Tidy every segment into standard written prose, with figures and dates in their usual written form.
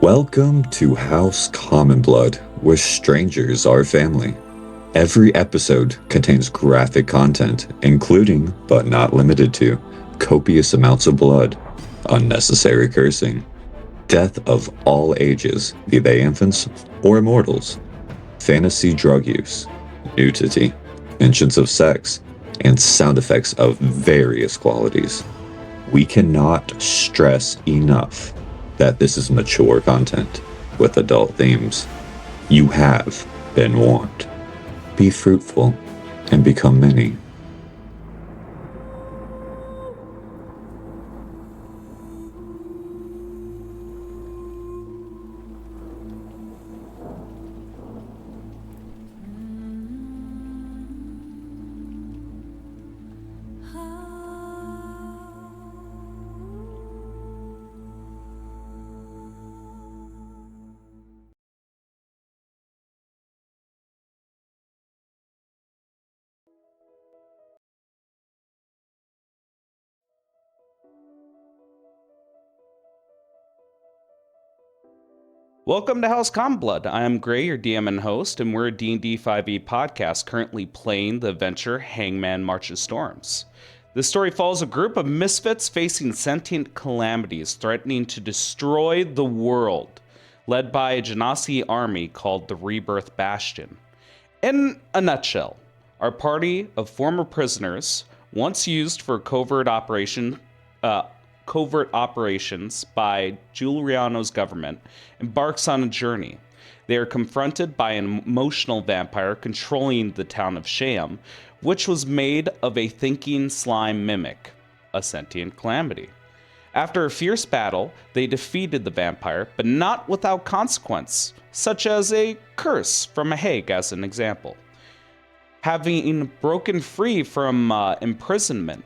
Welcome to House Common Blood, where strangers are family. Every episode contains graphic content, including, but not limited to, copious amounts of blood, unnecessary cursing, death of all ages, be they infants or immortals, fantasy drug use, nudity, mentions of sex, and sound effects of various qualities. We cannot stress enough that this is mature content with adult themes. You have been warned. Be fruitful and become many. Welcome to House Common Blood. I'm Gray, your DM and host, and we're a D&D 5e podcast currently playing the adventure Hangman Marches Storms. This story follows a group of misfits facing sentient calamities threatening to destroy the world, led by a Genasi army called the Rebirth Bastion. In a nutshell, our party of former prisoners, once used for covert operations by Giuliano's government, embarks on a journey. They are confronted by an emotional vampire controlling the town of Sham, which was made of a thinking slime mimic, a sentient calamity. After a fierce battle, they defeated the vampire, but not without consequence, such as a curse from a hag as an example. Having broken free from imprisonment,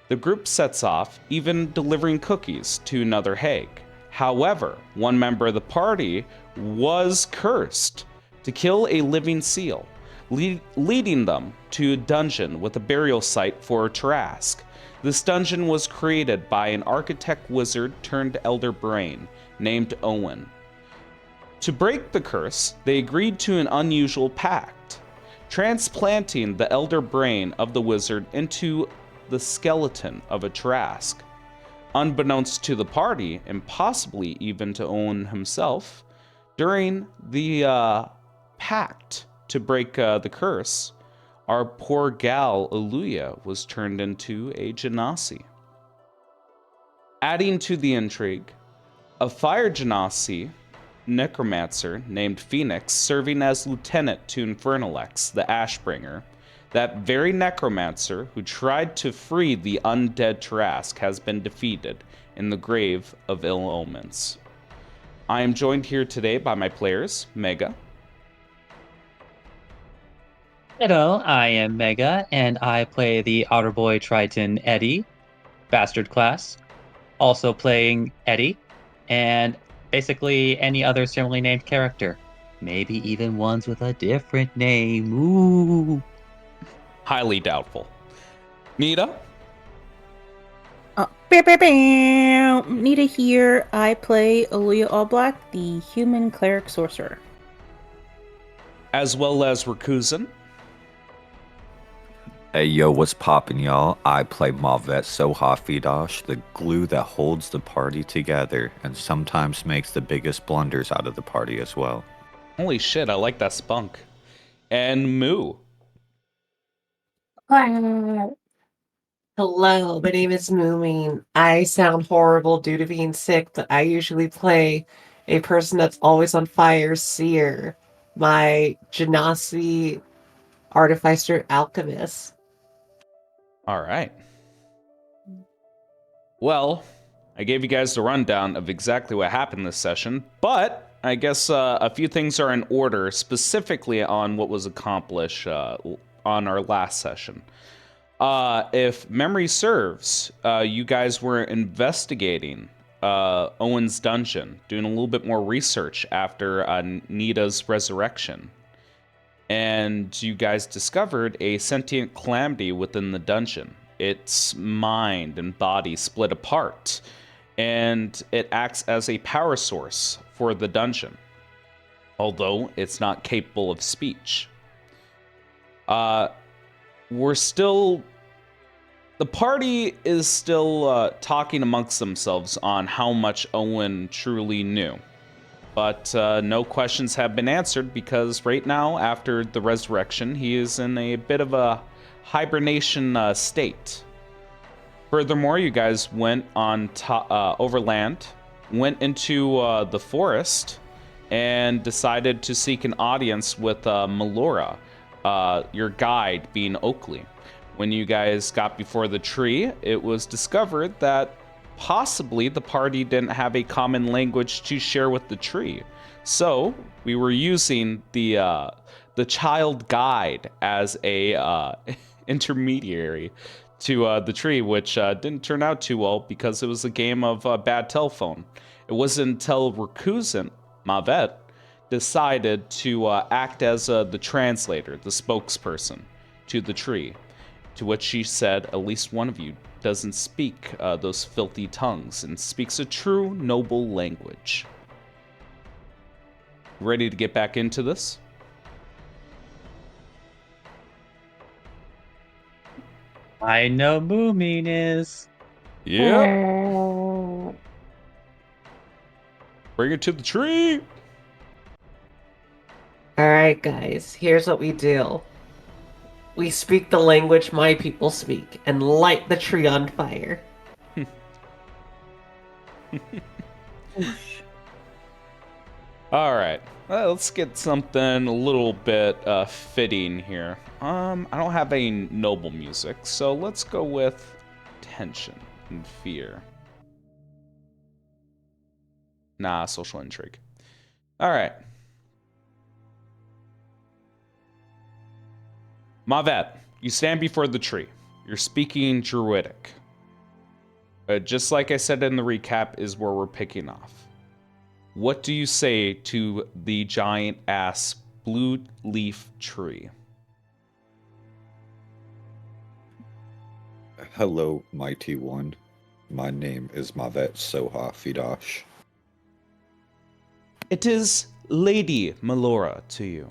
the group sets off, even delivering cookies to another hag. However, one member of the party was cursed to kill a living seal, leading them to a dungeon with a burial site for a Tarask. This dungeon was created by an architect wizard turned elder brain named Owen. To break the curse, they agreed to an unusual pact, transplanting the elder brain of the wizard into the skeleton of a Tarask. Unbeknownst to the party, and possibly even to Owen himself, during the pact to break the curse, our poor gal Aluya was turned into a Genasi. Adding to the intrigue, a fire Genasi necromancer named Phoenix serving as lieutenant to Infernalex, the Ashbringer. That very necromancer who tried to free the undead Tarask has been defeated in the grave of ill omens. I am joined here today by my players, Mega. Hello, I am Mega, and I play the Outer Boy Triton Eddie, Bastard class. Also playing Eddie, and basically any other similarly named character. Maybe even ones with a different name. Ooh. Highly doubtful. Nita. Nita here. I play Aaliyah Allblack, the human cleric sorcerer. As well as Rakuzan. Hey yo, what's poppin' y'all? I play Mavet Soha Fidosh, the glue that holds the party together and sometimes makes the biggest blunders out of the party as well. Holy shit, I like that spunk. And Moo. Hello, my name is Moomin. I sound horrible due to being sick, but I usually play a person that's always on fire, Seer, my Genasi artificer alchemist. All right. Well, I gave you guys the rundown of exactly what happened this session, but I guess a few things are in order, specifically on what was accomplished on our last session. If memory serves, you guys were investigating Owen's dungeon, doing a little bit more research after Nita's resurrection. And you guys discovered a sentient calamity within the dungeon. Its mind and body split apart, and it acts as a power source for the dungeon, although it's not capable of speech. We're still The party is still talking amongst themselves on how much Owen truly knew. But no questions have been answered because right now, after the resurrection, he is in a bit of a hibernation state. Furthermore, you guys went on overland, went into the forest, and decided to seek an audience with Melora, your guide being Oakley. When you guys got before the tree, it was discovered that possibly the party didn't have a common language to share with the tree. So we were using the child guide as a intermediary to the tree, which didn't turn out too well because it was a game of bad telephone. It wasn't until Rakuzen, Mavet, decided to act as the translator, the spokesperson to the tree, to which she said, at least one of you doesn't speak those filthy tongues and speaks a true noble language. Ready to get back into this? I know Moomin is. Yep. Bring it to the tree. All right, guys, here's what we do. We speak the language my people speak and light the tree on fire. All right, let's get something a little bit fitting here. I don't have any noble music, so let's go with tension and fear. Nah, social intrigue. All right. Mavet, you stand before the tree. You're speaking Druidic. Just like I said in the recap, is where we're picking off. What do you say to the giant ass blue leaf tree? Hello, mighty one. My name is Mavet Soha Fidash. It is Lady Melora to you.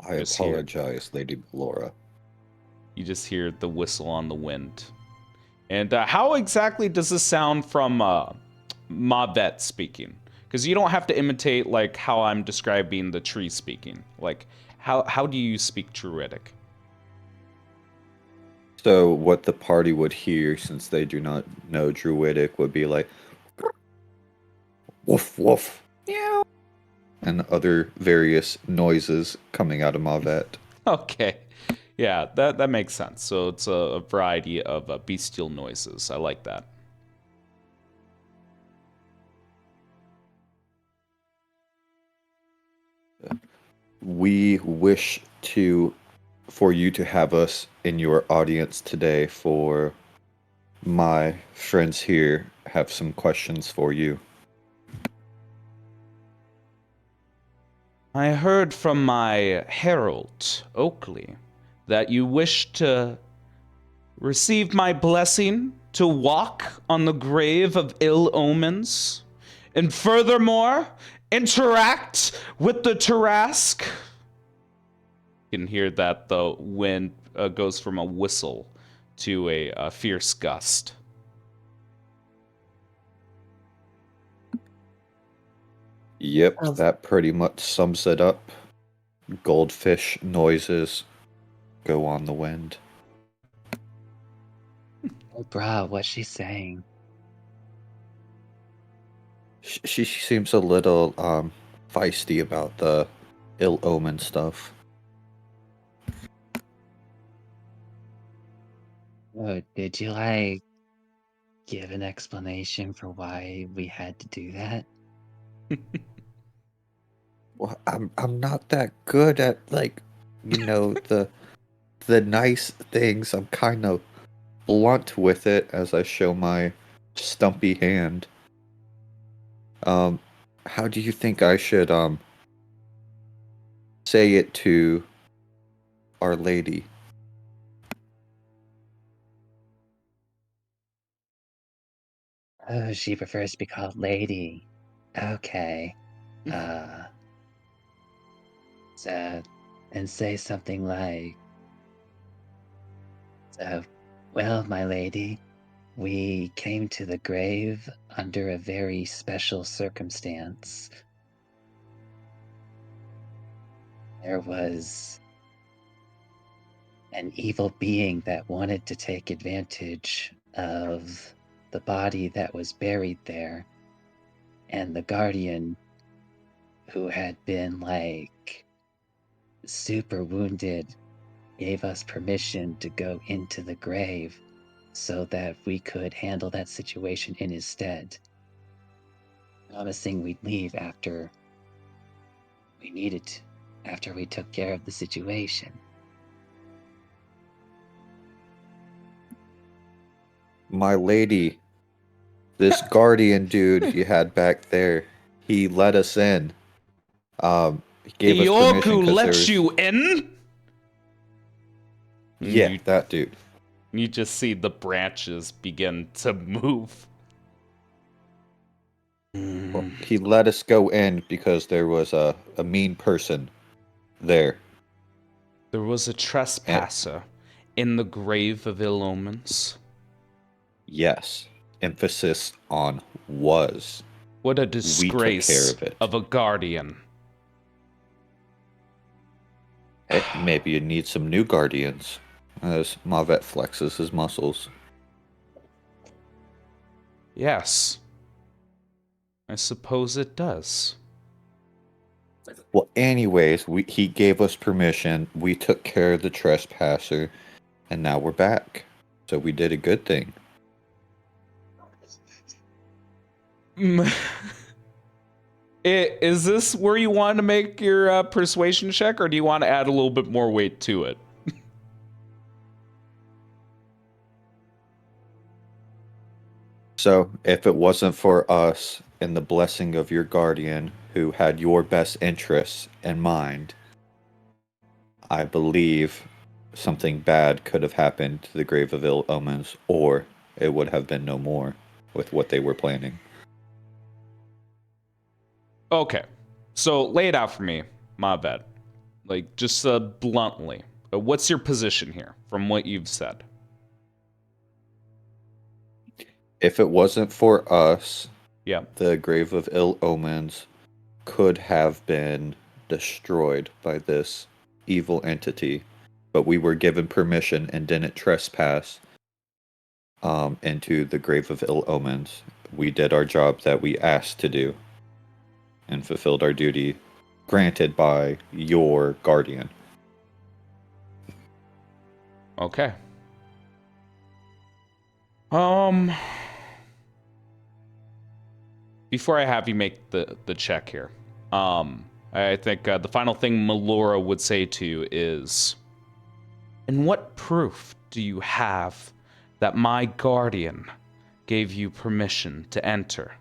I Just hear- apologize, Lady Melora. You just hear the whistle on the wind. And how exactly does this sound from Mavet speaking? Because you don't have to imitate like how I'm describing the tree speaking. Like, how do you speak Druidic? So, what the party would hear, since they do not know Druidic, would be like, woof woof, meow, and other various noises coming out of Mavet. Okay. Yeah, that makes sense. So it's a variety of bestial noises. I like that. We wish for you to have us in your audience today. For my friends here have some questions for you. I heard from my herald, Oakley, that you wish to receive my blessing to walk on the grave of ill omens, and furthermore, interact with the Tarask. You can hear that the wind goes from a whistle to a fierce gust. Yep, that pretty much sums it up. Goldfish noises go on the wind. Oh, bruh, what's she saying? She seems a little feisty about the ill omen stuff. Oh, did you like give an explanation for why we had to do that? Well, I'm not that good at the nice things. I'm kind of blunt with it as I show my stumpy hand. How do you think I should say it to Our Lady? Oh, she prefers to be called Lady. Okay. So, and say something like, so, well, my lady, we came to the grave under a very special circumstance. There was an evil being that wanted to take advantage of the body that was buried there, and the guardian, who had been like super wounded, gave us permission to go into the grave so that we could handle that situation in his stead, promising we'd leave after we needed to, after we took care of the situation. My lady, this guardian dude you had back there, he let us in. He gave us permission Ioku because let you in? Yeah, that dude. You just see the branches begin to move. Well, he let us go in because there was a mean person there. There was a trespasser in the grave of ill omens. Yes. Emphasis on was. What a We took disgrace care of it. of a guardian. Hey, maybe you need some new guardians. As Mavet flexes his muscles. Yes. I suppose it does. Well, anyways, he gave us permission. We took care of the trespasser, and now we're back. So we did a good thing. Is this where you want to make your persuasion check, or do you want to add a little bit more weight to it? So, if it wasn't for us and the blessing of your guardian who had your best interests in mind, I believe something bad could have happened to the Grave of Ill Omens, or it would have been no more with what they were planning. Okay. So lay it out for me, my bad. Like, just bluntly. What's your position here from what you've said? If it wasn't for us, Yeah. the Grave of Ill Omens could have been destroyed by this evil entity, but we were given permission and didn't trespass into the Grave of Ill Omens. We did our job that we asked to do and fulfilled our duty granted by your guardian. Okay. Before I have you make the check here, I think the final thing Melora would say to you is, and what proof do you have that my guardian gave you permission to enter?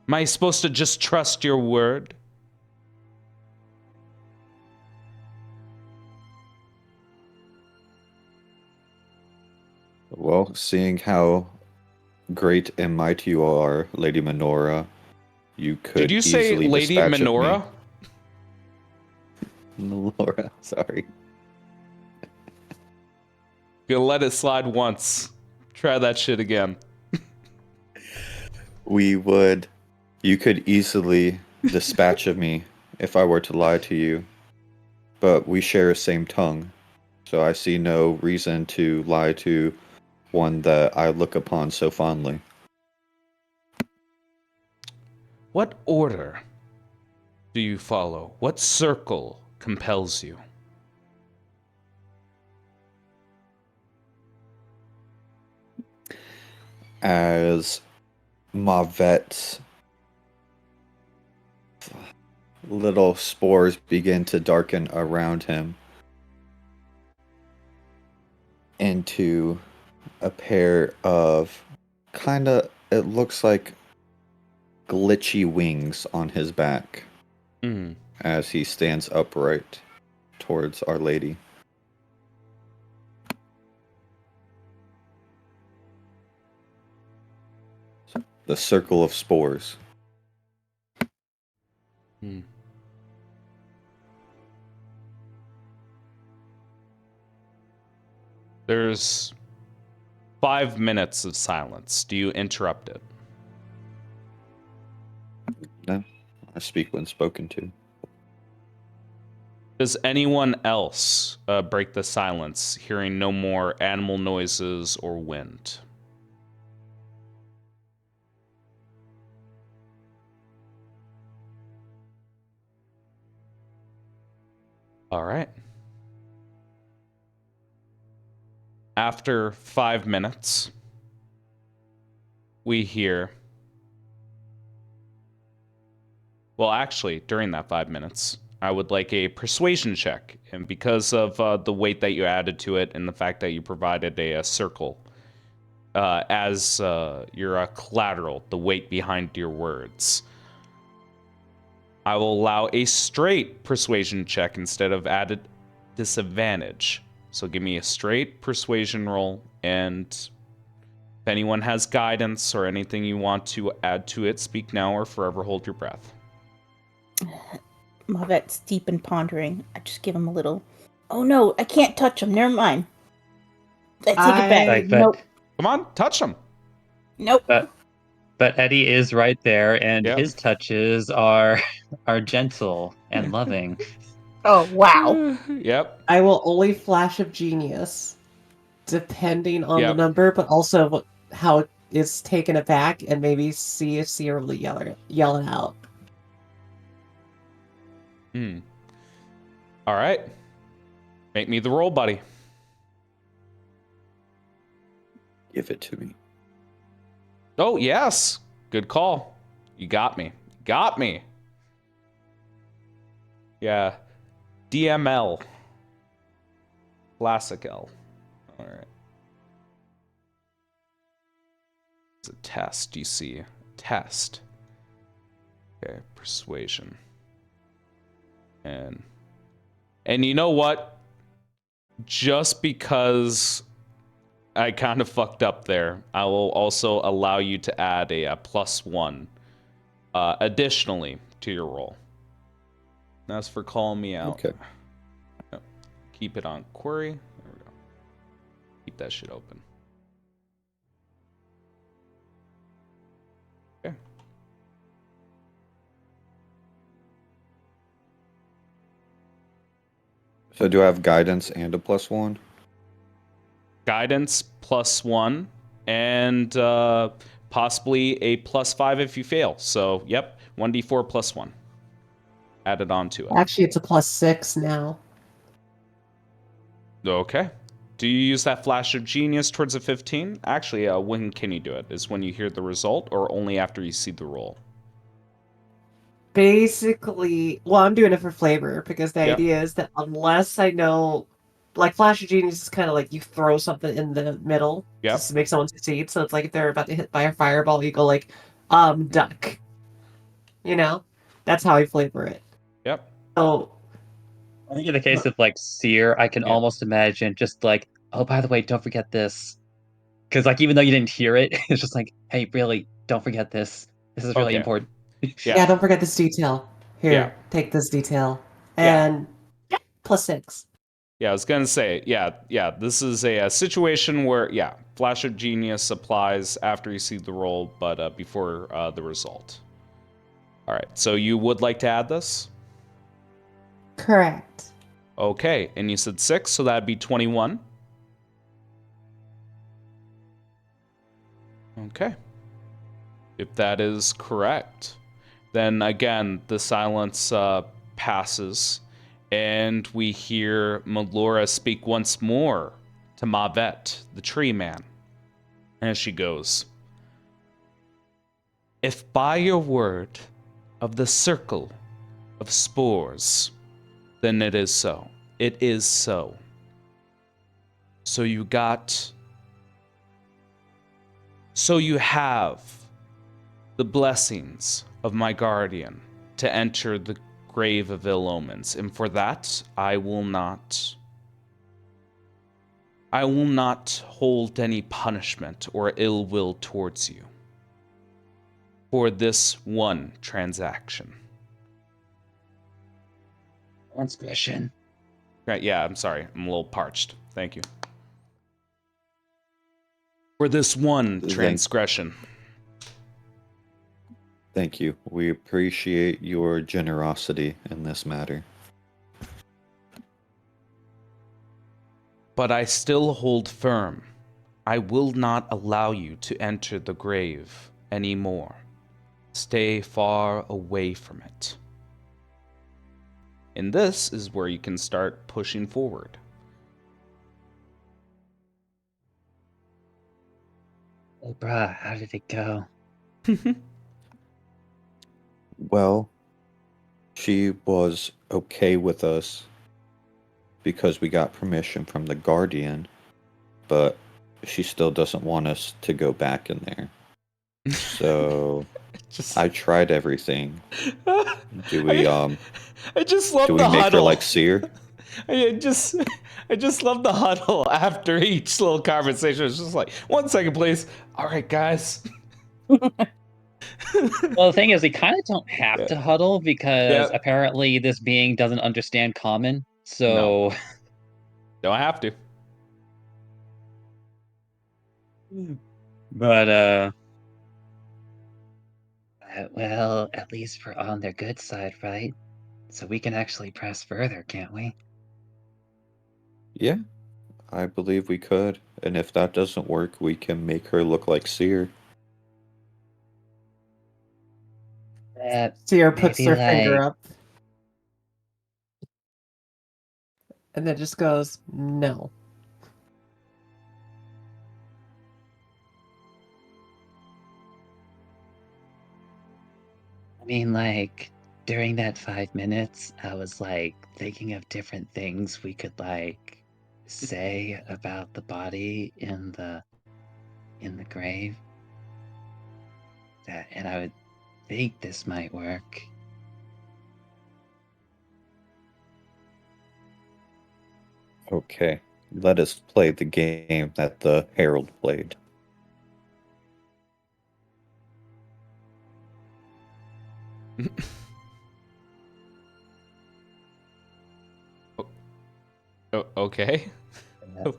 Am I supposed to just trust your word? Well, seeing how great and mighty you are, Lady Melora, you could Did you say easily Lady dispatch of Melora? me. Melora, sorry. Gonna let it slide once. Try that shit again. You could easily dispatch of me if I were to lie to you, but we share the same tongue, so I see no reason to lie to one that I look upon so fondly. What order do you follow? What circle compels you? As Mavet's little spores begin to darken around him into a pair of it looks like glitchy wings on his back as he stands upright towards Our Lady. The circle of spores. Hmm. There's 5 minutes of silence. Do you interrupt it? No, I speak when spoken to. Does anyone else break the silence, hearing no more animal noises or wind? All right. After 5 minutes, we hear. Well, actually, during that 5 minutes, I would like a persuasion check. And because of the weight that you added to it and the fact that you provided a circle as your collateral, the weight behind your words, I will allow a straight persuasion check instead of added disadvantage. So give me a straight persuasion roll, and if anyone has guidance or anything you want to add to it, speak now or forever hold your breath. Mavette's deep in pondering. I just give him a little. Oh no, I can't touch him. Never mind. I take it back. Like, but- Nope. Come on, touch them. Nope. But Eddie is right there, and Yep. his touches are gentle and loving. Oh wow. Yep. I will only flash of genius, depending on the Yep. number, but also how it's taken aback, and maybe see if Sierra will yell it out. All right. Make me the roll, buddy. Give it to me. Oh, yes. Good call. You got me. Got me. Yeah. DML. Classic L. All right. It's a test, you see. Test. Okay, persuasion. And you know what? Just because I kind of fucked up there, I will also allow you to add a +1 additionally to your roll. That's for calling me out. Okay. Yep. Keep it on query. There we go. Keep that shit open. Okay. So do I have guidance and a +1? Guidance +1 and possibly a +5 if you fail. So, yep, 1d4 +1 added on to it. Actually, it's a +6 now. Okay. Do you use that flash of genius towards a 15? Actually, when can you do it? Is when you hear the result or only after you see the roll? Basically, well, I'm doing it for flavor because the Yep. idea is that unless I know, like Flash of Genius is kind of like you throw something in the middle Yep. just to make someone succeed. So it's like if they're about to hit by a fireball, you go like, duck. You know, that's how I flavor it. Yep. So I think in the case of like Seer, I can Yeah. almost imagine just like, oh, by the way, don't forget this. Because like even though you didn't hear it, it's just like, hey, really, don't forget this. This is really Okay. important. yeah, don't forget this detail. Here, Yeah. take this detail, Yeah. and +6. Yeah, I was gonna say, yeah. This is a situation where, yeah, flash of genius applies after you see the roll, but before the result. All right. So you would like to add this? Correct. Okay. And you said 6, so that'd be 21. Okay. If that is correct, then again, the silence passes, and we hear Melora speak once more to Mavet, the tree man. As she goes, if by your word of the circle of spores, then it is so. It is so. So you have the blessings of my guardian to enter the grave of ill omens, and for that I will not hold any punishment or ill will towards you. for this one transaction. Transgression. Right, yeah, I'm sorry. I'm a little parched. Thank you. For this one transgression. Thank you. We appreciate your generosity in this matter. But I still hold firm. I will not allow you to enter the grave anymore. Stay far away from it. And this is where you can start pushing forward. Oh, bruh, how did it go? Well, she was okay with us because we got permission from the Guardian, but she still doesn't want us to go back in there. So I tried everything. Do we I just love do the we make her huddle. like Seer? I just love the huddle after each little conversation. It's just like, 1 second, please. All right, guys. Well, the thing is, we kind of don't have to huddle because Yeah. apparently this being doesn't understand common. So, No. Don't have to. but well, at least we're on their good side, right? So we can actually press further, can't we? Yeah, I believe we could. And if that doesn't work, we can make her look like Seer. Seer puts Maybe her finger like up. And then just goes, no. I mean, like, during that 5 minutes, I was like thinking of different things we could like say about the body in the grave. And I would think this might work. Okay, let us play the game that the Herald played. Okay. Yeah.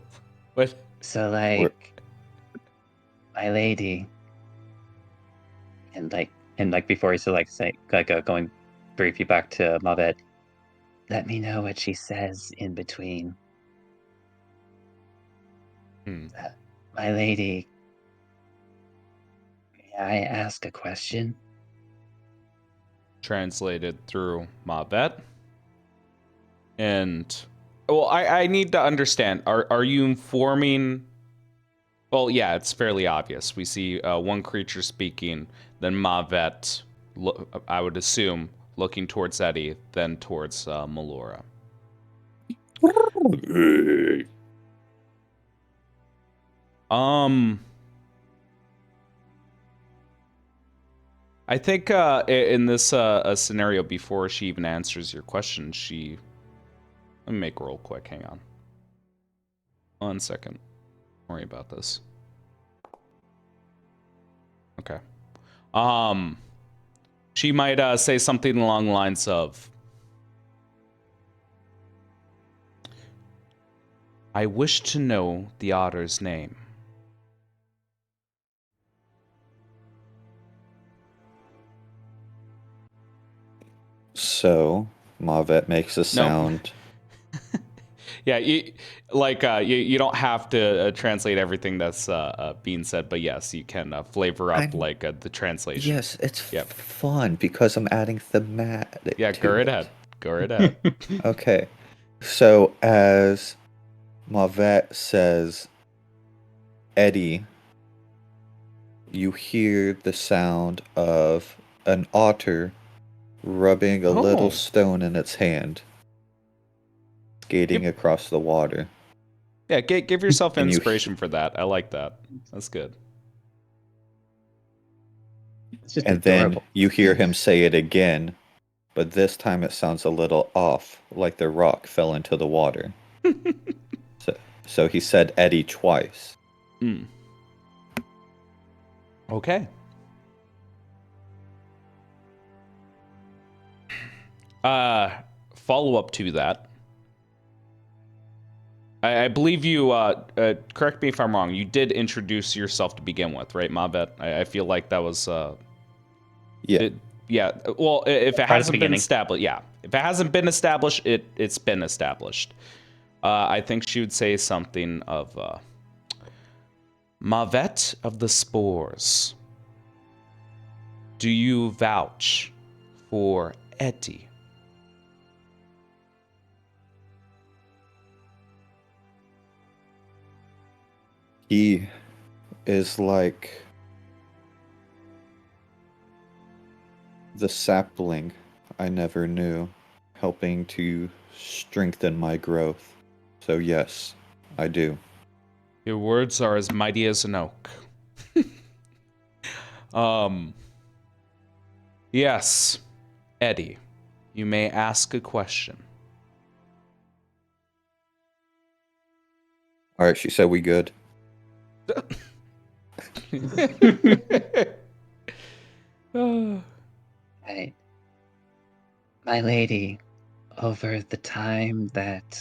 What? So like, my lady, and like before he said like say like going briefly back to Mavet, let me know what she says in between. My lady, may I ask a question? Translated through Mavet. And well, I need to understand. Are you informing? Well, yeah, it's fairly obvious. We see one creature speaking, then Mavet, I would assume, looking towards Eddie, then towards Melora. I think in this scenario, before she even answers your question, let me make a roll quick. Hang on. 1 second. Don't worry about this. Okay. She might say something along the lines of, I wish to know the otter's name. So, Mavet makes a sound. Yeah, you don't have to translate everything that's being said, but yes, you can flavor up the translation. Yes, it's fun because I'm adding thematic. Yeah, to go right it. ahead. Go right ahead. Okay, so as Mavet says, Eddie, you hear the sound of an otter rubbing a little stone in its hand, skating across the water. Yeah, give yourself And inspiration for that. I like that. That's good. It's just And adorable. then you hear him say it again, but this time it sounds a little off, like the rock fell into the water. So he said Eddie twice. Okay. Follow up to that. I believe you, correct me if I'm wrong, you did introduce yourself to begin with, right, Mavet? I feel like that was, Yeah. yeah, well, if it Right at the hasn't been beginning. established, yeah. If it hasn't been established, it's been established. I think she would say something of, Mavet of the Spores, do you vouch for Eddie? He is like the sapling I never knew, helping to strengthen my growth. So, yes, I do. Your words are as mighty as an oak. Yes, Eddie, you may ask a question. All right, she said we good. Right. My lady, over the time that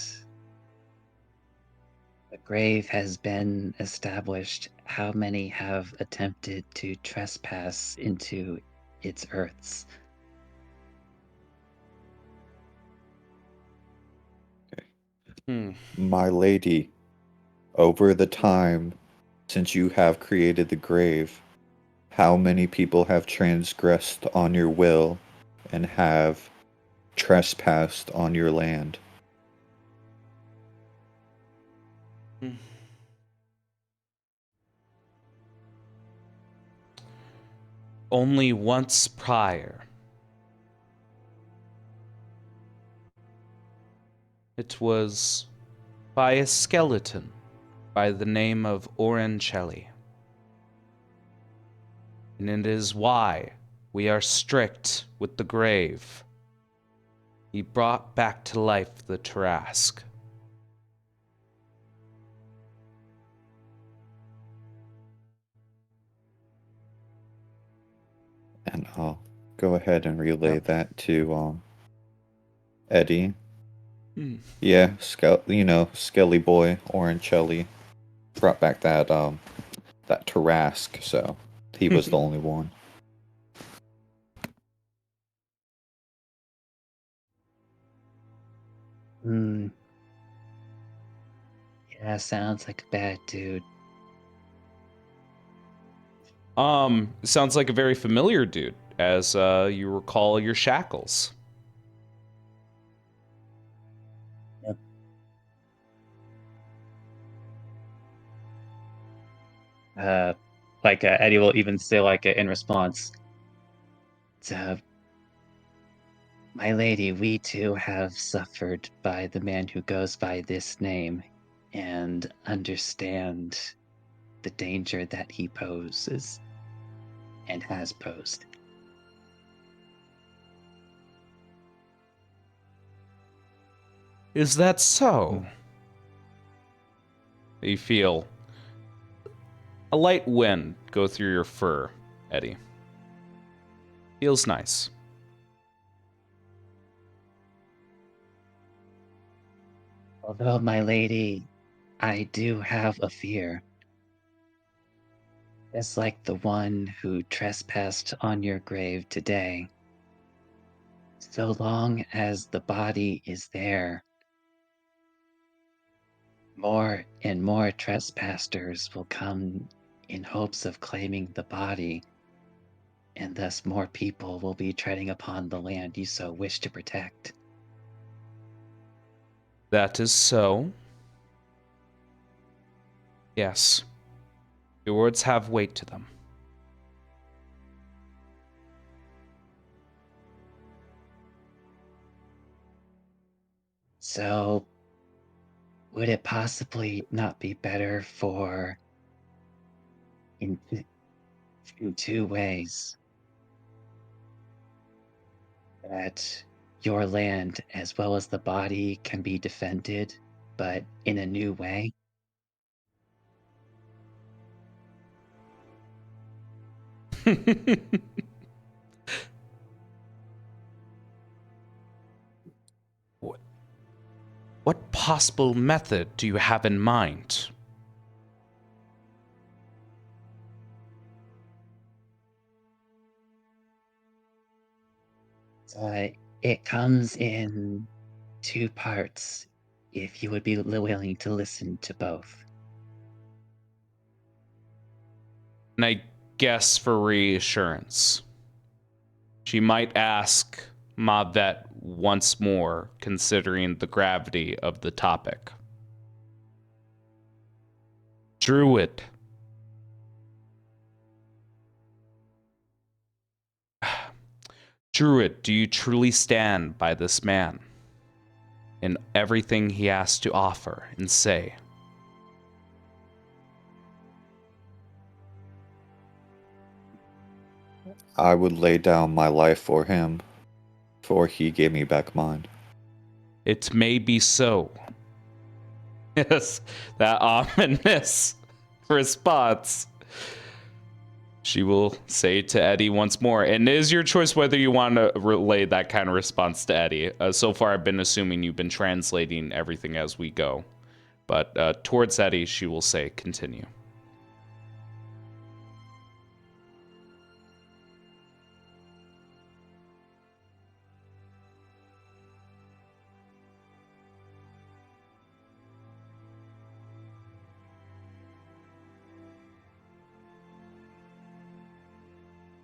the grave has been established, how many have attempted to trespass into its earths? Hmm. My lady, over the time since you have created the grave, how many people have transgressed on your will and have trespassed on your land? Only once prior. It was by a skeleton by the name of Orancelli. And it is why we are strict with the grave. He brought back to life the Tarask. And I'll go ahead and relay Yep. that to Eddie. Hmm. Yeah, Skelly Boy, Orancelli brought back that Tarask, so he was the only one. Hmm. Yeah, sounds like a bad dude. Sounds like a very familiar dude, as you recall your shackles. Yep. Eddie will even say in response, "So, my lady, we too have suffered by the man who goes by this name, and understand the danger that he poses and has posed." Is that so? You feel a light wind go through your fur, Eddie. Feels nice. Although, my lady, I do have a fear. Just like the one who trespassed on your grave today. So long as the body is there, more and more trespassers will come in hopes of claiming the body, and thus more people will be treading upon the land you so wish to protect. That is so. Yes. Your words have weight to them. So, would it possibly not be better in, in two ways, that your land as well as the body can be defended, but in a new way? possible method do you have in mind? It comes in two parts, if you would be willing to listen to both. And I guess for reassurance, she might ask Mavet once more, considering the gravity of the topic. Druid. Druid, do you truly stand by this man in everything he has to offer and say? I would lay down my life for him, for he gave me back mine. It may be so. Yes, that ominous response. She will say to Eddie once more, and it is your choice whether you want to relay that kind of response to Eddie. So far, I've been assuming you've been translating everything as we go. But towards Eddie, she will say, continue.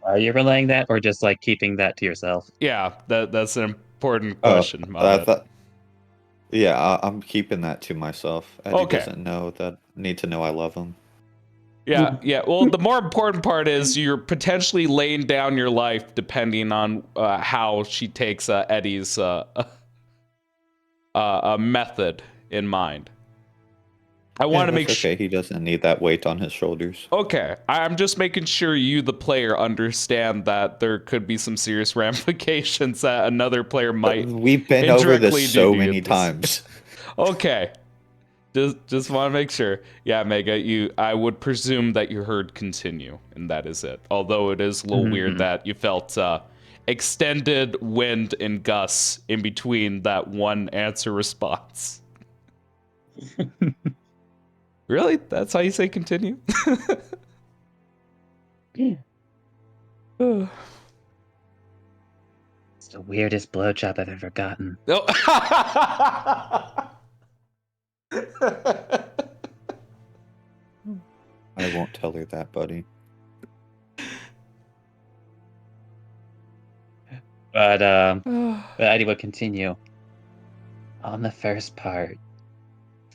Are you relaying that, or just like keeping that to yourself? Yeah, that's an important Oh, question, I Mavet. thought. Yeah, I'm keeping that to myself. Eddie Okay. doesn't need to know I love him. Yeah. Well, the more important part is you're potentially laying down your life depending on how she takes Eddie's method in mind. I want to make sure. Okay, he doesn't need that weight on his shoulders. Okay, I'm just making sure you, the player, understand that there could be some serious ramifications that another player might We've been over this indirectly so do to many this. times. Okay, just want to make sure. Yeah, Mega, I would presume that you heard continue, and that is it. Although it is a little weird that you felt extended wind and gusts in between that one answer response. Really? That's how you say continue? Yeah. It's the weirdest blowjob I've ever gotten. No. I won't tell her that, buddy. But Eddie would continue. On the first part,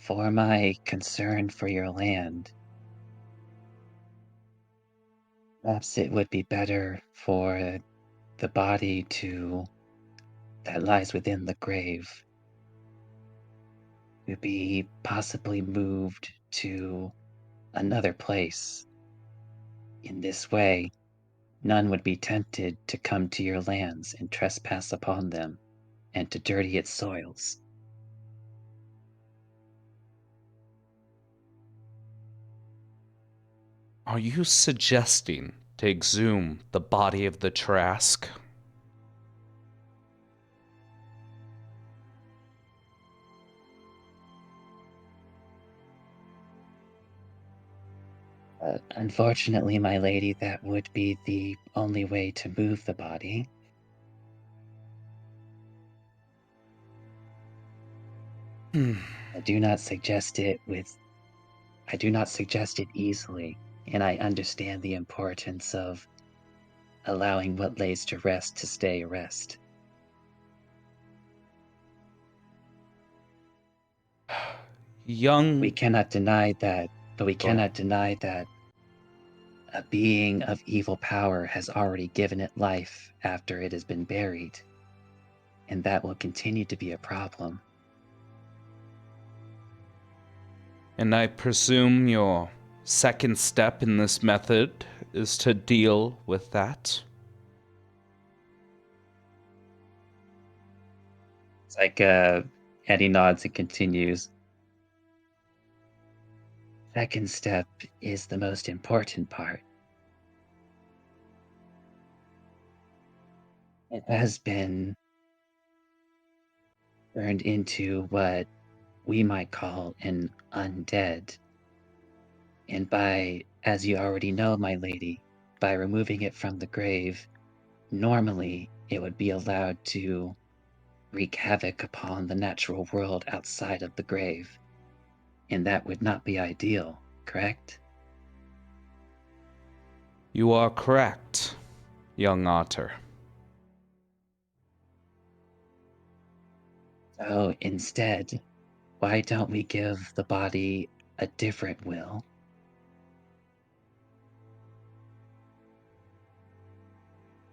for my concern for your land, perhaps it would be better for the body that lies within the grave to be possibly moved to another place. In this way, none would be tempted to come to your lands and trespass upon them and to dirty its soils. Are you suggesting to exhume the body of the Trask? Unfortunately, my lady, that would be the only way to move the body. I do not suggest it easily, and I understand the importance of allowing what lays to rest to stay rest. Young. We cannot deny that, but we Go ahead. cannot deny that a being of evil power has already given it life after it has been buried, and that will continue to be a problem. And I presume your second step in this method is to deal with that? It's like Eddie nods and continues. Second step is the most important part. It has been turned into what we might call an undead. And as you already know, my lady, by removing it from the grave, normally it would be allowed to wreak havoc upon the natural world outside of the grave. And that would not be ideal, correct? You are correct, young otter. So instead, why don't we give the body a different will?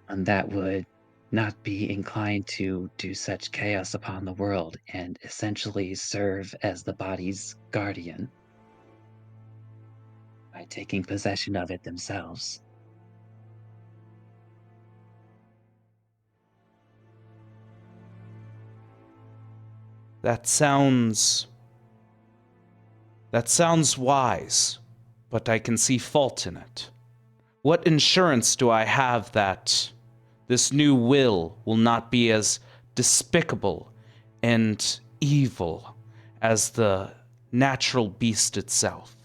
One that would not be inclined to do such chaos upon the world and essentially serve as the body's guardian by taking possession of it themselves. That sounds wise, but I can see fault in it. What insurance do I have that this new will not be as despicable and evil as the natural beast itself?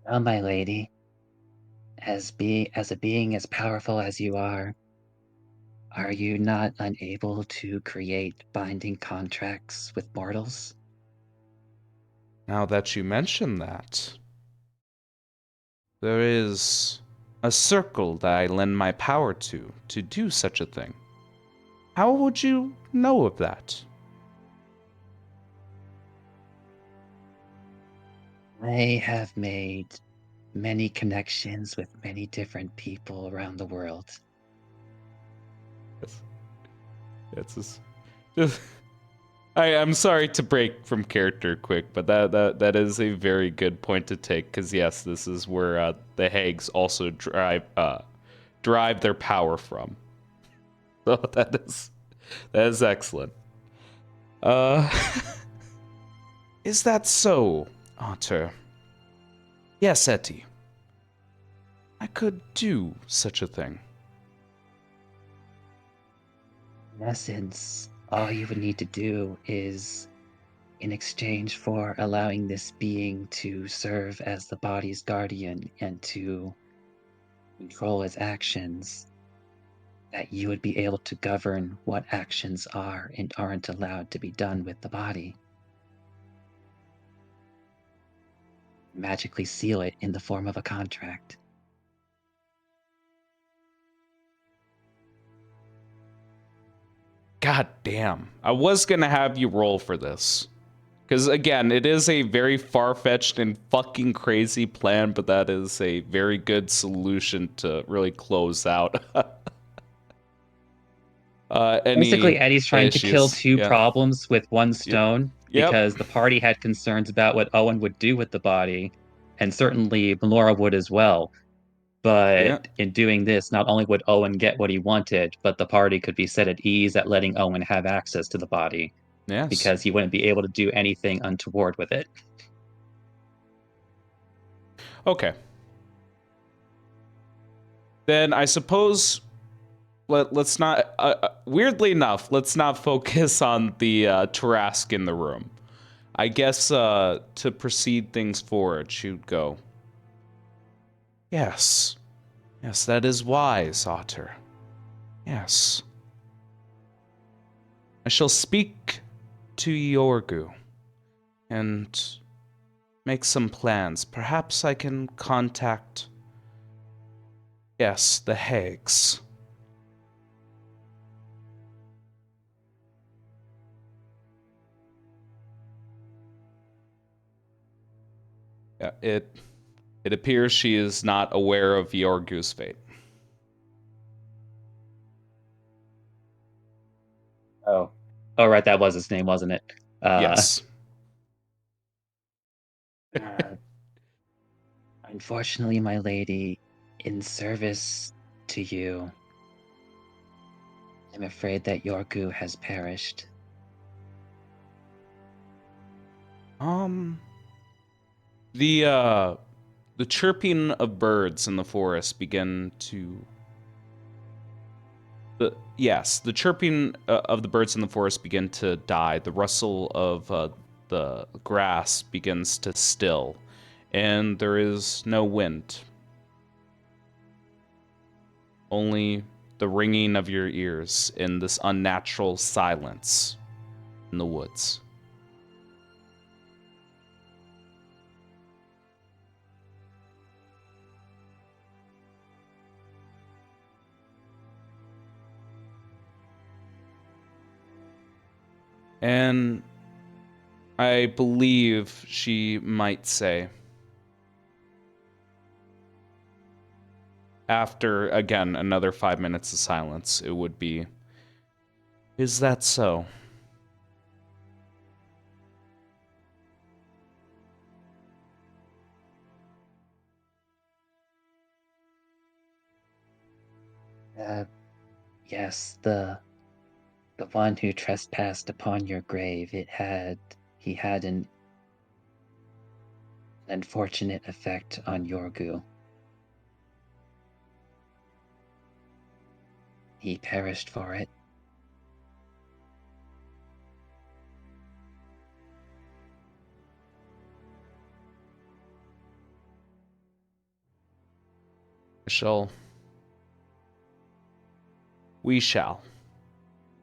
Well, my lady, as a being as powerful as you are you not unable to create binding contracts with mortals? Now that you mention that, there is a circle that I lend my power to do such a thing. How would you know of that? I have made many connections with many different people around the world. It's just I'm sorry to break from character quick, but that is a very good point to take, because yes, this is where the Hags also derive their power from. So that is excellent. Uh, is that so, Otter? Yes, Etty. I could do such a thing. In essence, all you would need to do is, in exchange for allowing this being to serve as the body's guardian and to control its actions, that you would be able to govern what actions are and aren't allowed to be done with the body. Magically seal it in the form of a contract. God damn. I was gonna have you roll for this. Because again, it is a very far-fetched and fucking crazy plan, but that is a very good solution to really close out any Basically, Eddie's trying to kill issues. two Yeah. problems with one Yep. stone Yep. because the party had concerns about what Owen would do with the body, and certainly Melora would as well. Yeah. But in doing this, not only would Owen get what he wanted, but the party could be set at ease at letting Owen have access to the body Yes. because he wouldn't be able to do anything untoward with it. Okay. Then I suppose let's not. Weirdly enough, let's not focus on the Tarask in the room. I guess to proceed things forward, she'd go. Yes. Yes, that is wise, Otter. Yes. I shall speak to Yorgu and make some plans. Perhaps I can contact, yes, the Hags. Yeah, it appears she is not aware of Yorgu's fate. Oh. Oh, right, that was his name, wasn't it? Yes. Uh, Unfortunately, my lady, in service to you, I'm afraid that Yorku has perished. Um, the chirping of birds in the forest begin to The chirping of the birds in the forest begin to die. The rustle of the grass begins to still, and there is no wind. Only the ringing of your ears in this unnatural silence in the woods. And I believe she might say, after, again, another 5 minutes of silence, it would be, "Is that so?" Yes, the one who trespassed upon your grave, he had an unfortunate effect on Yorgu. He perished for it. We shall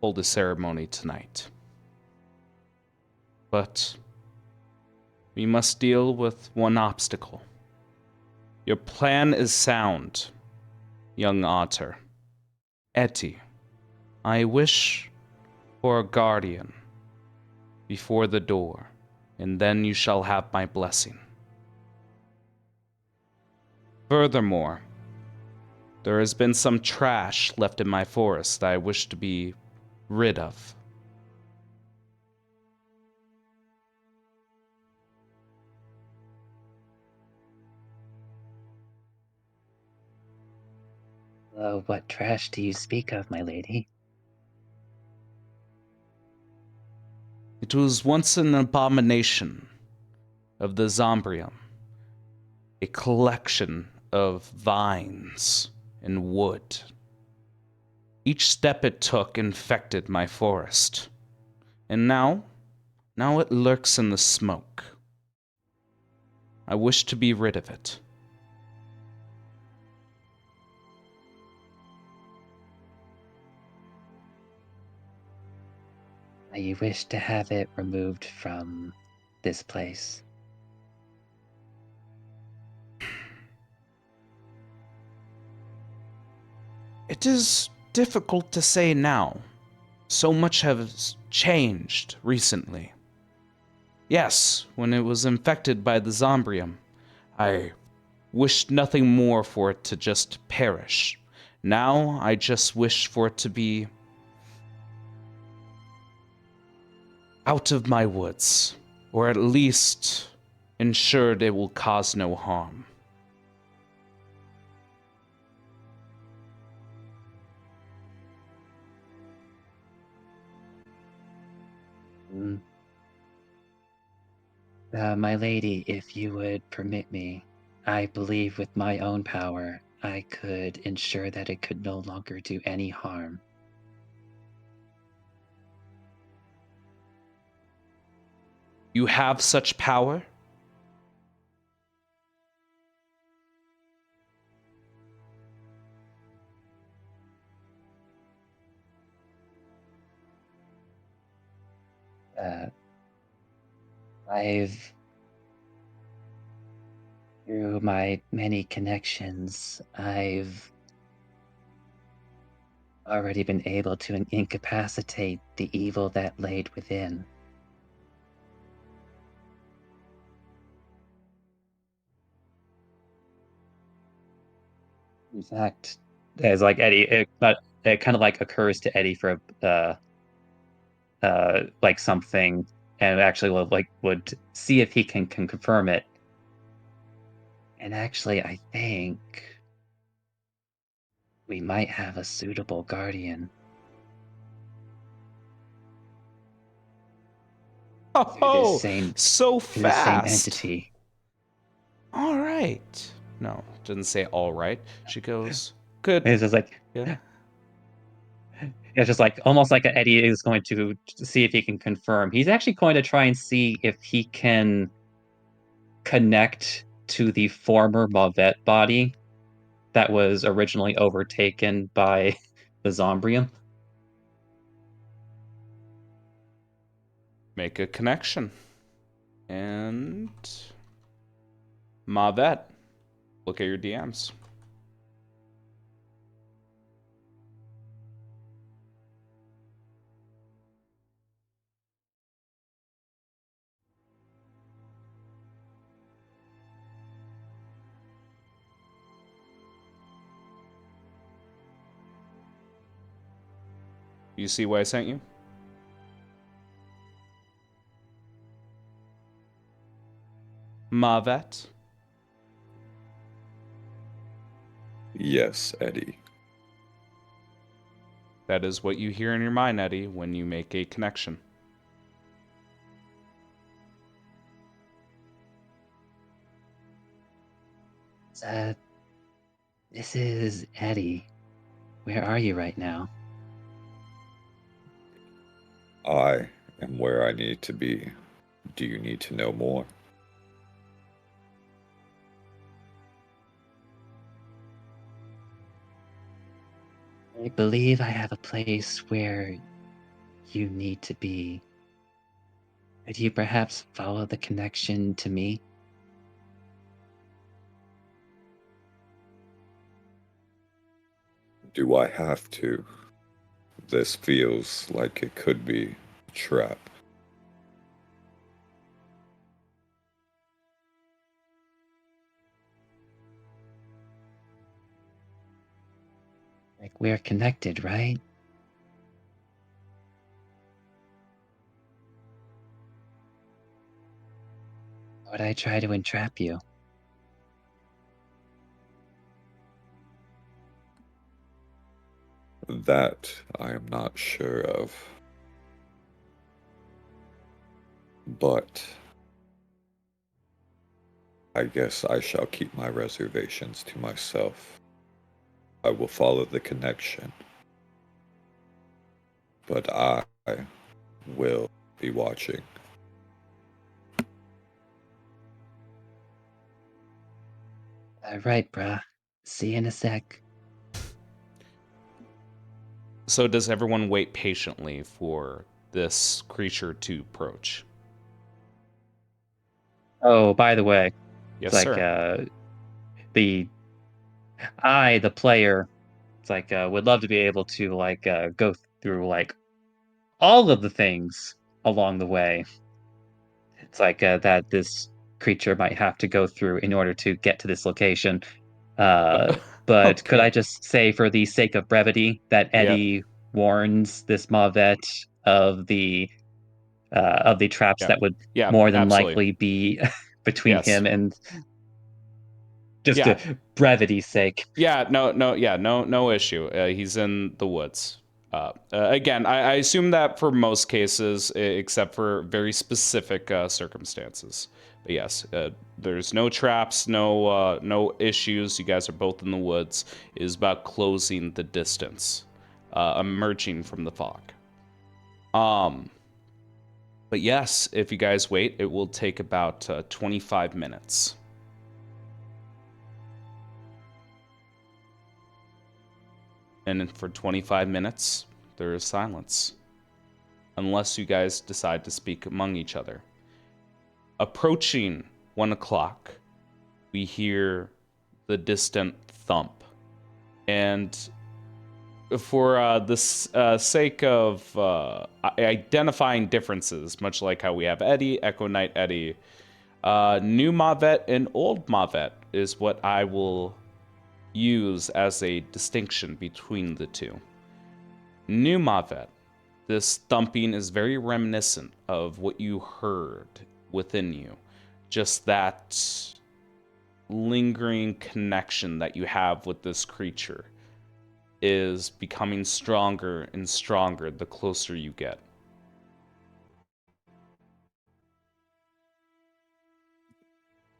hold a ceremony tonight. But we must deal with one obstacle. Your plan is sound, young otter. Etty, I wish for a guardian before the door, and then you shall have my blessing. Furthermore, there has been some trash left in my forest that I wish to be rid of. What trash do you speak of, my lady? It was once an abomination of the Zombrium, a collection of vines and wood. Each step it took infected my forest, and now it lurks in the smoke. I wish to be rid of it. You wish to have it removed from this place? It is difficult to say now. So much has changed recently. Yes, when it was infected by the Zombrium, I wished nothing more for it to just perish. Now I just wish for it to be out of my woods, or at least ensured it will cause no harm. My lady, if you would permit me, I believe with my own power, I could ensure that it could no longer do any harm. You have such power? Uh, I've, through my many connections, I've already been able to incapacitate the evil that laid within. In fact, as like Eddie, it kind of like occurs to Eddie for like something, and actually would see if he can confirm it. And actually, I think we might have a suitable guardian through this Oh, same so through this same fast. entity. All right. No, doesn't say all right. She goes, good. And it's just like, Yeah. It's just like almost like Eddie is going to see if he can confirm. He's actually going to try and see if he can connect to the former Mauvette body that was originally overtaken by the Zombrium. Make a connection. And Mavet, look at your DMs. You see what I sent you? Mavet? Yes, Eddie. That is what you hear in your mind, Eddie, when you make a connection. This is Eddie. Where are you right now? I am where I need to be. Do you need to know more? I believe I have a place where you need to be. Could you perhaps follow the connection to me? Do I have to? This feels like it could be a trap. Like, we're connected, right? Would I try to entrap you? That I am not sure of. But I guess I shall keep my reservations to myself. I will follow the connection. But I will be watching. All right, bruh. See you in a sec. So does everyone wait patiently for this creature to approach? Oh, by the way, it's Yes, like sir. the the player, it's like would love to be able to like go through like all of the things along the way. It's like that this creature might have to go through in order to get to this location. But could Okay. I just say, for the sake of brevity, that Yeah. Eddie warns this Mauvette of the traps Yeah. that would Yeah, more than absolutely. likely be between Yes. him and just Yeah. brevity's sake. Yeah, no issue. He's in the woods. Again, I assume that for most cases, except for very specific circumstances. But yes, there's no traps, no issues. You guys are both in the woods. It is about closing the distance, emerging from the fog. But yes, if you guys wait, it will take about 25 minutes. And for 25 minutes, there is silence. Unless you guys decide to speak among each other. Approaching 1 o'clock, we hear the distant thump. And for the sake of identifying differences, much like how we have Eddie, Echo Knight Eddie, new Mavet and old Mavet is what I will use as a distinction between the two. New Mavet, this thumping is very reminiscent of what you heard within you. Just that lingering connection that you have with this creature is becoming stronger and stronger the closer you get.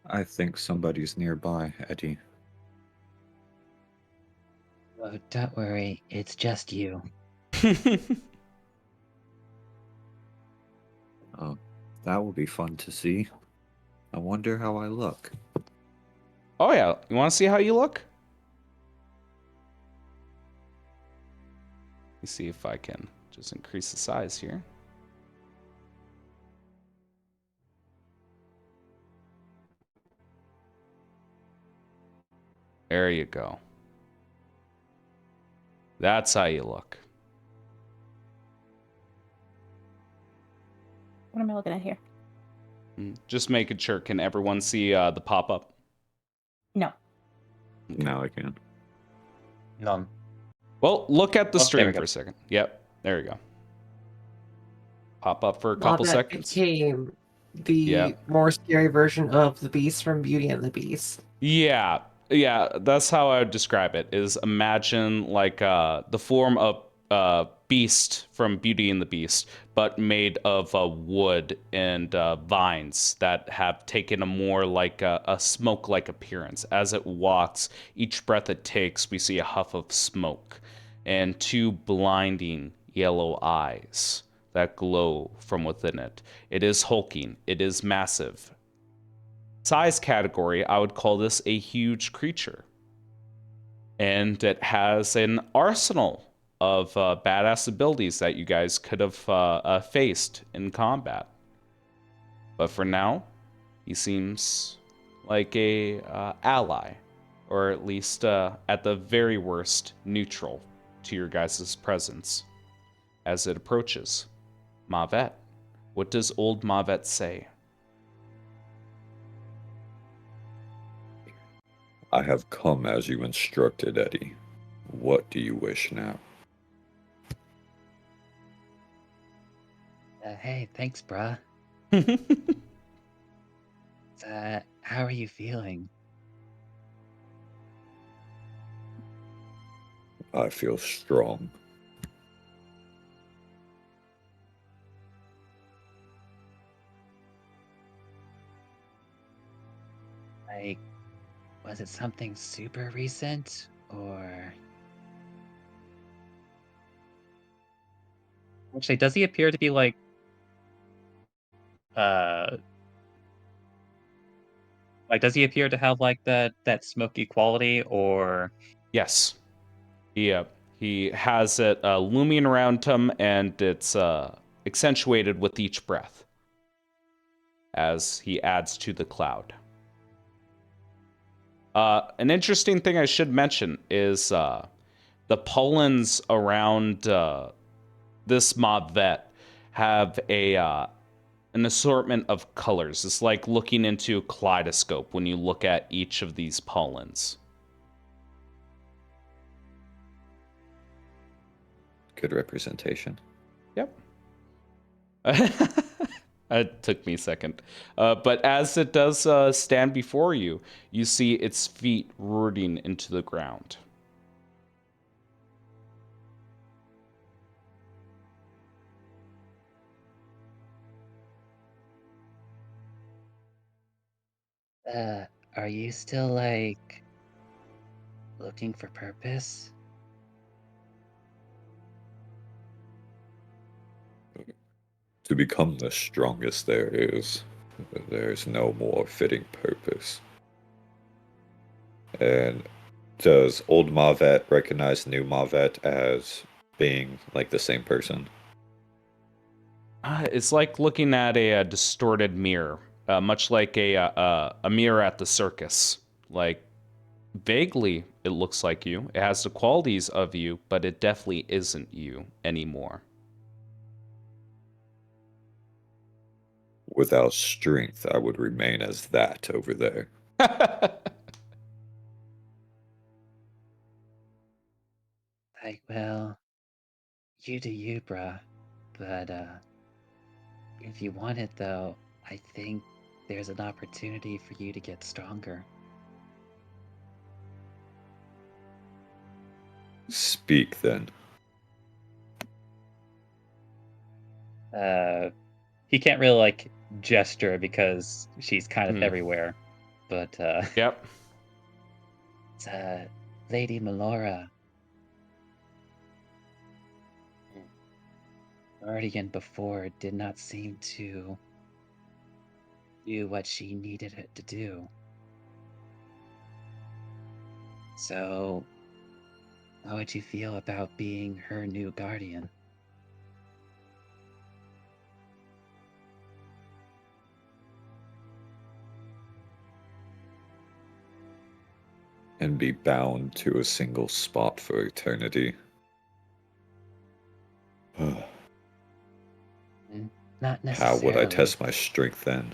I think somebody's nearby, Eddie. Oh, don't worry, it's just you. Oh, that will be fun to see. I wonder how I look. Oh yeah, you want to see how you look? Let me see if I can just increase the size here. There you go. That's how you look. What am I looking at here? Just making sure. Can everyone see the pop-up? No. Now I can. None. Well, look at the Oh, there stream we for go. a second. Yep, there you go. Pop up for a Well, couple that seconds. became the Yeah. more scary version of the Beast from Beauty and the Beast. Yeah, that's how I would describe it. Is imagine like the form of Beast from Beauty and the Beast, but made of wood and vines that have taken a more like a smoke-like appearance. As it walks, each breath it takes, we see a huff of smoke and two blinding yellow eyes that glow from within it. It is hulking. It is massive. Size category, I would call this a huge creature. And it has an arsenal of badass abilities that you guys could have faced in combat. But for now, he seems like a ally, or at least at the very worst, neutral to your guys' presence as it approaches. Mavet, what does old Mavet say? I have come as you instructed, Eddie. What do you wish now? Hey, thanks, bruh. How are you feeling? I feel strong. Like, was it something super recent, or... Actually, does he appear to be uh, does he appear to have like that smoky quality, or... Yes. He has it looming around him, and it's accentuated with each breath as he adds to the cloud. An interesting thing I should mention is the pollens around this mob vet have an assortment of colors. It's like looking into a kaleidoscope when you look at each of these pollens. Good representation. Yep. It took me a second. But as it does stand before you, you see its feet rooting into the ground. Are you still like looking for purpose? To become the strongest there is, there's no more fitting purpose. And does old Mavet recognize new Mavet as being like the same person? It's like looking at a distorted mirror, much like a mirror at the circus. Like, vaguely, it looks like you. It has the qualities of you, but it definitely isn't you anymore. Without strength, I would remain as that over there. Like, well, you do you, bruh. But if you want it, though, I think there's an opportunity for you to get stronger. Speak then. He can't really like gesture because she's kind of Hmm. everywhere. But Yep. it's Lady Melora. guardian before did not seem to do what she needed it to do. So, how would you feel about being her new guardian? And be bound to a single spot for eternity. Not How would I necessarily. test my strength then?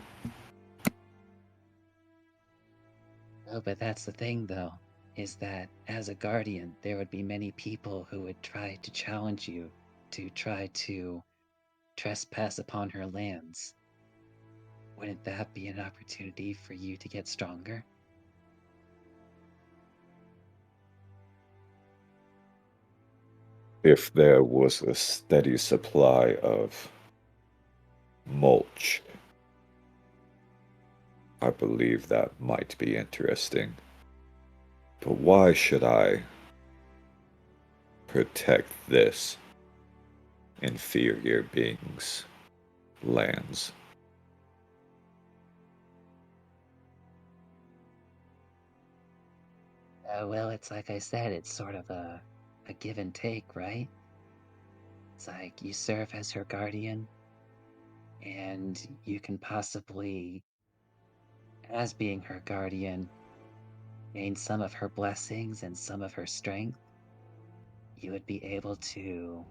Oh, but that's the thing, though, is that as a guardian, there would be many people who would try to challenge you to try to trespass upon her lands. Wouldn't that be an opportunity for you to get stronger? If there was a steady supply of mulch, I believe that might be interesting. But why should I protect this inferior being's lands? Well, it's like I said, it's sort of a give and take, right? It's like you serve as her guardian, and you can possibly, as being her guardian, gain some of her blessings and some of her strength. You would be able to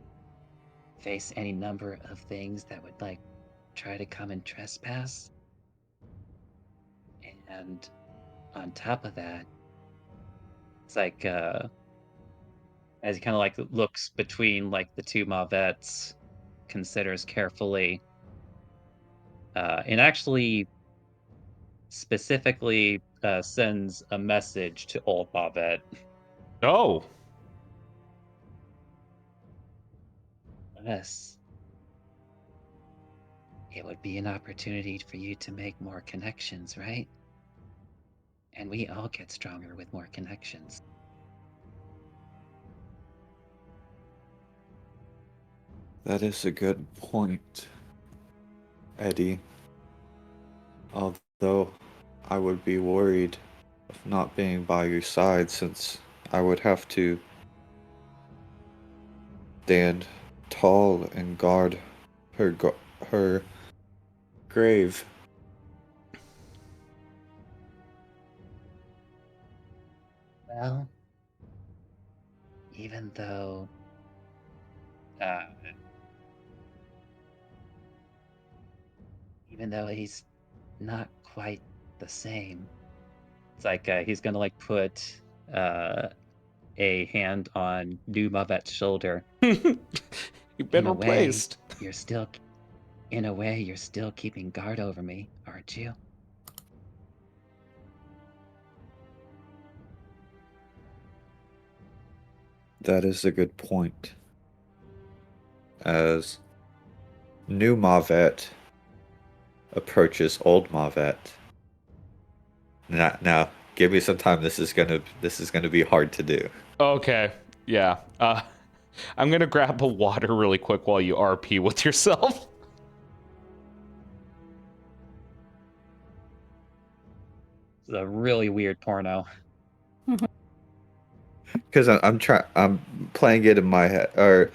face any number of things that would like try to come and trespass. And on top of that, it's like as he kind of like looks between like the two Mavettes, considers carefully, and actually specifically sends a message to old Mavet. Oh, Yes, it would be an opportunity for you to make more connections, right? And we all get stronger with more connections. That is a good point, Eddie. Although I would be worried of not being by your side since I would have to stand tall and guard her grave. Well, even though uh, he's not quite the same. It's like he's gonna like put uh, a hand on New Mavet's shoulder. you've been In a way, replaced. you're still, in a way, you're still keeping guard over me, aren't you? That is a good point. As new Mavet approaches old Mavet. Now, give me some time. This is gonna be hard to do. Okay, yeah. I'm gonna grab a water really quick while you RP with yourself. It's a really weird porno. Because I'm playing it in my head. Or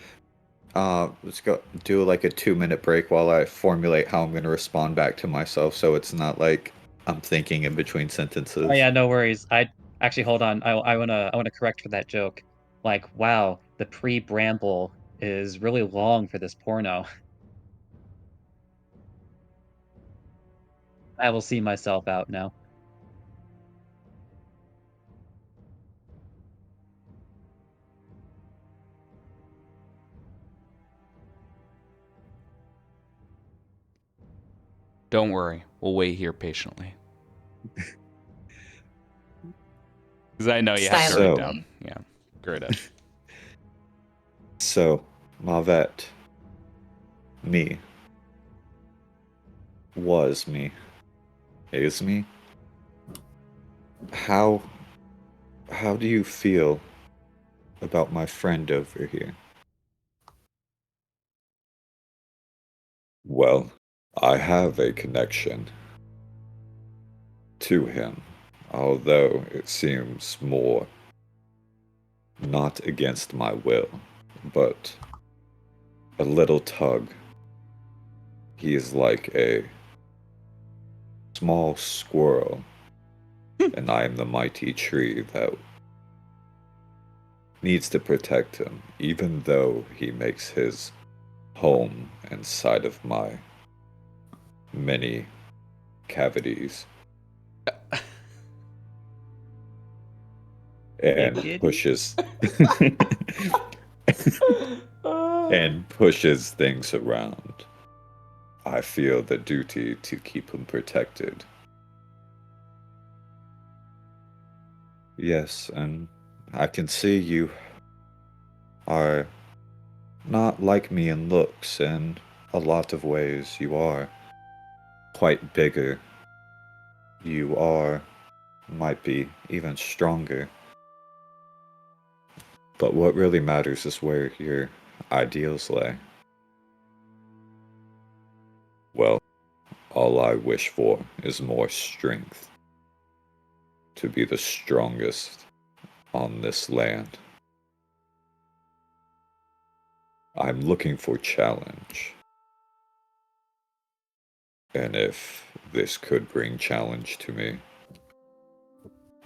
let's go do like a 2 minute break while I formulate how I'm gonna respond back to myself, so it's not like I'm thinking in between Oh sentences. yeah, no worries. I actually hold on. I wanna correct for that joke. Like, wow, the pre-Bramble is really long for this porno. I will see myself out now. Don't worry, we'll wait here patiently. Because I know you have to write So- down. Yeah, great. So, Mavet, me, was me, is me. How how do you feel about my friend over here? Well, I have a connection to him, although it seems more not against my will, but a little tug. He is like a small squirrel, and I am the mighty tree that needs to protect him, even though he makes his home inside of my many cavities and Giggity. pushes and pushes things around. I feel the duty to keep him protected. Yes, and I can see you are not like me in looks. In a lot of ways, you are quite bigger. You are, might be, even stronger. But what really matters is where your ideals lay. Well, all I wish for is more strength to be the strongest on this land. I'm looking for challenge. And if this could bring challenge to me,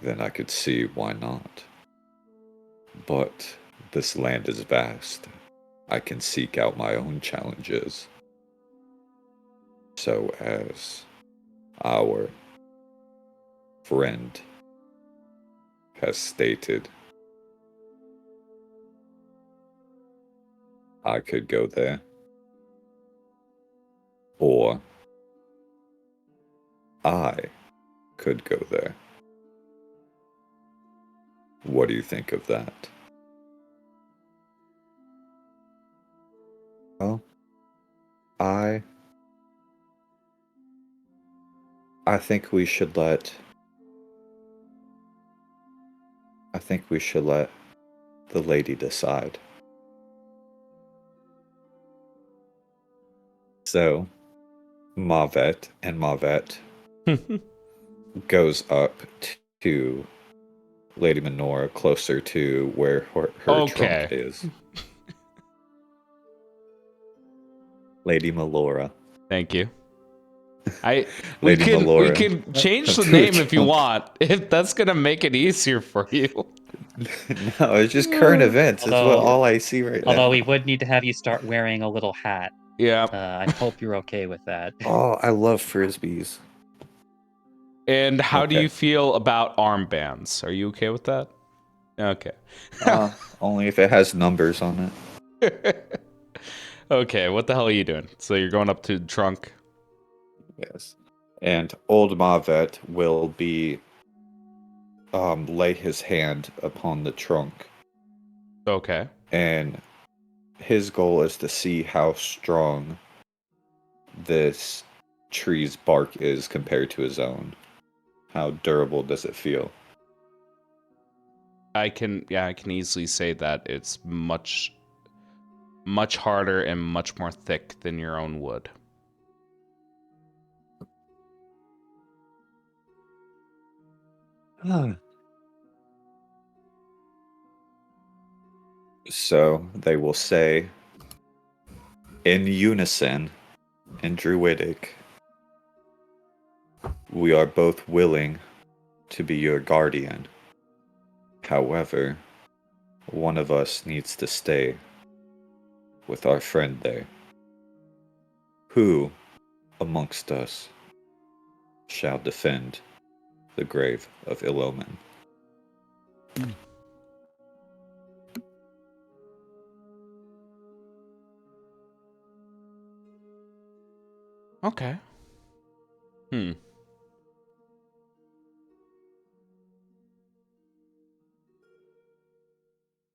then I could see why not. But this land is vast. I can seek out my own challenges. So as our friend has stated, I could go there. Or I could go there. What do you think of that? Well, I I think we should let I think we should let the lady decide. So, Mavet goes up to Lady Melora, closer to where her trunk Okay. is. Lady Melora. Thank you. We Lady can Melora. change Up the to the name if you trunk. want, if that's gonna make it easier for you. No, it's just current events. It's what Although, all I see right although we now. would need to have you start wearing a little hat. Yeah. I hope you're okay with that. Oh, I love frisbees. And how do Okay. you feel about armbands? Are you okay with that? Okay. Only if it has numbers on it. Okay, what the hell are you doing? So you're going up to the trunk. Yes. And old Mavet will be lay his hand upon the trunk, Okay. and his goal is to see how strong this tree's bark is compared to his own. How durable does it feel? I can easily say that it's much harder and much more thick than your own wood. So they will say in unison, in Druidic, we are both willing to be your guardian. However, one of us needs to stay with our friend there. Who amongst us shall defend the grave of ill omen? Okay. Hmm.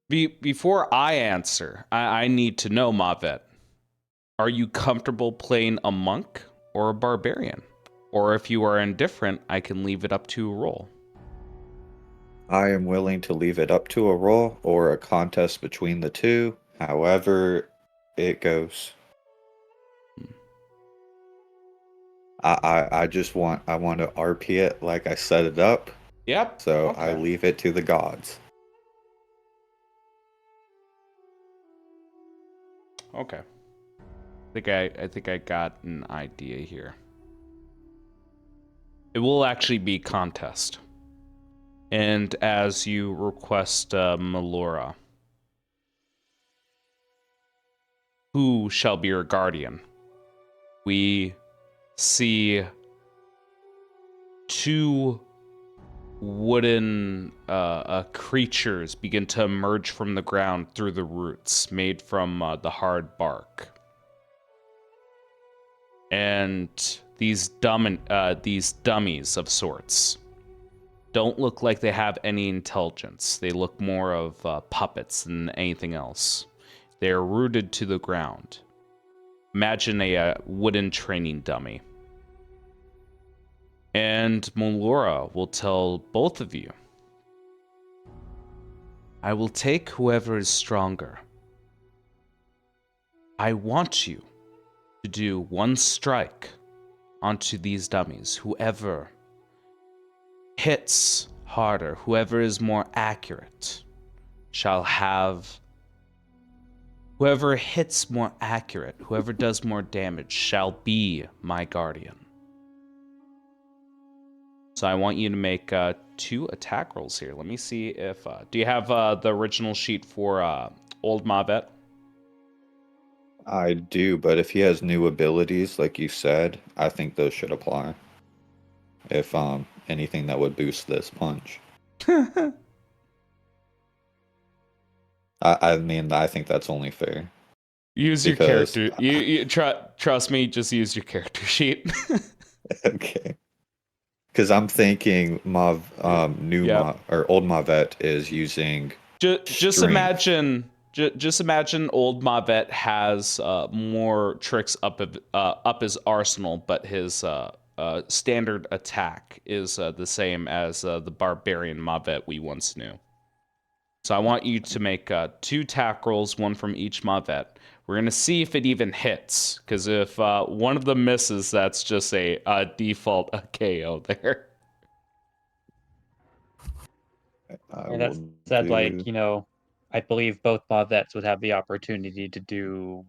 Before I answer, I need to know, Mavet. Are you comfortable playing a monk or a barbarian? Or if you are indifferent, I can leave it up to a roll. I am willing to leave it up to a roll or a contest between the two, however it goes. I just want to RP it like I set it up, Yep. so I Okay. leave it to the gods. Okay. I think I got an idea here. It will actually be contest. And as you request Melora, who shall be your guardian? We see two wooden creatures begin to emerge from the ground through the roots made from the hard bark. And these dummies of sorts don't look like they have any intelligence. They look more of puppets than anything else. They are rooted to the ground. Imagine a wooden training dummy. And Melora will tell both of you, I will take whoever is stronger. I want you to do one strike onto these dummies. Whoever hits harder, whoever is more accurate, shall have. Whoever hits more accurate, whoever does more damage, shall be my guardian. So I want you to make 2 attack rolls here. Let me see if... do you have the original sheet for Old Mavet? I do, but if he has new abilities, like you said, I think those should apply. If anything that would boost this punch. I mean, I think that's only fair. Use your Because- character. You trust me, just use your character sheet. Okay. Because I'm thinking Yep. Old Mavet is using Just strength. imagine Old Mavet has more tricks up his arsenal, but his standard attack is the same as the barbarian Mavet we once knew. So I want you to make 2 attack rolls, one from each Mavet. We're gonna see if it even hits, because if one of them misses, that's just a default KO there. And that said, like, I believe both mod vets would have the opportunity to do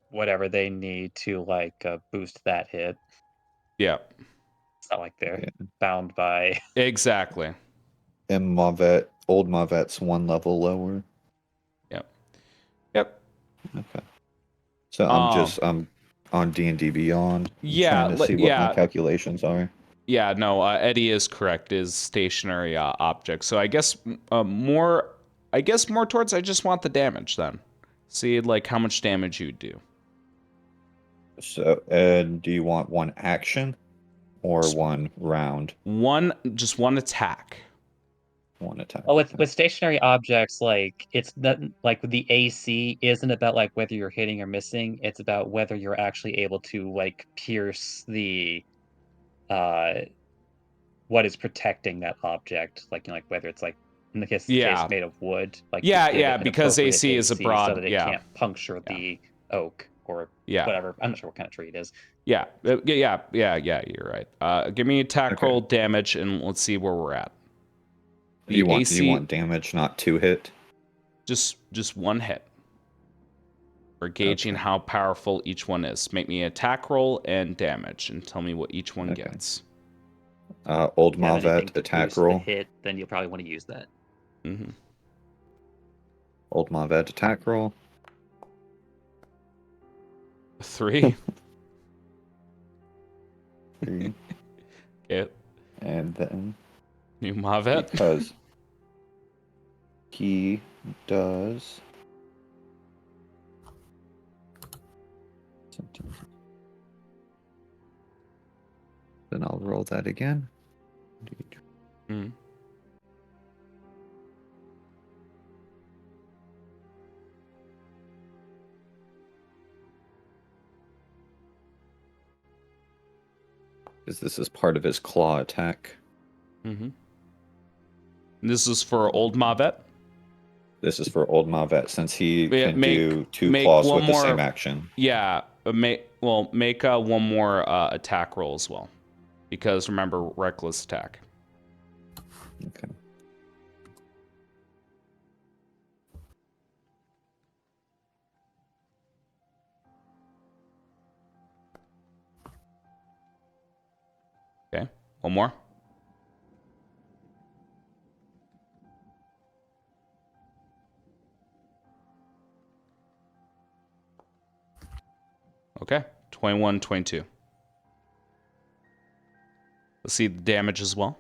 whatever they need to, like, boost that hit. Yeah, It's not like they're Yeah. bound by. exactly. And Old Mavet's 1 level lower. Yep. Okay. So I'm on D&D Beyond. Yeah, trying to see what my calculations are. Yeah, no, Eddie is correct. Is stationary object. So I guess more towards. I just want the damage then. See like how much damage you do. So, do you want 1 action or 1 round? Just one attack. 1 attack. Oh, with stationary objects, like, it's not like the AC isn't about like whether you're hitting or missing. It's about whether you're actually able to like pierce the what is protecting that object. Like, like whether it's like in the case Yeah. made of wood, like to Yeah, give yeah, it an because appropriate AC is a broad. so that it can't puncture the oak or whatever. I'm not sure what kind of tree it is. Yeah, you're right. Give me attack roll damage and let's see where we're at. You want damage, not 2 hit? Just 1 hit. We're gauging how powerful each one is. Make me attack roll and damage and tell me what each one gets. Old Mavet attack roll. Hit, then you'll probably want to use that. Mm-hmm. Old Mavet attack roll. 3. 3. Okay. And then New Mavet. Because he does then I'll roll that again. Mm. Because this is part of his claw attack. Mm-hmm. This is for Old Mavet? This is for Old Mavet, since he can do 2 make claws one with the more- same action. Yeah. make one more attack roll as well, because remember, reckless attack. Okay. Okay, one more. Okay, 21, 22. Let's see the damage as well.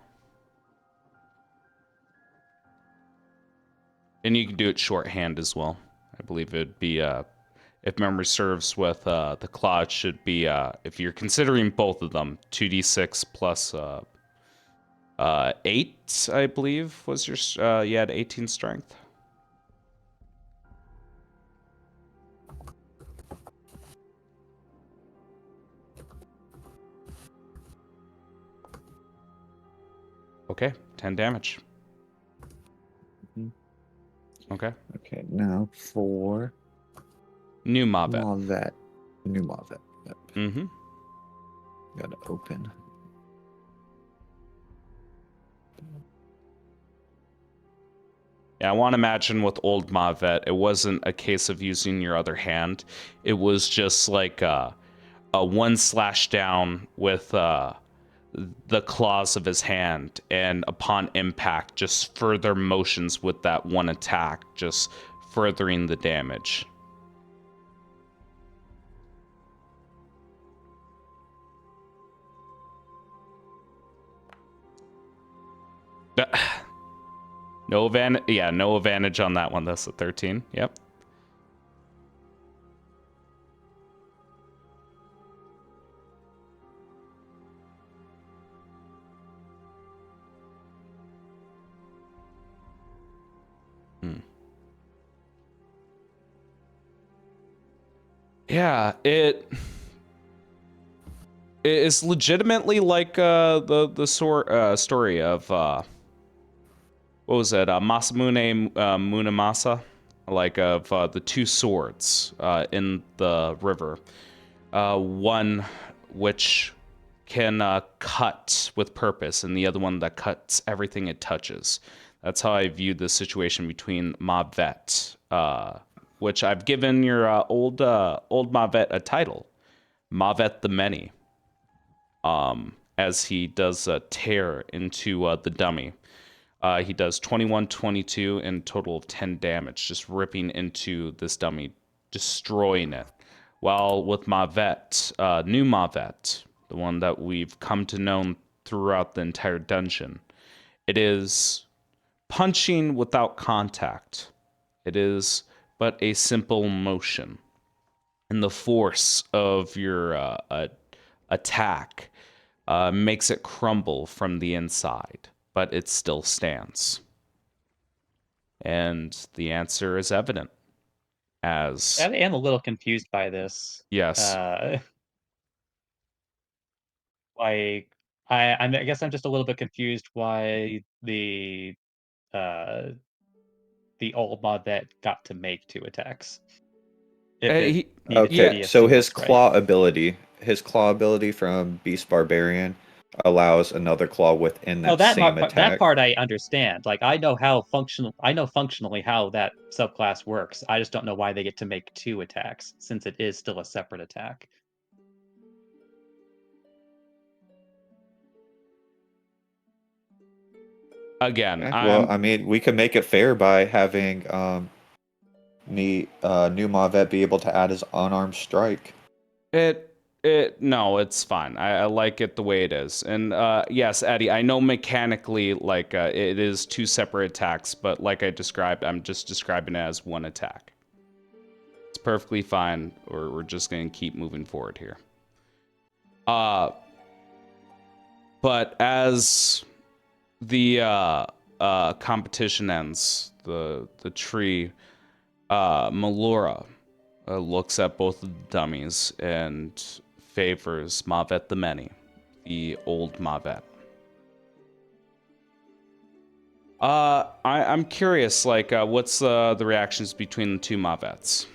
And you can do it shorthand as well. I believe it'd be, if memory serves, with the claw, it should be, if you're considering both of them, 2d6 plus 8, I believe, was your, you had 18 strength. Okay, 10 damage. Mhm. Okay. Okay, now for New Mavet. Mavet. New Mavet. Yep. Mm-hmm. Gotta open. Yeah, I want to imagine with old Mavet, it wasn't a case of using your other hand. It was just like a one slash down with the claws of his hand, and upon impact, just further motions with that one attack, just furthering the damage. No advantage. Yeah, no advantage on that one. That's a 13. Yep. Yeah, it is legitimately like the story of what was it? Masamune Munamasa, like of the two swords in the river. One which can cut with purpose, and the other one that cuts everything it touches. That's how I viewed the situation between Mavet, which I've given your old Mavet a title, Mavet the Many, as he does a tear into the dummy. He does 21, 22, and a total of 10 damage, just ripping into this dummy, destroying it. While with Mavet, new Mavet, the one that we've come to know throughout the entire dungeon, it is punching without contact. It is but a simple motion. And the force of your attack makes it crumble from the inside, but it still stands. And the answer is evident as I am a little confused by this. yes. Like, I guess I'm just a little bit confused why uh the old mod that got to make two attacks if it He, needed to yeah, Okay, be a so single scry. his claw ability from Beast Barbarian allows another claw within Oh, that same that attack. part I understand. Like, I know functionally how that subclass works. I just don't know why they get to make two attacks since it is still a separate attack. again, Well, I'm I mean, we can make it fair by having New Mavet be able to add his unarmed strike. it no, it's fine. I like it the way it is. And yes, Eddie, I know mechanically like it is two separate attacks, but like I described, I'm just describing it as one attack. It's perfectly fine, or we're just gonna keep moving forward here. But as the competition ends, the tree, Melora looks at both of the dummies and favors Mavet the Many, the old Mavet. I'm curious, like, what's the reactions between the two Mavets?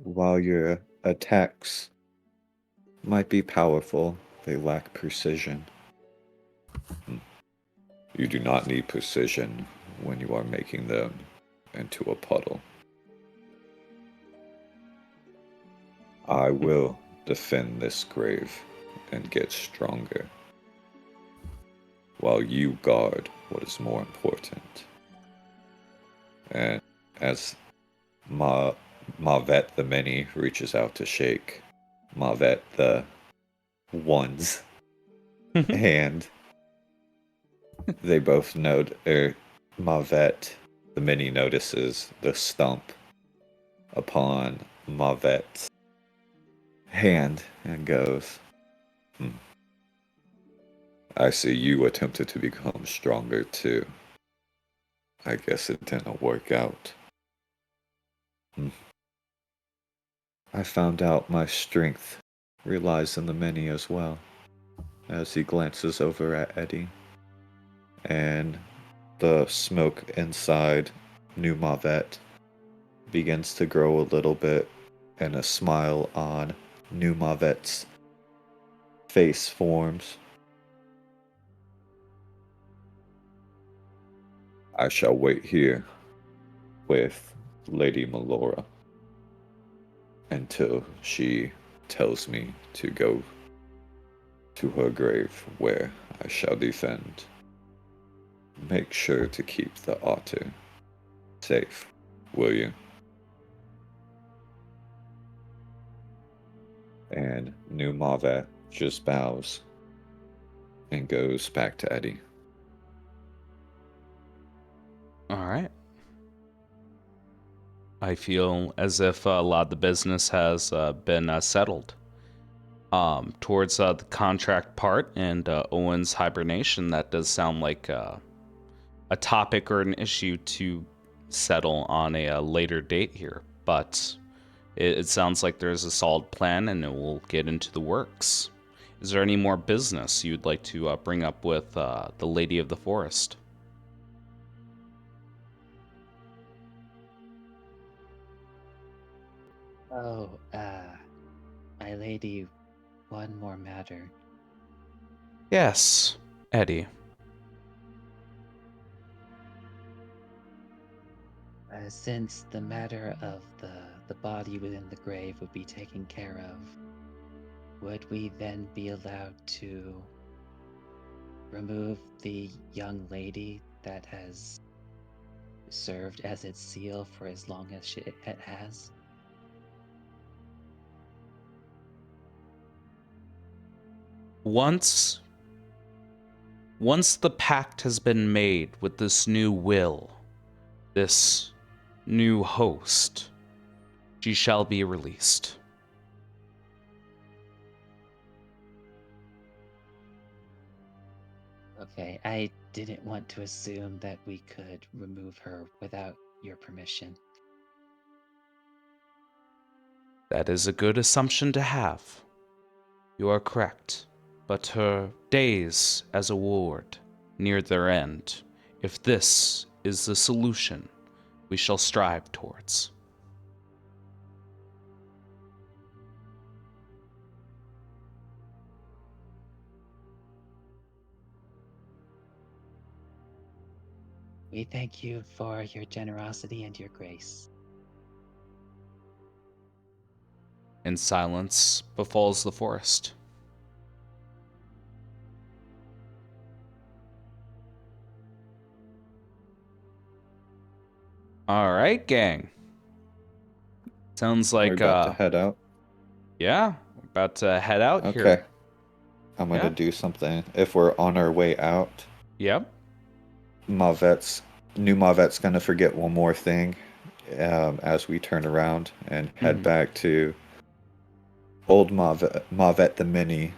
while your attacks might be powerful, they lack precision. You do not need precision when you are making them into a puddle. I will defend this grave and get stronger, while you guard what is more important. And as Mavet the Many reaches out to shake Mavet the One's hand, they both note, Mavet the Many notices the stump upon Mavet's hand and goes, I see you attempted to become stronger too. I guess it didn't work out. I found out my strength relies on the many as well, as he glances over at Eddie. And the smoke inside New Mavet begins to grow a little bit, and a smile on New Mavet's face forms. I shall wait here with Lady Melora until she tells me to go to her grave, where I shall defend. Make sure to keep the otter safe, will you? And New Mavet just bows and goes back to Eddie. All right. I feel as if a lot of the business has been settled. Towards the contract part and Owen's hibernation, that does sound like a topic or an issue to settle on a later date here. But it sounds like there's a solid plan and it will get into the works. Is there any more business you'd like to bring up with the Lady of the Forest? Oh, my lady, one more matter. Yes, Eddie. Since the matter of the body within the grave would be taken care of, would we then be allowed to remove the young lady that has served as its seal for as long as it has? Once the pact has been made with this new will, this new host, she shall be released. Okay, I didn't want to assume that we could remove her without your permission. That is a good assumption to have. You are correct. But her days as a ward near their end. If this is the solution we shall strive towards. We thank you for your generosity and your grace. And silence befalls the forest. All right, gang. Sounds We're like about to head out. yeah, we're about to head out Okay. here. I'm gonna Yeah. do something. If we're on our way out, Yep. New Mavet's gonna forget one more thing as we turn around and head back to old Mavet the Mini.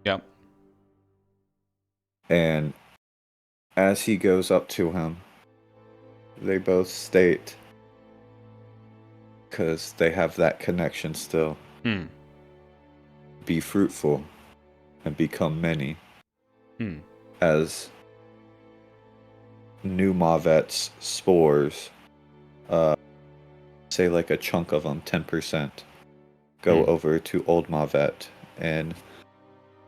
Yep. And as he goes up to him, they both state, because they have that connection still, be fruitful and become many. As New Mavet's spores, say like a chunk of them, 10%, go over to Old Mavet, and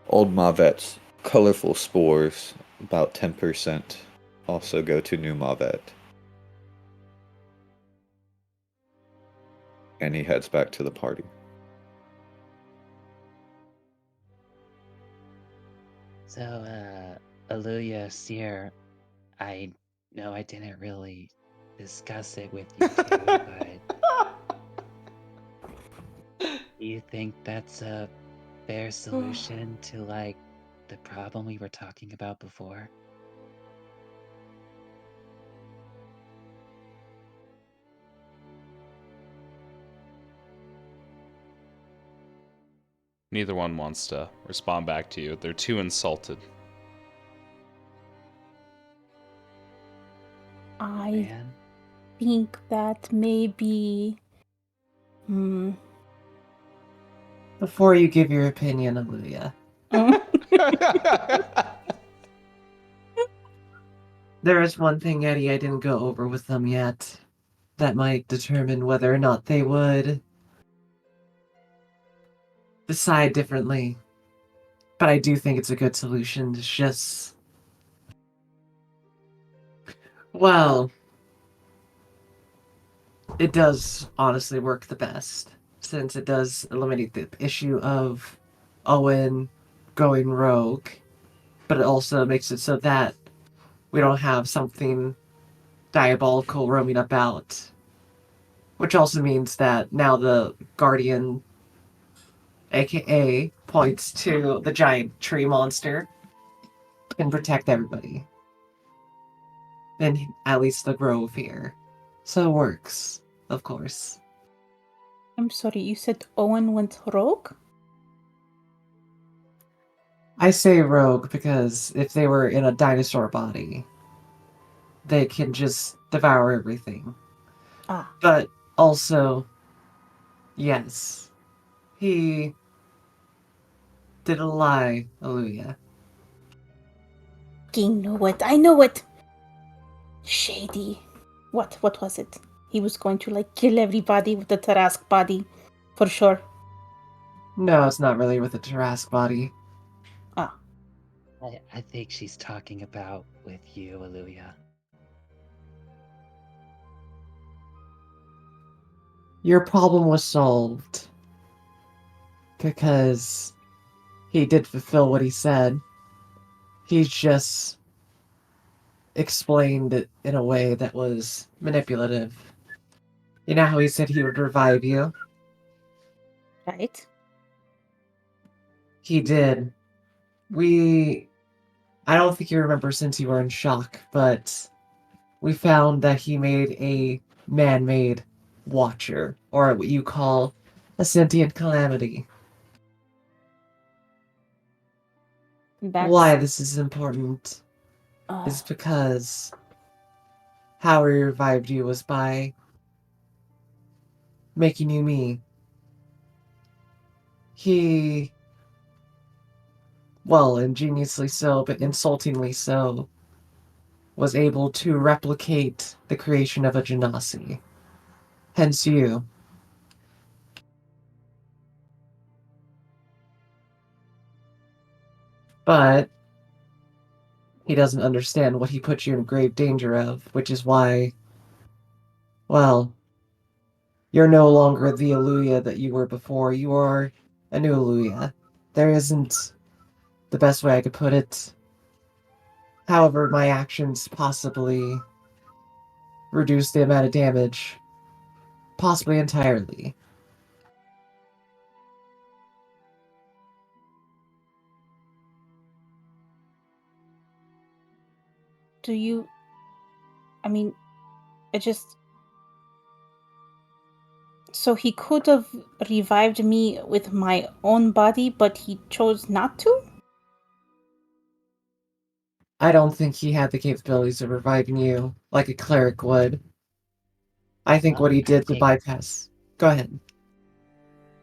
Old Mavet's colorful spores, about 10%, also go to New Mavet. And he heads back to the party. So, Aluya, Seer, I know I didn't really discuss it with you two, but do you think that's a fair solution to, like, the problem we were talking about before? Neither one wants to respond back to you. They're too insulted. I Man? think that maybe. Before you give your opinion, Aluya, there is one thing, Eddie, I didn't go over with them yet that might determine whether or not they would decide differently. But I do think it's a good solution. It's just. Well, it does honestly work the best, since it does eliminate the issue of Owen going rogue, but it also makes it so that we don't have something diabolical roaming about. Which also means that now the Guardian, aka, points to the giant tree monster, can protect everybody. And at least the grove here. So it works, of course. I'm sorry, you said Owen went rogue? I say rogue because if they were in a dinosaur body, they can just devour everything. Ah, But also, yes, he didn't lie, Aluya. I know it. I know it. Shady. What was it? He was going to like kill everybody with the Tarask body, for sure. No, it's not really with a Tarask body. Ah, I think she's talking about with you, Aluya. Your problem was solved because he did fulfill what he said. He just explained it in a way that was manipulative. You know how he said he would revive you? right. He did. I don't think you remember since you were in shock, but we found that he made a man made watcher, or what you call a sentient calamity. That's Why this is important is because how he revived you was by making you me. He, well, ingeniously so, but insultingly so, was able to replicate the creation of a genasi. Hence you. But he doesn't understand what he put you in grave danger of, which is why, well, you're no longer the Aluya that you were before. You are a new Aluya. There isn't the best way I could put it. However, my actions possibly reduce the amount of damage, possibly entirely. do you. I mean, it just. So he could have revived me with my own body, but he chose not to? I don't think he had the capabilities of reviving you like a cleric would. I think what he I did to think. bypass. Go ahead.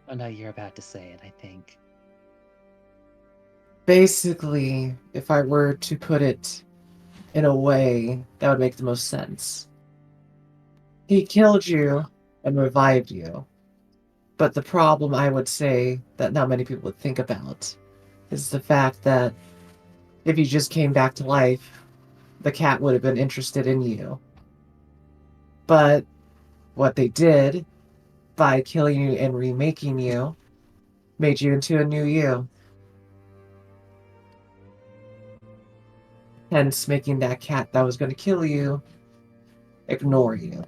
Oh no, you're about to say it, I think. Basically, if I were to put it in a way that would make the most sense, he killed you and revived you. But the problem, I would say, that not many people would think about is the fact that if you just came back to life, the cat would have been interested in you. But what they did by killing you and remaking you made you into a new you. Hence, making that cat that was going to kill you ignore you.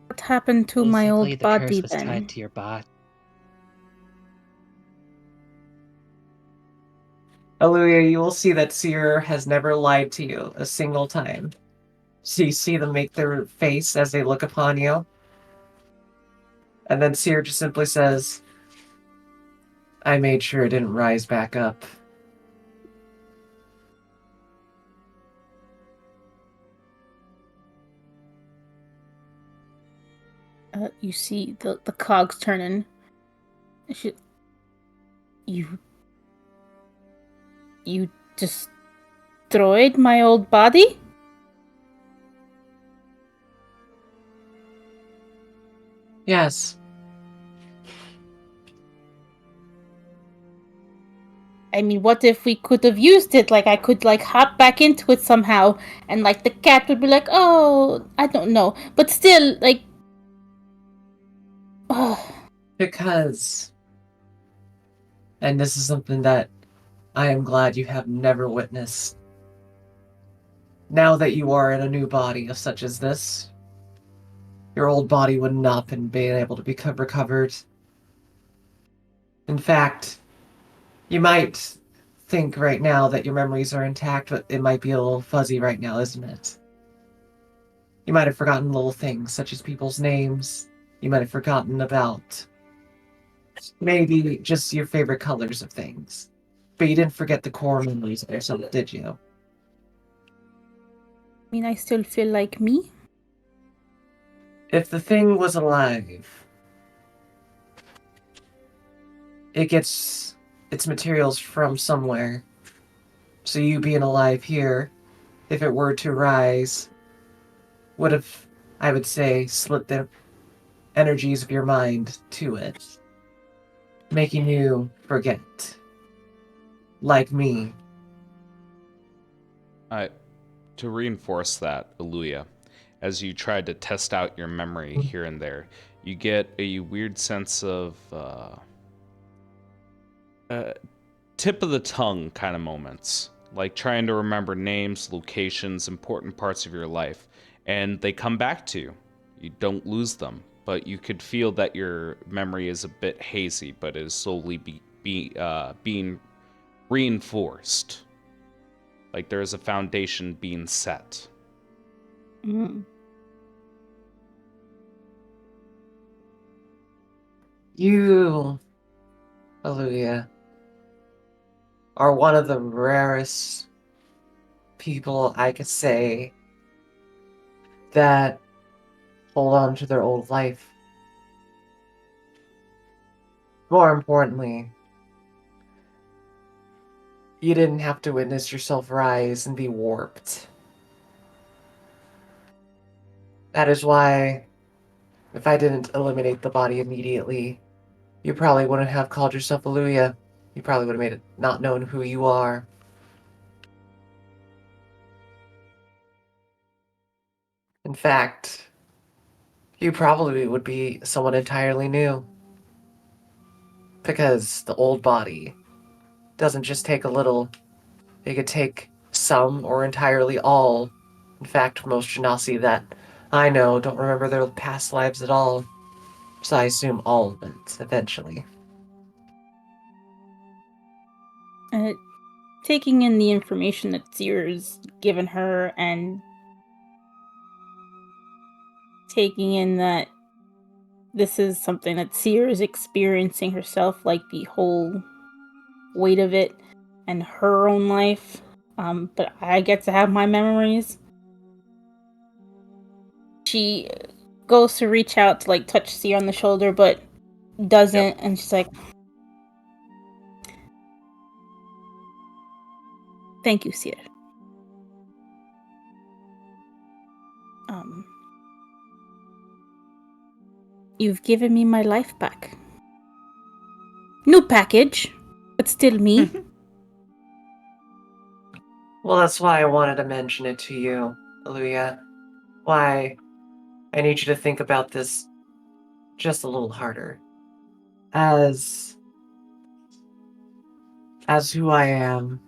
What happened to my Basically, old the curse body was then? tied to your body. Aluya, you will see that Seer has never lied to you a single time. So you see them make their face as they look upon you. And then Seer just simply says, I made sure it didn't rise back up. You see the cogs turning. You destroyed my old body? Yes. I mean, what if we could have used it? Like, I could, like, hop back into it somehow, and, like, the cat would be like, oh, I don't know. But still, like... Because, and this is something that I am glad you have never witnessed. Now that you are in a new body of such as this, your old body would not have been able to be recovered. In fact, you might think right now that your memories are intact, but it might be a little fuzzy right now, isn't it? You might have forgotten little things, such as people's names. You might have forgotten about maybe just your favorite colors of things. But you didn't forget the core memories or something, did you? I mean, I still feel like me. If the thing was alive, it gets its materials from somewhere. So you being alive here, if it were to rise, would have, I would say, slit the energies of your mind to it, making you forget. Like me. To reinforce that, Aluya, as you tried to test out your memory here and there, you get a weird sense of tip of the tongue kind of moments, like trying to remember names, locations, important parts of your life, and they come back to you. You don't lose them, but you could feel that your memory is a bit hazy, but is slowly being reinforced. Like there is a foundation being set. Mm. You, Aluya, are one of the rarest people I could say that hold on to their old life. More importantly, you didn't have to witness yourself rise and be warped. That is why, if I didn't eliminate the body immediately, you probably wouldn't have called yourself Aluya. You probably would have made it not known who you are. In fact, you probably would be someone entirely new. Because the old body doesn't just take a little, it could take some or entirely all. In fact, most Genasi that I know don't remember their past lives at all. So I assume all of it, eventually. Taking in the information that Seer's given her and taking in that this is something that Seer is experiencing herself, like the whole weight of it and her own life. But I get to have my memories. She goes to reach out to like touch Seer on the shoulder, but doesn't, and she's like, "Thank you, Seer." Um, You've given me my life back. New package, but still me. Well, that's why I wanted to mention it to you, Aluya. Why I need you to think about this just a little harder. As who I am,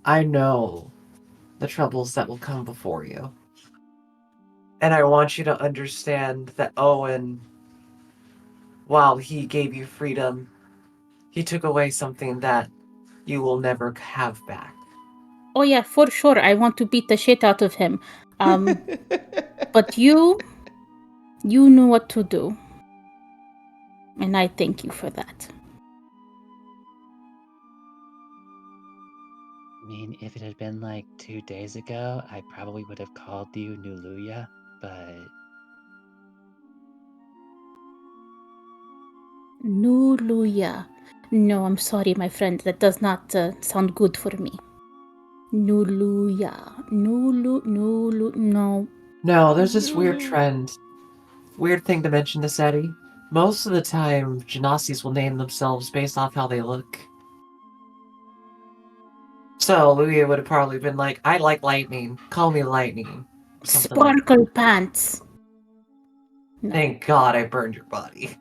I know the troubles that will come before you. And I want you to understand that Owen, while he gave you freedom, he took away something that you will never have back. Oh yeah, for sure. I want to beat the shit out of him. But you knew what to do. And I thank you for that. I mean, if it had been like 2 days ago, I probably would have called you Nuluya, but Nuluya. No, I'm sorry, my friend. That does not sound good for me. Nuluya. No. No, there's this weird trend. Weird thing to mention this, Eddie. Most of the time, Genasi's will name themselves based off how they look. So Luia would have probably been like, I like lightning. Call me lightning. Something like Sparkle pants. No. Thank God I burned your body.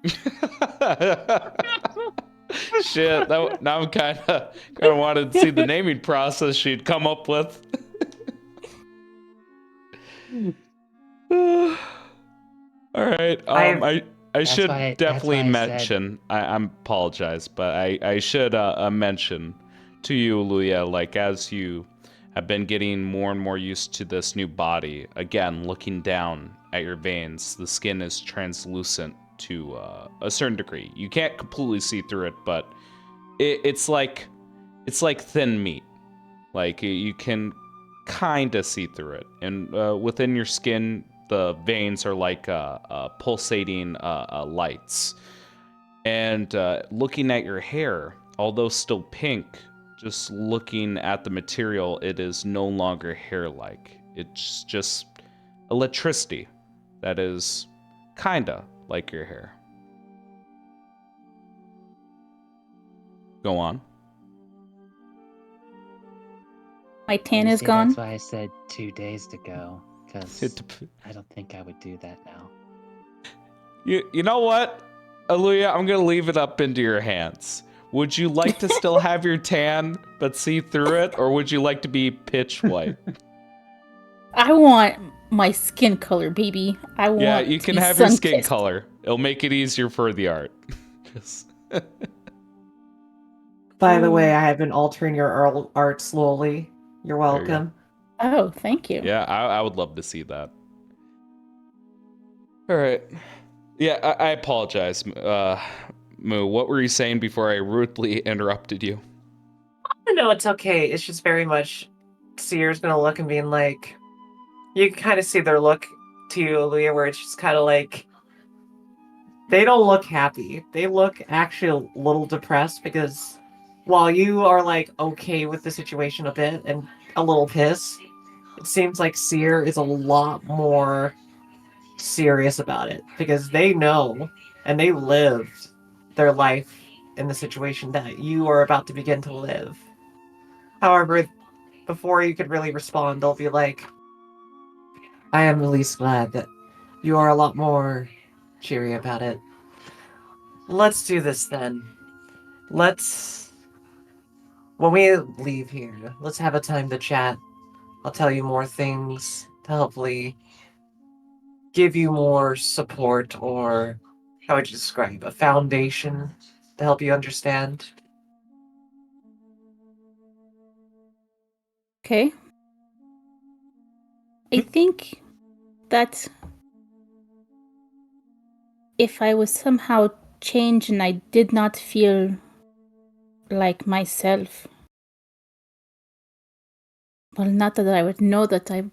Shit, now I'm kind of wanted to see the naming process she'd come up with. All right. I should definitely mention. I apologize, but I should mention to you, Luya, like as you have been getting more and more used to this new body. Again, looking down at your veins, the skin is translucent to a certain degree. You can't completely see through it, but it's like thin meat. Like you can kind of see through it, and within your skin, the veins are like pulsating lights. And looking at your hair, although still pink, just looking at the material, it is no longer hair-like. It's just electricity that is kinda like your hair. Go on. My tan is gone. That's why I said 2 days ago, because I don't think I would do that now. You know what, Aluya? I'm gonna leave it up into your hands. Would you like to still have your tan but see through it, or would you like to be pitch white? I want my skin color, baby. I want. Yeah, you can have your skin color. It'll make it easier for the art. By the way, I have been altering your art slowly. You're welcome. Oh, thank you. Yeah, I would love to see that. All right. Yeah, I apologize, Moo. What were you saying before I rudely interrupted you? No, it's okay. It's just very much Seer's gonna look and being like, you can kind of see their look to you, Aaliyah, where it's just kind of like, they don't look happy. They look actually a little depressed because while you are like okay with the situation a bit and a little pissed, it seems like Seer is a lot more serious about it because they know and they lived their life in the situation that you are about to begin to live. However, before you could really respond, they'll be like, I am at least glad that you are a lot more cheery about it. Let's do this then. When we leave here, let's have a time to chat. I'll tell you more things to hopefully give you more support, or how would you describe a foundation to help you understand. Okay. I think that if I was somehow changed and I did not feel like myself, well, not that I would know that I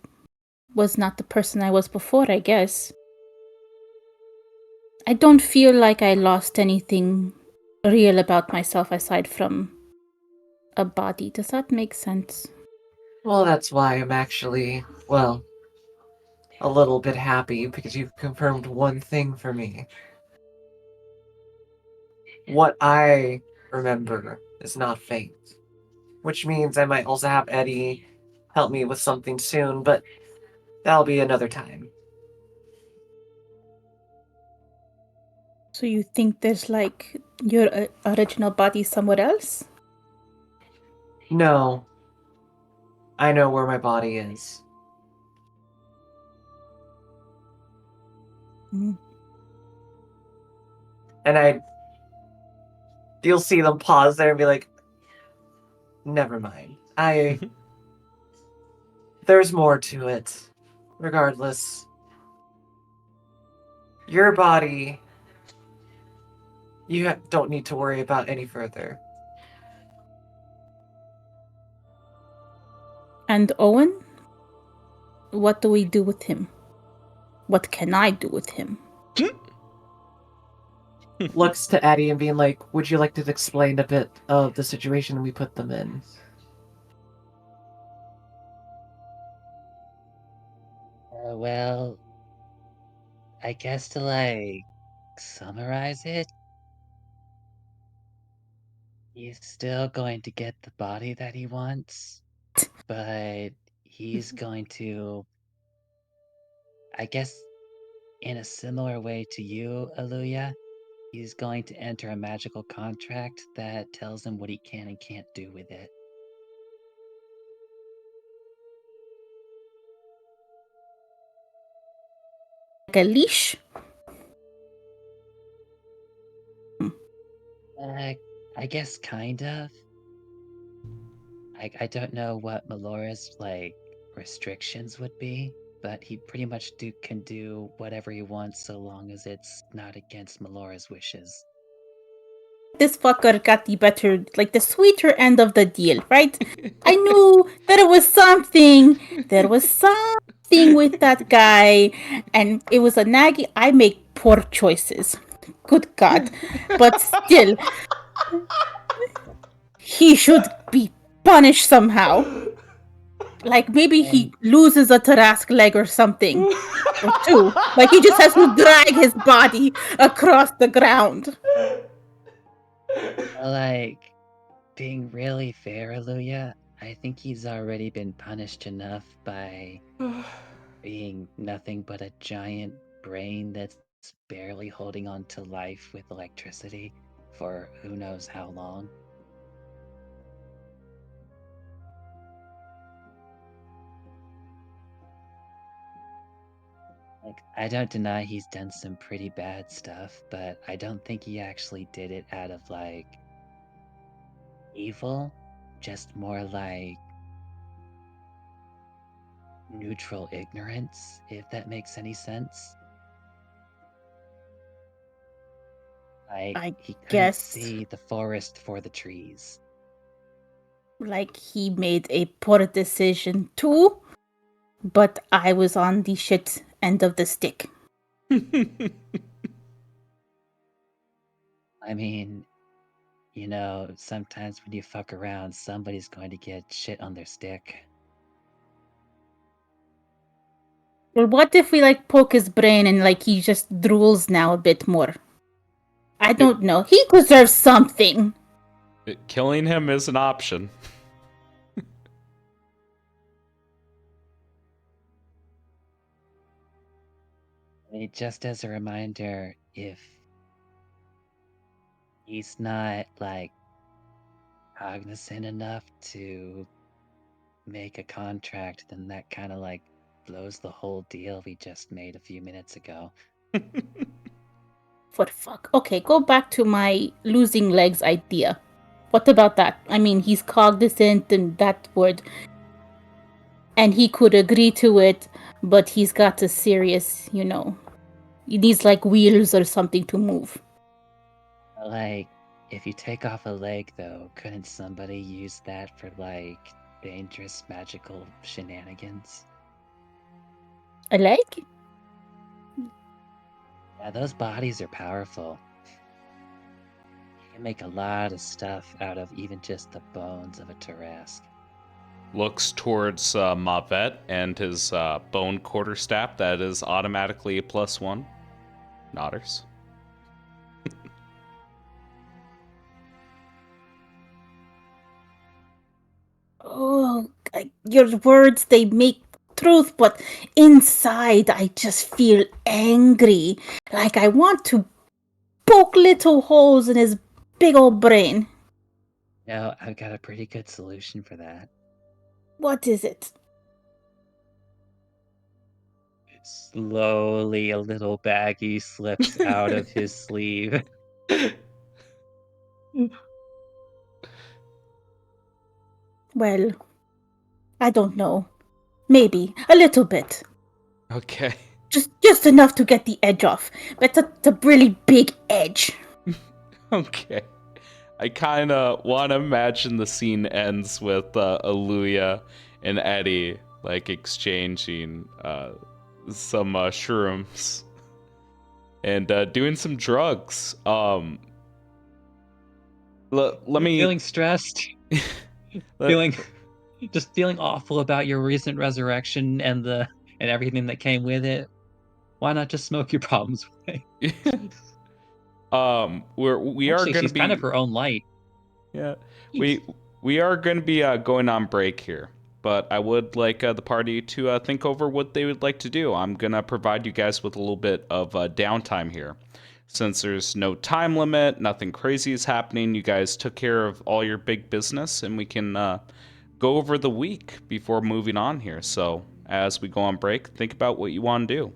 was not the person I was before, I guess. I don't feel like I lost anything real about myself aside from a body. Does that make sense? Well, that's why I'm actually, well, a little bit happy because you've confirmed one thing for me. What I remember is not fate, which means I might also have Eddie help me with something soon, but that'll be another time. So you think there's like your original body somewhere else? No, I know where my body is. Mm. And you'll see them pause there and be like, never mind. There's more to it. Regardless, your body, don't need to worry about any further. And Owen? What do we do with him? What can I do with him? Looks to Addie and being like, would you like to explain a bit of the situation we put them in? Well, I guess to like summarize it, he's still going to get the body that he wants, but he's going to, I guess, in a similar way to you, Aluya, he's going to enter a magical contract that tells him what he can and can't do with it. Like a leash? I guess kind of. I don't know what Melora's like restrictions would be, but he pretty much can do whatever he wants so long as it's not against Melora's wishes. This fucker got the better, like the sweeter end of the deal, right? I knew that it was something. There was something with that guy, and it was a naggy. I make poor choices. Good God. But still, he should be punished somehow. Like maybe he And loses a thoracic leg or something. Or two. Like he just has to drag his body across the ground. like being really fair, Aluya, I think he's already been punished enough by being nothing but a giant brain that's barely holding on to life with electricity for who knows how long. Like, I don't deny he's done some pretty bad stuff, but I don't think he actually did it out of like evil, just more like neutral ignorance, if that makes any sense. Like, I he couldn't guess see the forest for the trees. like he made a poor decision too, but I was on the shit end of the stick. I mean, sometimes when you fuck around, somebody's going to get shit on their stick. Well, what if we like poke his brain and like he just drools now a bit more? I don't know. He deserves something. Killing him is an option. I mean, just as a reminder, if he's not like cognizant enough to make a contract, then that kind of like blows the whole deal we just made a few minutes ago. For fuck. Okay, go back to my losing legs idea. What about that? I mean, he's cognizant and that word, and he could agree to it, but he's got a serious, he needs like wheels or something to move. Like, if you take off a leg, though, couldn't somebody use that for like dangerous magical shenanigans? A leg? Yeah, those bodies are powerful. You can make a lot of stuff out of even just the bones of a Tarrasque. looks towards Mavet and his bone quarterstaff that is automatically a +1. Nodders. Oh, your words, they make truth, but inside I just feel angry. Like I want to poke little holes in his big old brain. Now, I've got a pretty good solution for that. What is it? Slowly, a little baggie slips out of his sleeve. Well, I don't know. Maybe a little bit. Okay. Just enough to get the edge off. But the really big edge. Okay. I kind of want to imagine the scene ends with Aluya and Eddie like exchanging some shrooms and doing some drugs. Let me Feeling stressed, feeling just feeling awful about your recent resurrection and everything that came with it. Why not just smoke your problems away? we are Actually, gonna she's kind of be her own light. yeah we are gonna be going on break here, but I would like the party to think over what they would like to do. I'm gonna provide you guys with a little bit of downtime here. Since there's no time limit, nothing crazy is happening, you guys took care of all your big business, and we can go over the week before moving on here. So, as we go on break, think about what you want to do.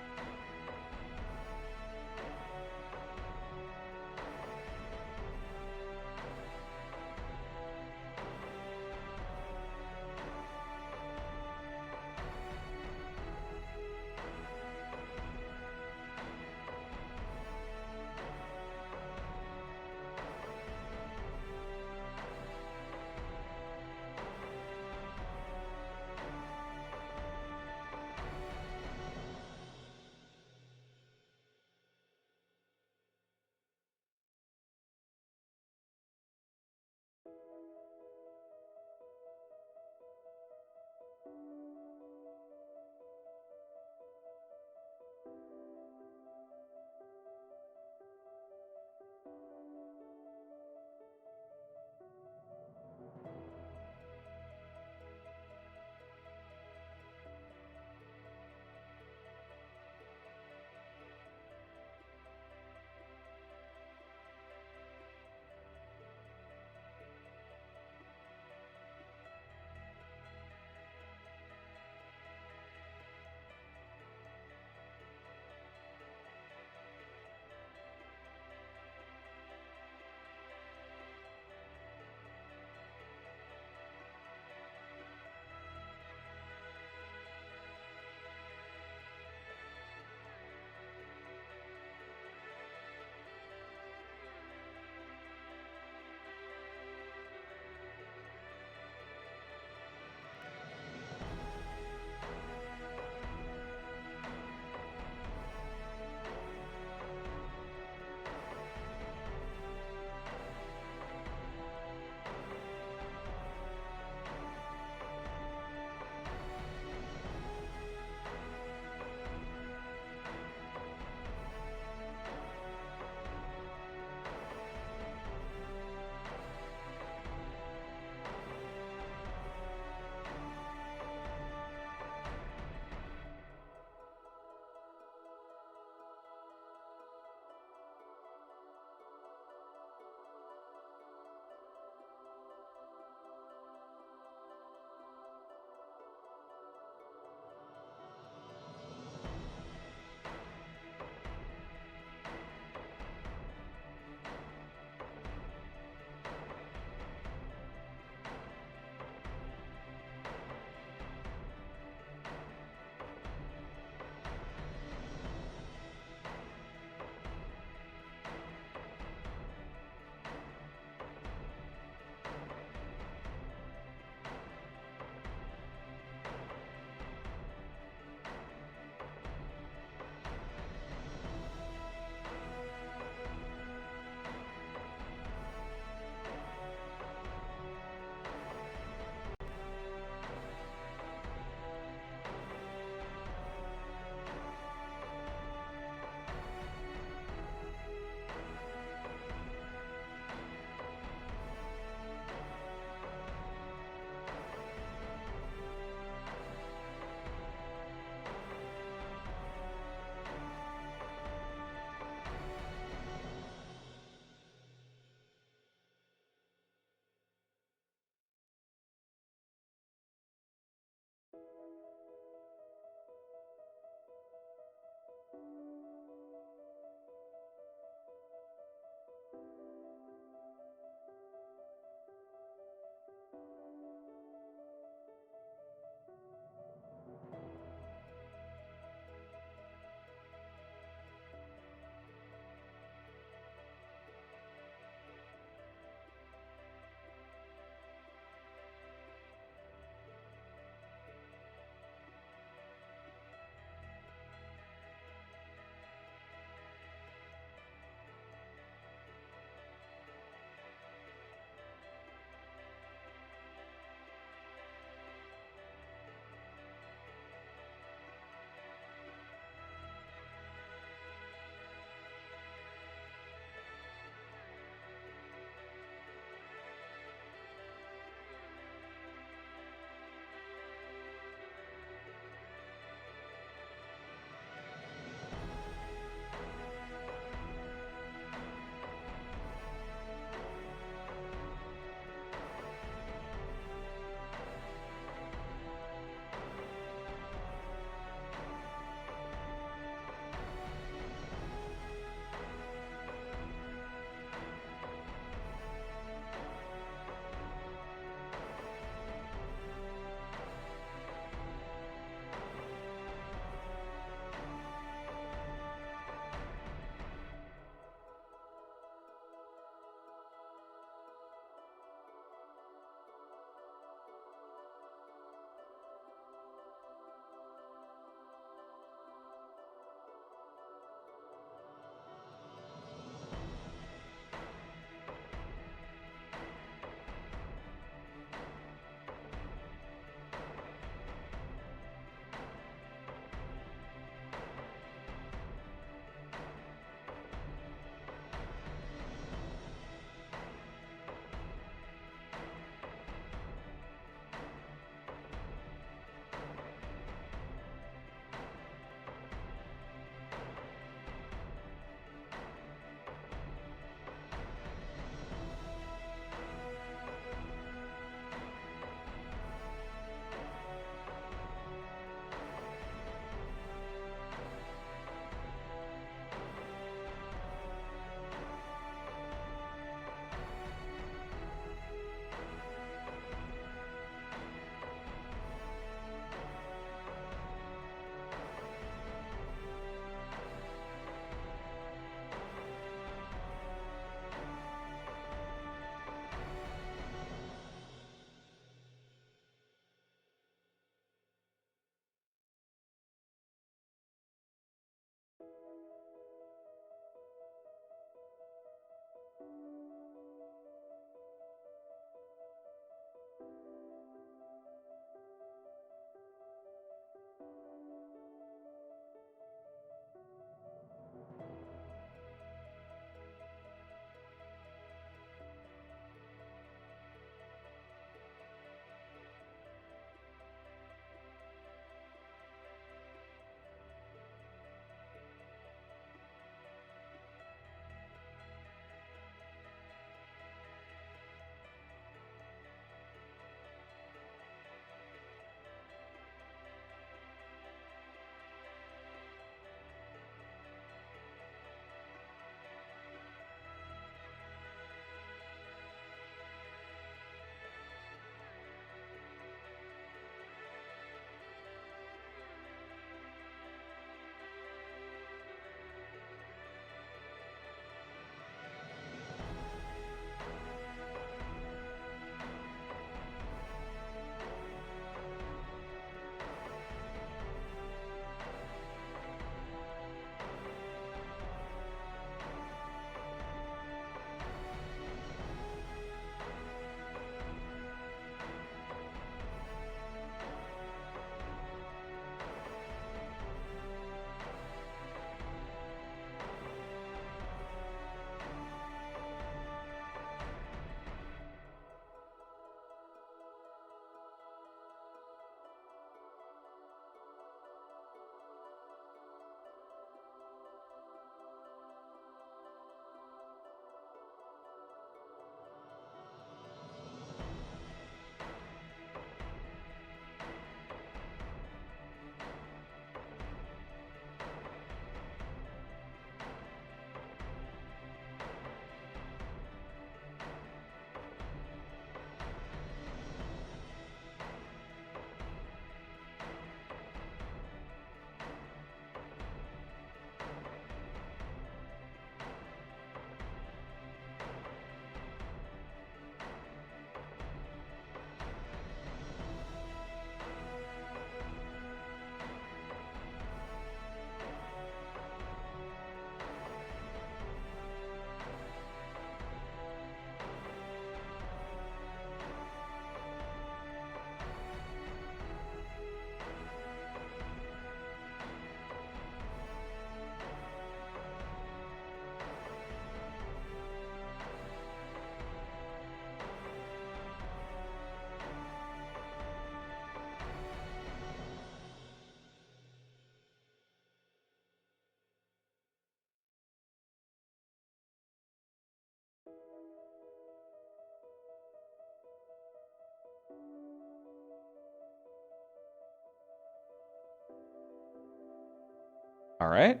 right.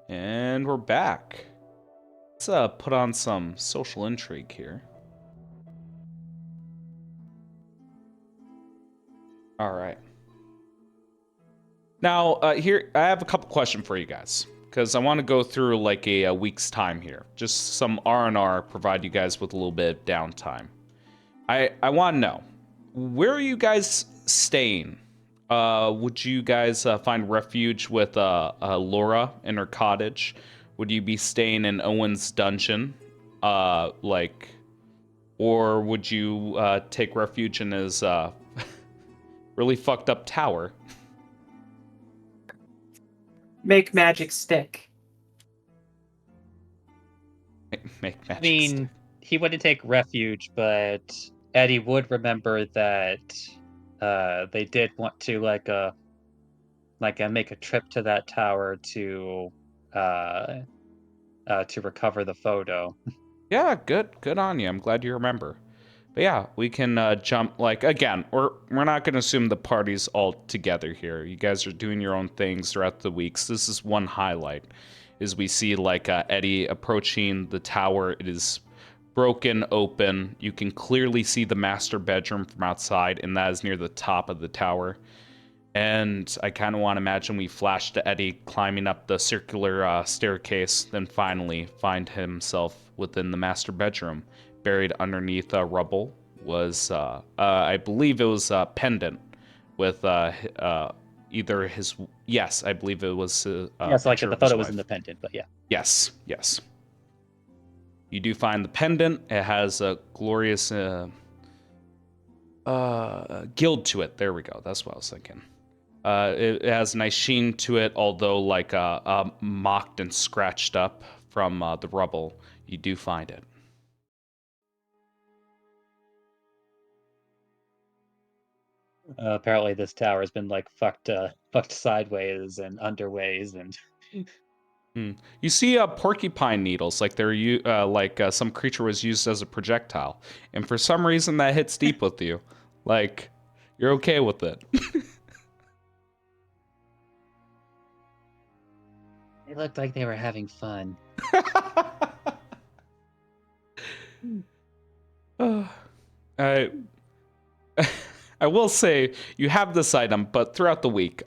And we're back. Let's put on some social intrigue here. All right. Now, here I have a couple questions for you guys because I want to go through like a week's time here. Just some R&R, provide you guys with a little bit of downtime. I want to know, where are you guys staying? Would you guys find refuge with Laura in her cottage? Would you be staying in Owen's dungeon? Or would you take refuge in his really fucked up tower? Make magic stick. Make I magic mean, stick. he wouldn't take refuge, but Eddie would remember that they did want to make a trip to that tower to recover the photo. Yeah, good on you. I'm glad you remember. But yeah, we can jump. Like again, we're not gonna assume the party's all together here. You guys are doing your own things throughout the weeks. This is one highlight, is we see like Eddie approaching the tower. It is broken open. You can clearly see the master bedroom from outside, and that is near the top of the tower. And I kind of want to imagine we flash to Eddie climbing up the circular staircase, then finally find himself within the master bedroom. Buried underneath rubble was, I believe it was a pendant with either his, yes, I believe it was Yes, like picture the of his photo was wife. independent, but yeah. Yes. You do find the pendant. It has a glorious gild to it. There we go. That's what I was thinking. It has a nice sheen to it, although like mocked and scratched up from the rubble. You do find it. Apparently, this tower has been like fucked sideways and underways, and You see porcupine needles, like some creature was used as a projectile, and for some reason that hits deep with you. Like you're okay with it. they looked like they were having fun. I I will say you have this item, but throughout the week,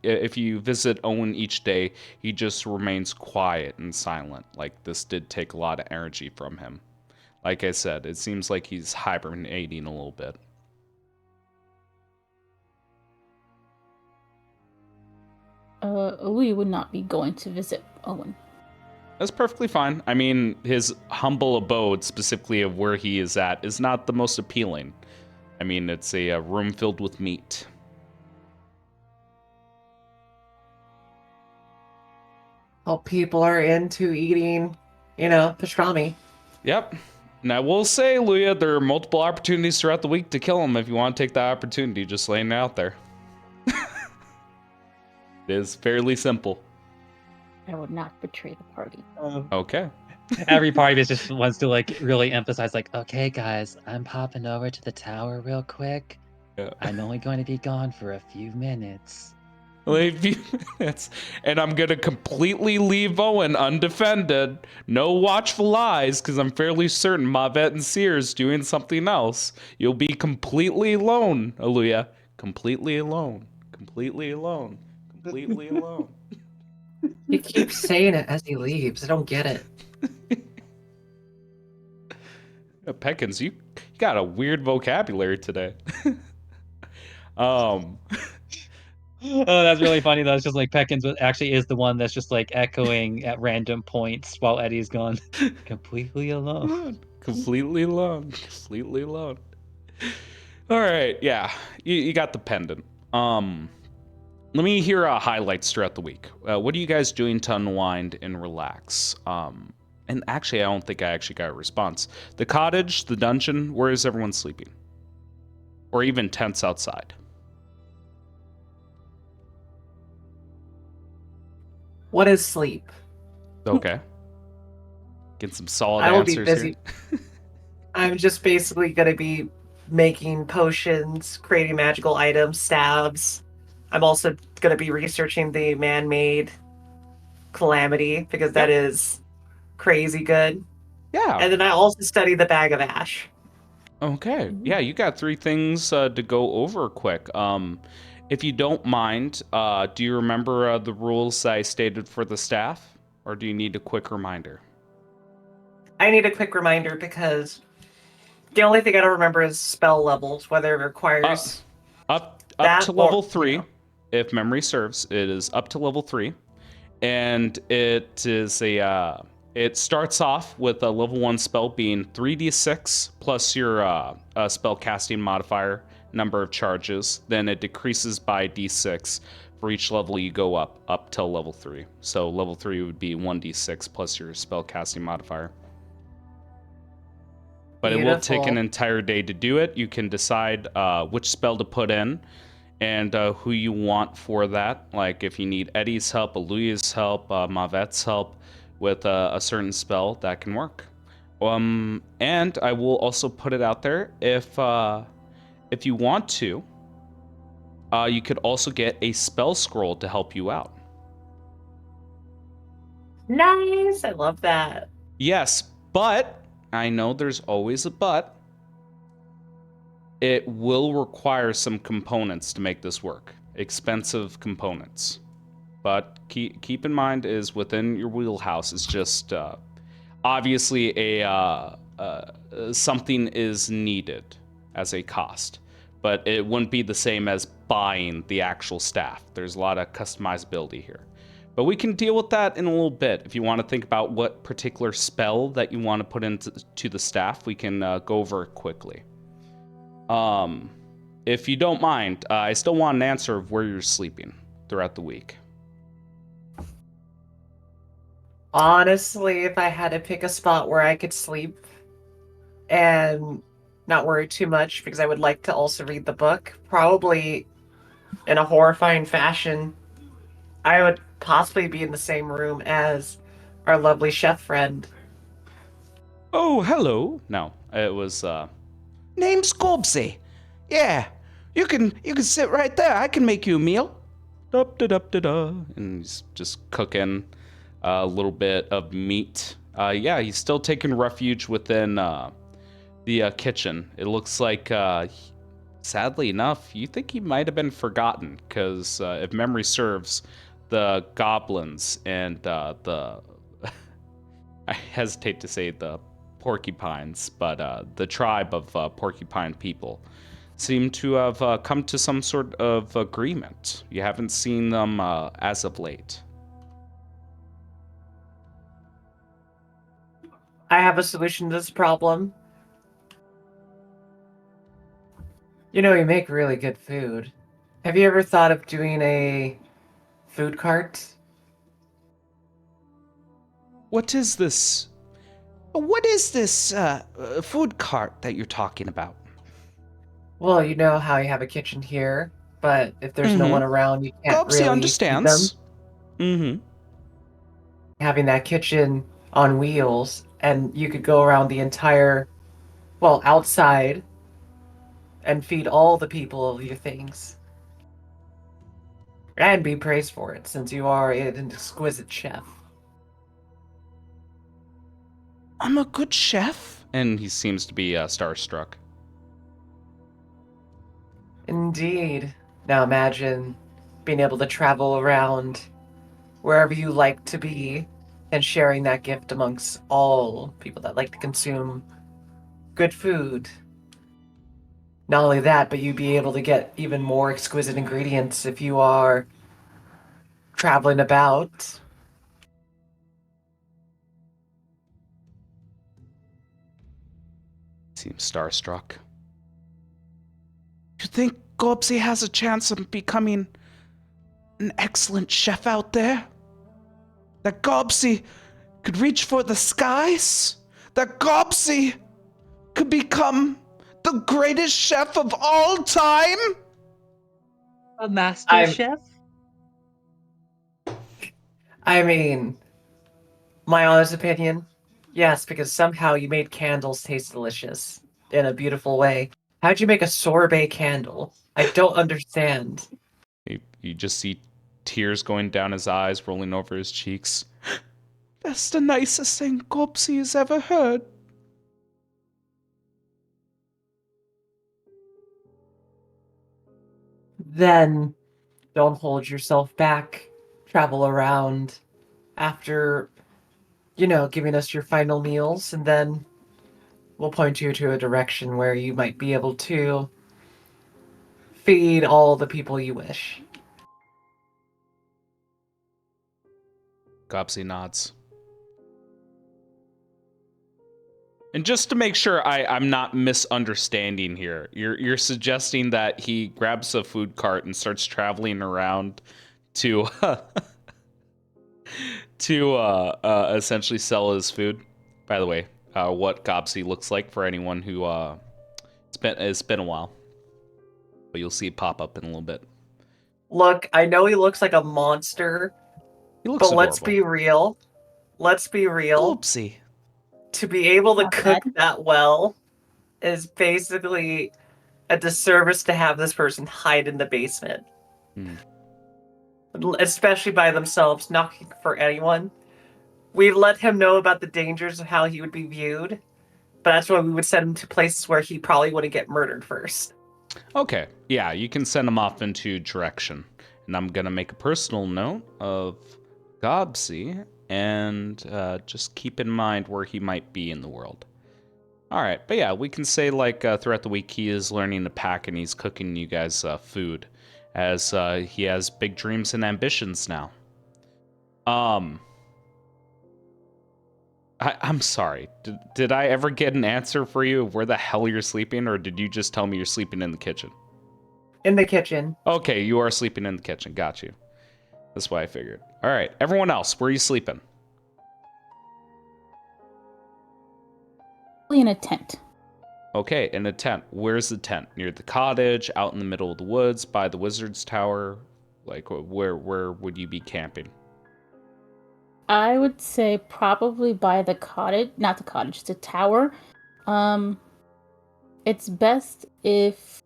if you visit Owen each day, he just remains quiet and silent. Like this did take a lot of energy from him. Like I said, it seems like he's hibernating a little bit. We would not be going to visit Owen. That's perfectly fine. I mean, his humble abode, specifically of where he is at, is not the most appealing. I mean, it's a room filled with meat. Well, people are into eating, pastrami. Yep. And I will say, Luya, there are multiple opportunities throughout the week to kill him if you want to take that opportunity, just laying it out there. It is fairly simple. I would not betray the party. Okay. Every party just wants to like really emphasize, like, okay, guys, I'm popping over to the tower real quick. Yeah. I'm only going to be gone for a few minutes. Like a few minutes. And I'm going to completely leave Owen undefended. No watchful eyes, because I'm fairly certain Mavet and Sears doing something else. You'll be completely alone, Aluya. Completely alone. Completely alone. Completely alone. He keeps saying it as he leaves. I don't get it. Peckins, you got a weird vocabulary today. Oh, that's really funny though. It's just like Peckins actually is the one that's just like echoing at random points while Eddie's gone. Completely alone. Completely alone. Completely alone. All right, yeah, you got the pendant. Let me hear highlights throughout the week. What are you guys doing to unwind and relax? And actually, I don't think I actually got a response. The cottage, the dungeon, where is everyone sleeping? Or even tents outside? What is sleep? Okay. Get some solid I will be answers busy. here. I'm just basically going to be making potions, creating magical items, stabs. I'm also going to be researching the man-made Calamity because that is crazy good. Yeah. And then I also study the Bag of Ash. Okay. Yeah, you got 3 things to go over quick. If you don't mind, do you remember the rules I stated for the staff, or do you need a quick reminder? I need a quick reminder because the only thing I don't remember is spell levels, whether it requires Up that to or level 3, if memory serves. It is up to level 3, and it is a. It starts off with a level 1 spell being 3d6 plus your spell casting modifier number of charges. Then it decreases by d6 for each level you go up till level 3. So level 3 would be 1d6 plus your spell casting modifier. But it will take an entire day to do it. You can decide which spell to put in and who you want for that. Like if you need Eddie's help, Aluya's help, Mavette's help with a certain spell, that can work. And I will also put it out there, if you want to, you could also get a spell scroll to help you out. Nice, I love that. Yes, but I know there's always a but. It will require some components to make this work. Expensive components. But keep in mind is within your wheelhouse. It's just obviously a something is needed as a cost, but it wouldn't be the same as buying the actual staff. There's a lot of customizability here. But we can deal with that in a little bit. If you want to think about what particular spell that you want to put into the staff, we can go over it quickly. If you don't mind, I still want an answer of where you're sleeping throughout the week. Honestly, if I had to pick a spot where I could sleep and not worry too much, because I would like to also read the book, probably in a horrifying fashion, I would possibly be in the same room as our lovely chef friend. Oh, hello. No, it was name's Gorbsy. Yeah, you can sit right there. I can make you a meal. Da. And he's just cooking a little bit of meat. Yeah, he's still taking refuge within the kitchen. It looks like, sadly enough, you think he might have been forgotten, because if memory serves, the goblins and the I hesitate to say the porcupines, but the tribe of porcupine people seem to have come to some sort of agreement. You haven't seen them as of late. I have a solution to this problem. You know, you make really good food. Have you ever thought of doing a food cart? What is this? What is this food cart that you're talking about? Well, you know how you have a kitchen here, but if there's no one around, you can't Gopsy really feed them. understands. Mm-hmm. Having that kitchen on wheels, and you could go around the entire, well, outside, and feed all the people of your things. And be praised for it, since you are an exquisite chef. I'm a good chef? And he seems to be starstruck. Indeed. Now imagine being able to travel around wherever you like to be and sharing that gift amongst all people that like to consume good food. Not only that, but you'd be able to get even more exquisite ingredients if you are traveling about. Seems starstruck. You think Gopsy has a chance of becoming an excellent chef out there? That Gopsy could reach for the skies? That Gopsy could become the greatest chef of all time? A master chef? I mean, my honest opinion, yes, because somehow you made candles taste delicious in a beautiful way. How'd you make a sorbet candle? I don't understand. You just see tears going down his eyes, rolling over his cheeks. That's the nicest thing Gopsy has ever heard. Then don't hold yourself back. Travel around after, giving us your final meals, and then we'll point you to a direction where you might be able to feed all the people you wish. Gopsy nods. And just to make sure I'm not misunderstanding here, you're suggesting that he grabs a food cart and starts traveling around to essentially sell his food. By the way, what Gopsy looks like for anyone who it's been a while, but you'll see it pop up in a little bit. Look, I know he looks like a monster, He looks but adorable. let's be real. Let's be real. Gopsy. To be able to Not cook bad. that well is basically a disservice to have this person hide in the basement. Especially by themselves, not for anyone. We let him know about the dangers of how he would be viewed, but that's why we would send him to places where he probably wouldn't get murdered first. Okay, yeah, you can send him off into direction. And I'm going to make a personal note of Gopsy and just keep in mind where he might be in the world. All right, but yeah, we can say like throughout the week he is learning to pack and he's cooking you guys food as he has big dreams and ambitions now. I'm sorry. Did I ever get an answer for you of where the hell you're sleeping, or did you just tell me you're sleeping in the kitchen? In the kitchen. Okay, you are sleeping in the kitchen. Got you. That's why I figured. All right, everyone else, where are you sleeping? In a tent. Okay, in a tent. Where's the tent? Near the cottage, out in the middle of the woods, by the wizard's tower? Like, where would you be camping? I would say probably by the cottage, not the cottage, the tower. It's best if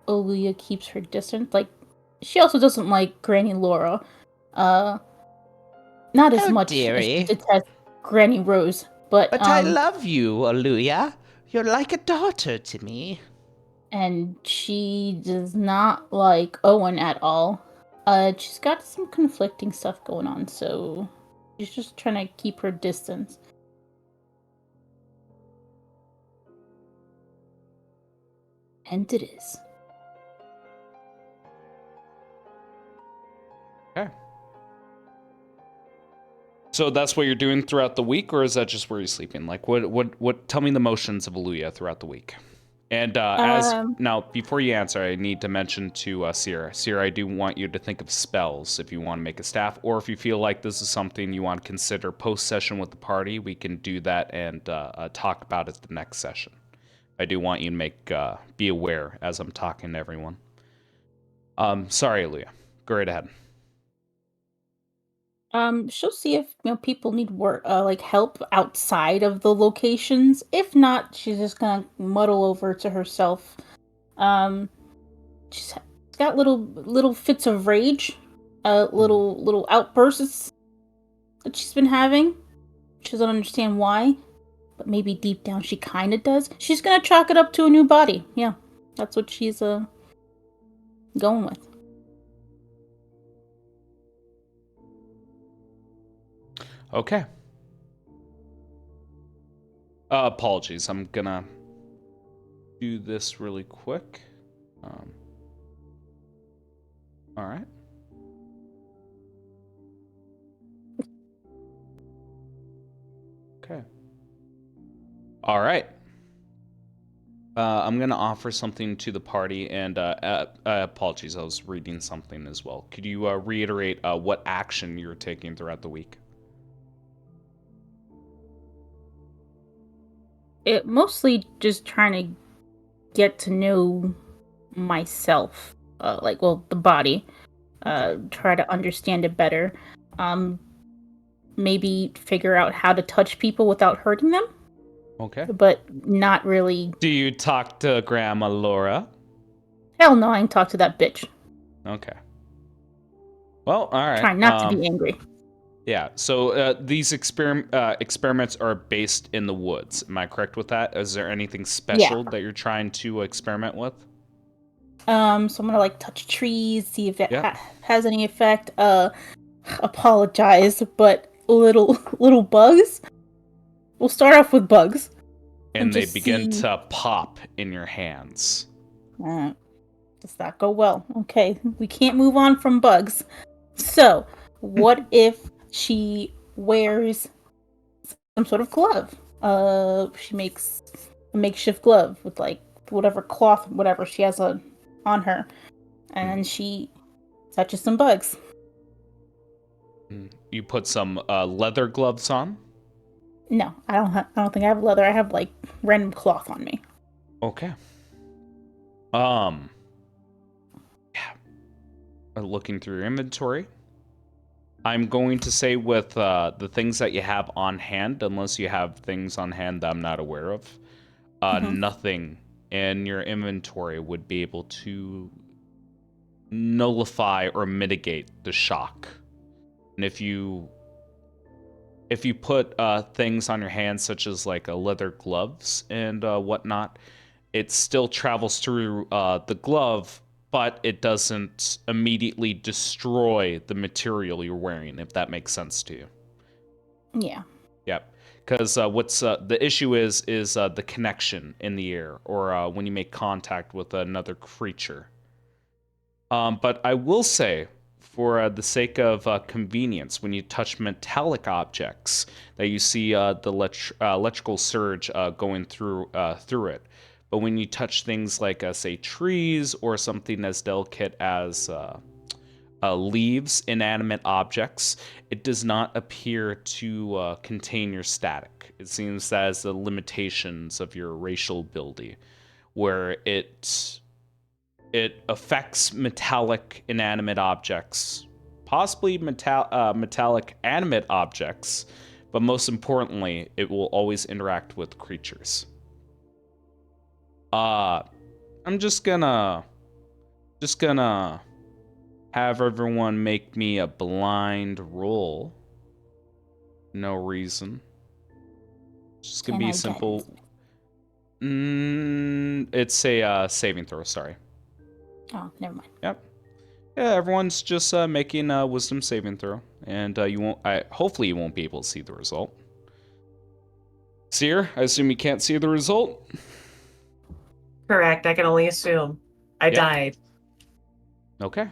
Aaliyah keeps her distance. Like, she also doesn't like Granny Laura. Not as much as dearie. she detests Granny Rose. But I love you, Aluya. You're like a daughter to me. and she does not like Owen at all. She's got some conflicting stuff going on, so she's just trying to keep her distance. And it is. Okay. So that's what you're doing throughout the week, or is that just where you're sleeping? Like, what? Tell me the motions of Aluya throughout the week. And now, before you answer, I need to mention to Sierra. Sierra, I do want you to think of spells if you want to make a staff, or if you feel like this is something you want to consider post-session with the party, we can do that and talk about it the next session. I do want you to be aware as I'm talking to everyone. Sorry, Aluya. Go right ahead. She'll see if people need work, like help outside of the locations. If not, she's just gonna muddle over to herself. She's got little fits of rage, little outbursts that she's been having. She doesn't understand why, but maybe deep down she kind of does. She's gonna chalk it up to a new body. Yeah, that's what she's going with. Okay. Apologies. I'm gonna do this really quick. All right. Okay. All right. I'm gonna offer something to the party, and apologies, I was reading something as well. Could you reiterate what action you're taking throughout the week? It mostly just trying to get to know myself, the body, try to understand it better, maybe figure out how to touch people without hurting them, Okay. but not really. Do you talk to Grandma Laura? Hell no, I ain't talk to that bitch. Okay. Well, all right. Trying not to be angry. Yeah. So these experiments are based in the woods. Am I correct with that? Is there anything special that you're trying to experiment with? So I'm gonna like touch trees, see if it Yeah. has any effect. Apologize, but little bugs. We'll start off with bugs. And they just begin see. to pop in your hands. Does that go well? Okay, we can't move on from bugs. So, what if she wears some sort of glove? She makes a makeshift glove with like whatever cloth, whatever she has on her, and she touches some bugs. You put some leather gloves on. No, I don't think I have leather. I have like random cloth on me. Okay. Yeah. Looking through your inventory, I'm going to say with the things that you have on hand, unless you have things on hand that I'm not aware of, nothing in your inventory would be able to nullify or mitigate the shock. And if you put things on your hands, such as like leather gloves and whatnot, it still travels through the glove, but it doesn't immediately destroy the material you're wearing, if that makes sense to you. Yeah. Yep. Because what's the issue is the connection in the air, or when you make contact with another creature. But I will say, for the sake of convenience, when you touch metallic objects, that you see the electrical surge going through it. But when you touch things like, say, trees or something as delicate as leaves, inanimate objects, it does not appear to contain your static. It seems that is the limitations of your racial ability, where it affects metallic inanimate objects, possibly metallic animate objects, but most importantly, it will always interact with creatures. I'm just gonna have everyone make me a blind roll. No reason. It's just gonna be simple. It's a saving throw. Sorry. Oh, never mind. Yep. Yeah, everyone's just making a wisdom saving throw, and you won't. Hopefully, you won't be able to see the result. Seer, I assume you can't see the result. Correct. I can only assume. I died. Okay.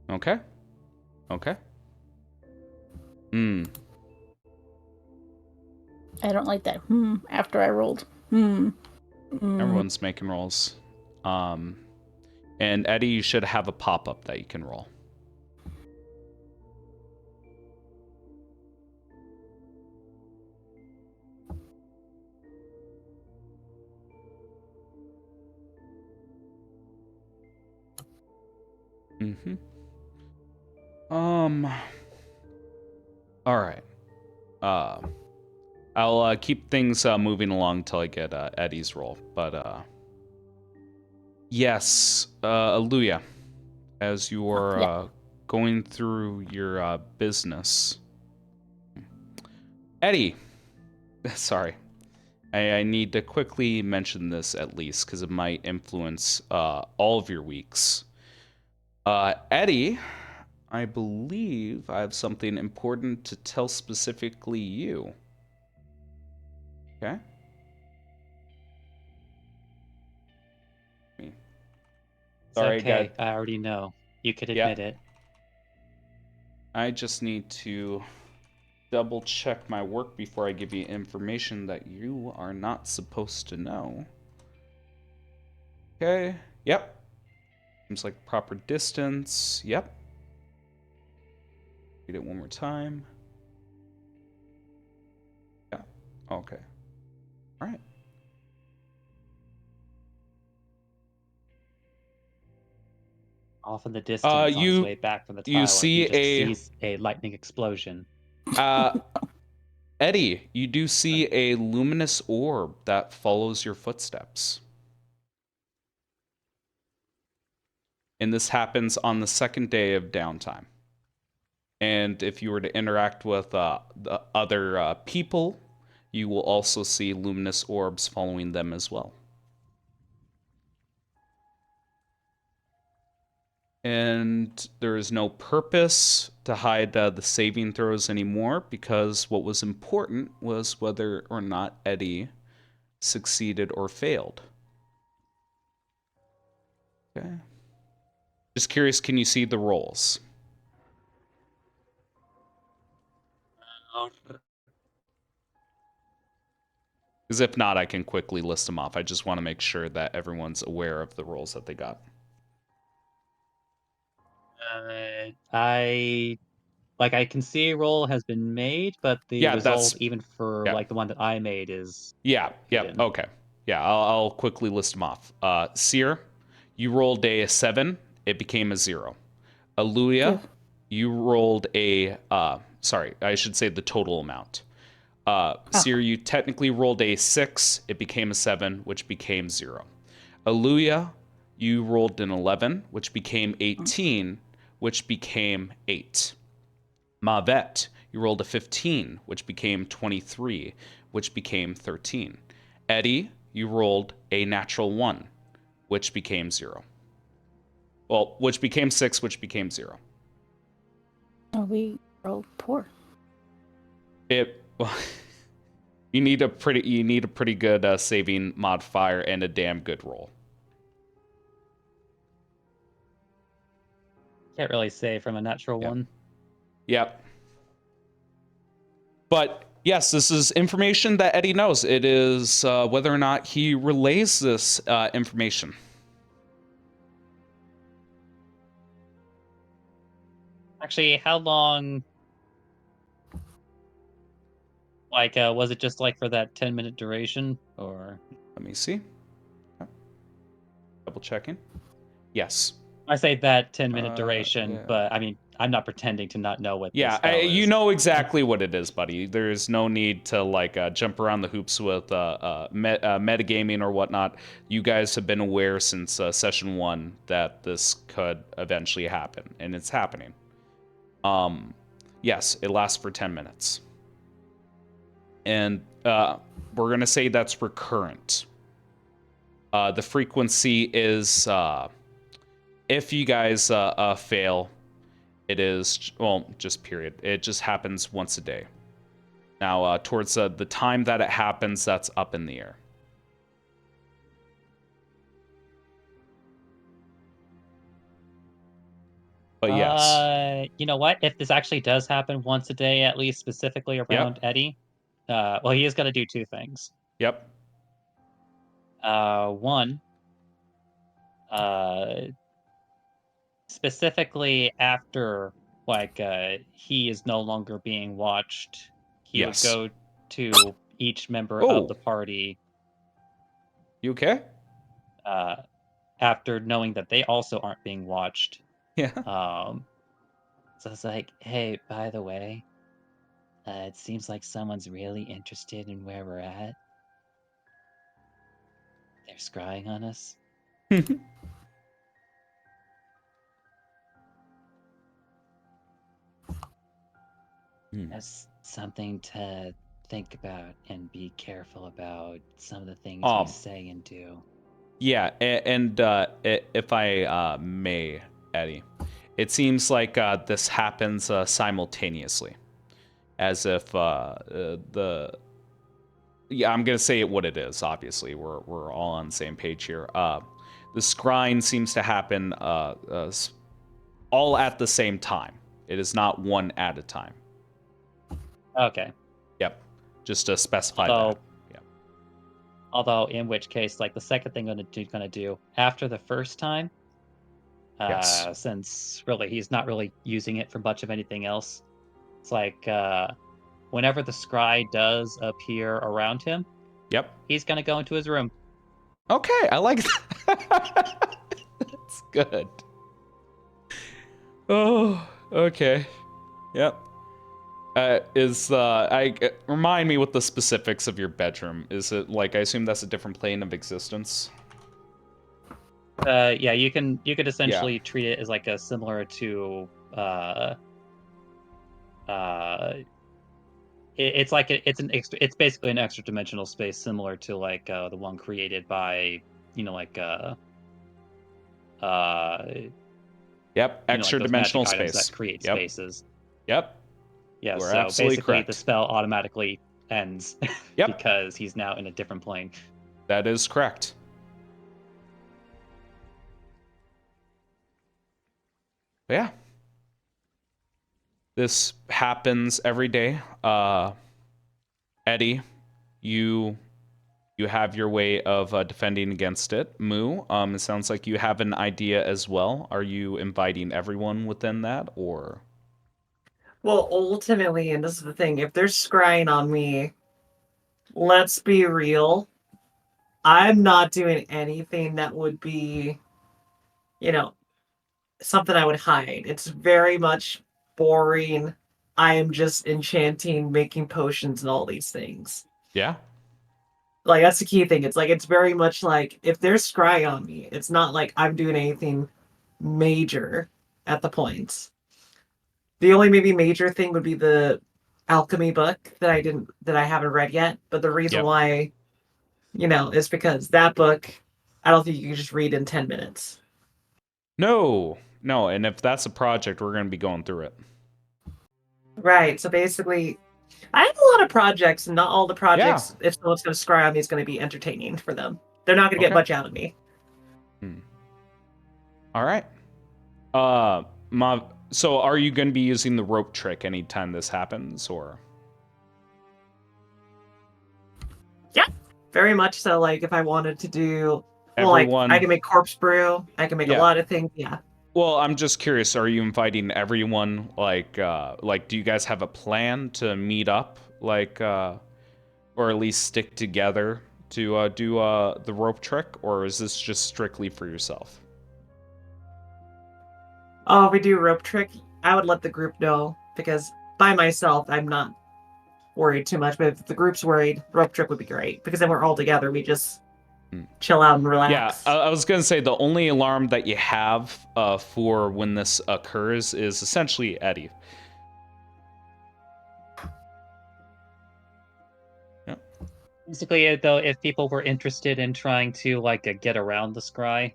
Okay. Okay. I don't like that. After I rolled. Everyone's making rolls. And Eddie, you should have a pop-up that you can roll. All right. I'll keep things moving along until I get Eddie's roll. But yes, Aluya, as you're going through your business, Eddie. Sorry, I need to quickly mention this at least because it might influence all of your weeks. Eddie, I believe I have something important to tell specifically you. Okay? Sorry, okay. I already know. You could admit it. I just need to double check my work before I give you information that you are not supposed to know. Okay. Yep. Seems like proper distance. Yep. Read it one more time. Yeah. Okay. All right. Off in the distance, on his way back from the tower, see he just sees a lightning explosion. Eddie, you do see a luminous orb that follows your footsteps. And this happens on the second day of downtime. And if you were to interact with the other people, you will also see luminous orbs following them as well. And there is no purpose to hide the saving throws anymore, because what was important was whether or not Eddie succeeded or failed. Okay. Just curious, can you see the rolls? Because if not, I can quickly list them off. I just want to make sure that everyone's aware of the rolls that they got. I can see a roll has been made, but the Yeah, result, that's even for yeah. like the one that I made, is Yeah, yep, hidden. okay. Yeah, I'll quickly list them off. Seer, you rolled a 7, it became a 0. Aluya, Ugh. you rolled a, sorry, I should say the total amount. Seer, you technically rolled a 6, it became a 7, which became 0. Aluya, you rolled an 11, which became 18, which became 8. Mavet, you rolled a 15, which became 23, which became 13. Eddie, you rolled a natural 1, which became 0. Well, which became 6, which became 0. Oh, we rolled poor. It you need a pretty good saving modifier and a damn good roll. Can't really say from a natural Yep. one. Yep. But yes, this is information that Eddie knows. It is whether or not he relays this information. Actually, how long? Was it just like for that 10-minute duration, or? Let me see. Double checking. Yes. I say that 10-minute duration, Yeah. but I mean, I'm not pretending to not know what this Yeah, spell you is. know exactly what it is, buddy. There's no need to like jump around the hoops with metagaming or whatnot. You guys have been aware since session 1 that this could eventually happen, and it's happening. Yes, it lasts for 10 minutes. And we're going to say that's recurrent. The frequency is if you guys fail, it is, well, just period. It just happens once a day. Now, towards the time that it happens, that's up in the air. But yes. You know what? If this actually does happen once a day, at least specifically around Yep. Eddie, well, he is going to do two things. Yep. One, uh, specifically after he is no longer being watched, he would Yes. go to each member of Oh, the party you okay? uh, after knowing that they also aren't being watched. Yeah. So it's like, hey, by the way, it seems like someone's really interested in where we're at. They're scrying on us. That's something to think about and be careful about some of the things we Um, say and do. Yeah, and if I may, Eddie, it seems like this happens simultaneously, as if the yeah, I'm gonna say it what it is. Obviously, we're all on the same page here. The scrying seems to happen all at the same time. It is not one at a time. Okay. Yep, just to specify Although, that. Yep. although in which case, like the second thing I'm gonna do after the first time, Yes. since really he's not really using it for much of anything else. It's like whenever the scry does appear around him, Yep. he's gonna go into his room. Okay, I like that. That's good. Oh, okay. Yep. Remind me what the specifics of your bedroom is? It like I assume that's a different plane of existence? Yeah, you could essentially treat it as like a similar to it's like it's basically an extra dimensional space similar to like the one created by like Yep, extra like those dimensional magic items space. that create Yep. spaces. Yep. Yeah, You are so absolutely basically the correct. spell automatically ends Yep. because he's now in a different plane. That is correct. But yeah. This happens every day. Eddie, you have your way of defending against it. Moo, it sounds like you have an idea as well. Are you inviting everyone within that, or? Well, ultimately, and this is the thing, if they're scrying on me, let's be real. I'm not doing anything that would be, you know, something I would hide. It's very much boring. I am just enchanting, making potions, and all these things. Yeah. Like, that's the key thing. It's like, it's very much like, if there's scry on me, it's not like I'm doing anything major at the points. The only maybe major thing would be the alchemy book that I haven't read yet. But the reason Yep. why, is because that book, I don't think you can just read in 10 minutes. No. And if that's a project, we're going to be going through it. Right. So basically, I have a lot of projects, and not all the projects, if someone's going to scry on me, is going to be entertaining for them. They're not going to get much out of me. All right. So are you going to be using the rope trick anytime this happens, or? Yeah, very much so. Like, if I wanted to do, Everyone. I can make corpse brew. I can make a lot of things. Yeah. Well, I'm just curious. Are you inviting everyone? Do you guys have a plan to meet up, or at least stick together to do the rope trick, or is this just strictly for yourself? Oh, if we do rope trick, I would let the group know, because by myself, I'm not worried too much. But if the group's worried, rope trick would be great, because then we're all together. We just chill out and relax. Yeah, I was gonna say the only alarm that you have for when this occurs is essentially Eddie. Yeah. Basically, though, if people were interested in trying to get around the scry,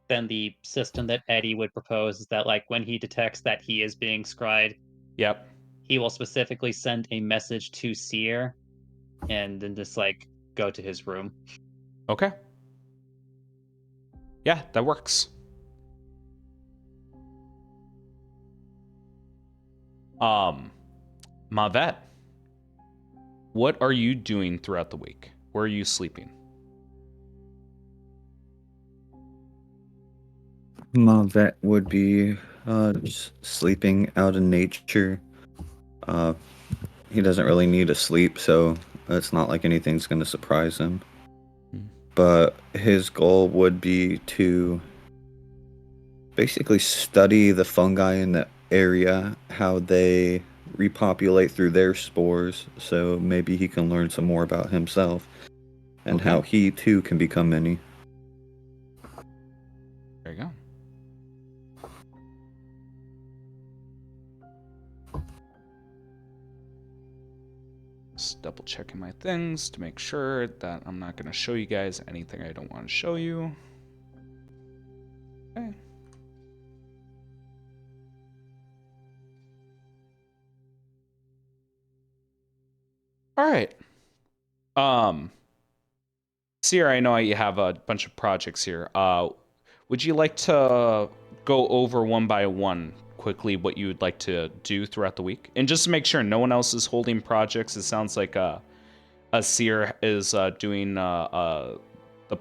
then the system that Eddie would propose is that when he detects that he is being scried, Yep. he will specifically send a message to Seer, and then just go to his room. Okay. Yeah, that works. Mavet, what are you doing throughout the week? Where are you sleeping? Mavet would be just sleeping out in nature. He doesn't really need to sleep, so it's not like anything's going to surprise him. But his goal would be to basically study the fungi in the area, how they repopulate through their spores, so maybe he can learn some more about himself and how he too can become many. There you go. Just double checking my things to make sure that I'm not going to show you guys anything I don't want to show you. Okay. All right. Sierra, I know you have a bunch of projects here. Would you like to go over one by one quickly what you would like to do throughout the week? And just to make sure no one else is holding projects, it sounds like a Seer is doing the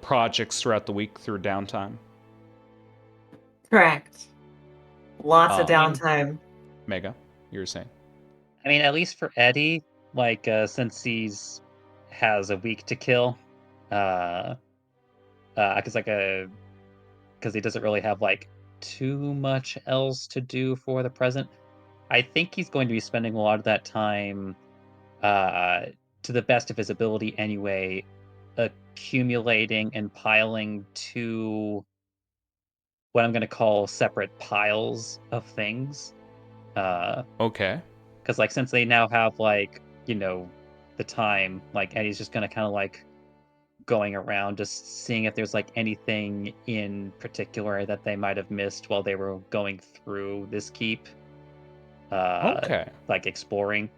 projects throughout the week through downtime. Correct. Lots of downtime. Mega, you were saying? I mean, at least for Eddie, since he's has a week to kill, because he doesn't really have too much else to do for the present. I think he's going to be spending a lot of that time, to the best of his ability anyway, accumulating and piling two what I'm going to call separate piles of things. Okay. Because like since they now have like the time, like Eddie's just going to kind of like going around just seeing if there's like anything in particular that they might have missed while they were going through this keep. Okay. Like exploring,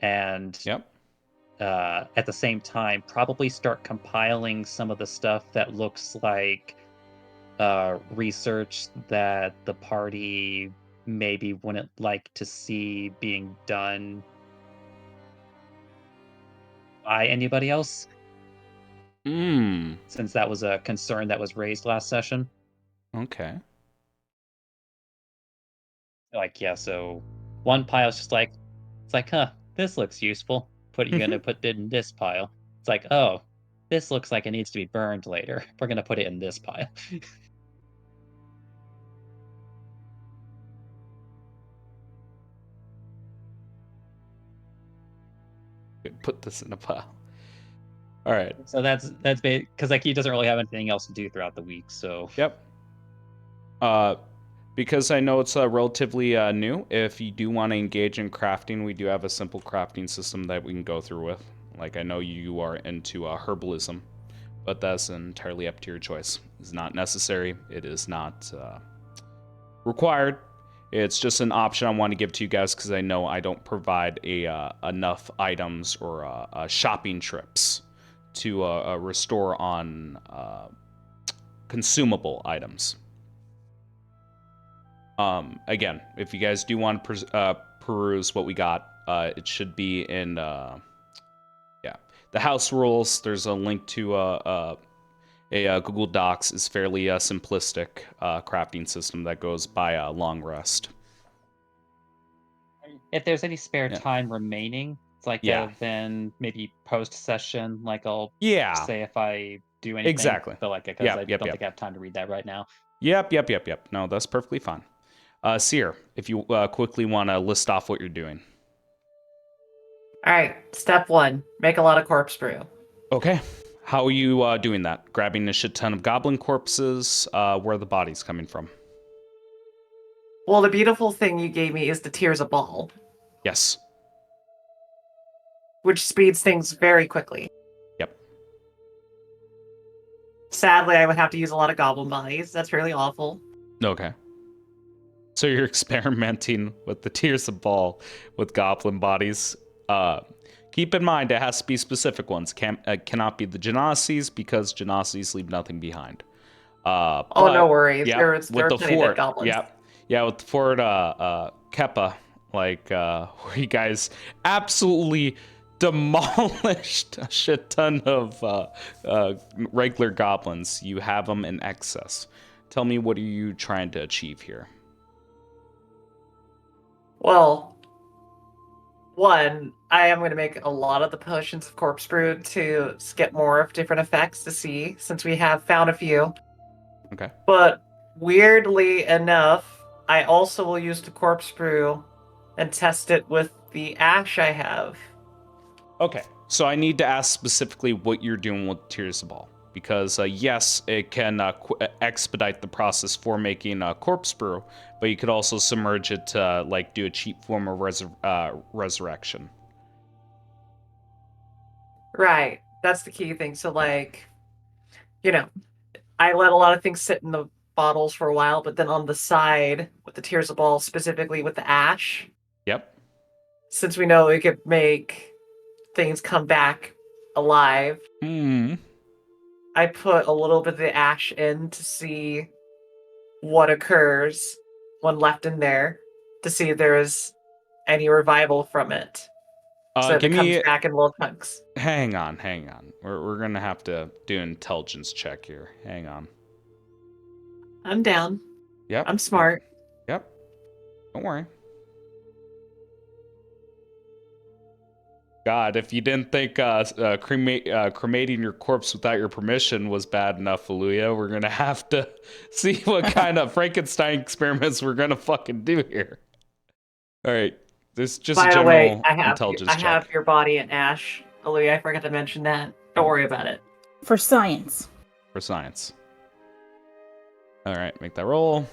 and Yep. at the same time probably start compiling some of the stuff that looks like research that the party maybe wouldn't like to see being done by anybody else, Mm. since that was a concern that was raised last session. Okay. Like, yeah, so one pile's just like, it's like, huh, this looks useful. You're gonna put it in this pile. It's like, oh, this looks like it needs to be burned later. We're gonna put it in this pile. Put this in a pile. All right. So that's because like he doesn't really have anything else to do throughout the week. So Yep. Because I know it's relatively new, if you do want to engage in crafting, we do have a simple crafting system that we can go through with. Like, I know you are into herbalism, but that's entirely up to your choice. It's not necessary. It is not required. It's just an option I want to give to you guys because I know I don't provide enough items or shopping trips to restore on consumable items. Again, if you guys do want to peruse what we got, it should be in the house rules. There's a link to a Google Docs. Is fairly simplistic crafting system that goes by a long rest. if there's any spare Yeah. time remaining, it's like Yeah. then maybe post session, like I'll Yeah. say if I do anything. Exactly. But like because Yep, I yep, don't yep. think I have time to read that right now. Yep. No, that's perfectly fine. Seer, if you quickly want to list off what you're doing. All right, step 1, make a lot of corpse brew. Okay. How are you doing that? Grabbing a shit ton of goblin corpses? Where are the bodies coming from? Well, the beautiful thing you gave me is the Tears of Ball, Yes. which speeds things very quickly. Yep. Sadly, I would have to use a lot of goblin bodies. That's really awful. Okay. So you're experimenting with the Tears of Ball with goblin bodies. Keep in mind, it has to be specific ones. Cannot be the Genasi's because Genasi's leave nothing behind. Oh, no worries. Yeah, There with are the plenty of dead fort. goblins. Yeah, with the fort Keppa, like where you guys absolutely demolished a shit ton of regular goblins. You have them in excess. Tell me, what are you trying to achieve here? Well, one, I am going to make a lot of the potions of corpse brew to get more of different effects to see, since we have found a few. Okay. But weirdly enough, I also will use the corpse brew and test it with the ash I have. Okay. So I need to ask specifically what you're doing with Tears of Ball. Because, yes, it can expedite the process for making corpse brew, but you could also submerge it to, like, do a cheap form of resurrection. Right. That's the key thing. So, like, I let a lot of things sit in the bottles for a while, but then on the side, with the Tears of Ball, specifically with the ash, Yep. since we know it could make things come back alive, I put a little bit of the ash in to see what occurs when left in there, to see if there is any revival from it. So if Give it comes me... back in little chunks. Hang on. We're going to have to do an intelligence check here. Hang on. I'm down. Yep. I'm smart. Yep. Don't worry. God, if you didn't think cremating your corpse without your permission was bad enough, Aluya, we're gonna have to see what kind of Frankenstein experiments we're gonna fucking do here. All right, this is just By a the way, general intelligence I have check. your body in ash. Louis, I forgot to mention that. Don't worry about it. For science. For science. All right, make that roll.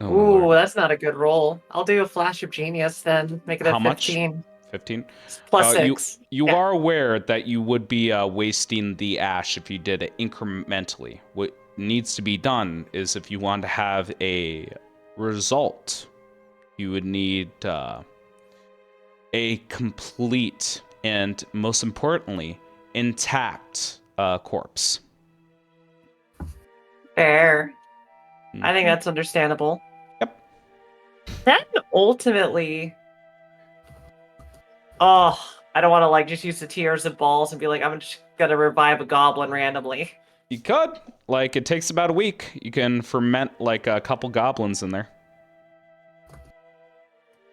Oh my Ooh, lord. that's not a good roll. I'll do a flash of genius then. Make it a How much? 15. 15. Plus You 6. you Yeah. are aware that you would be wasting the ash if you did it incrementally. What needs to be done is if you want to have a result, you would need a complete and, most importantly, intact corpse. Fair. I think Mhm. that's understandable. Yep. Then ultimately, oh, I don't want to like just use the tears of balls and be like, I'm just gonna revive a goblin randomly. You could. Like, it takes about a week. You can ferment like a couple goblins in there.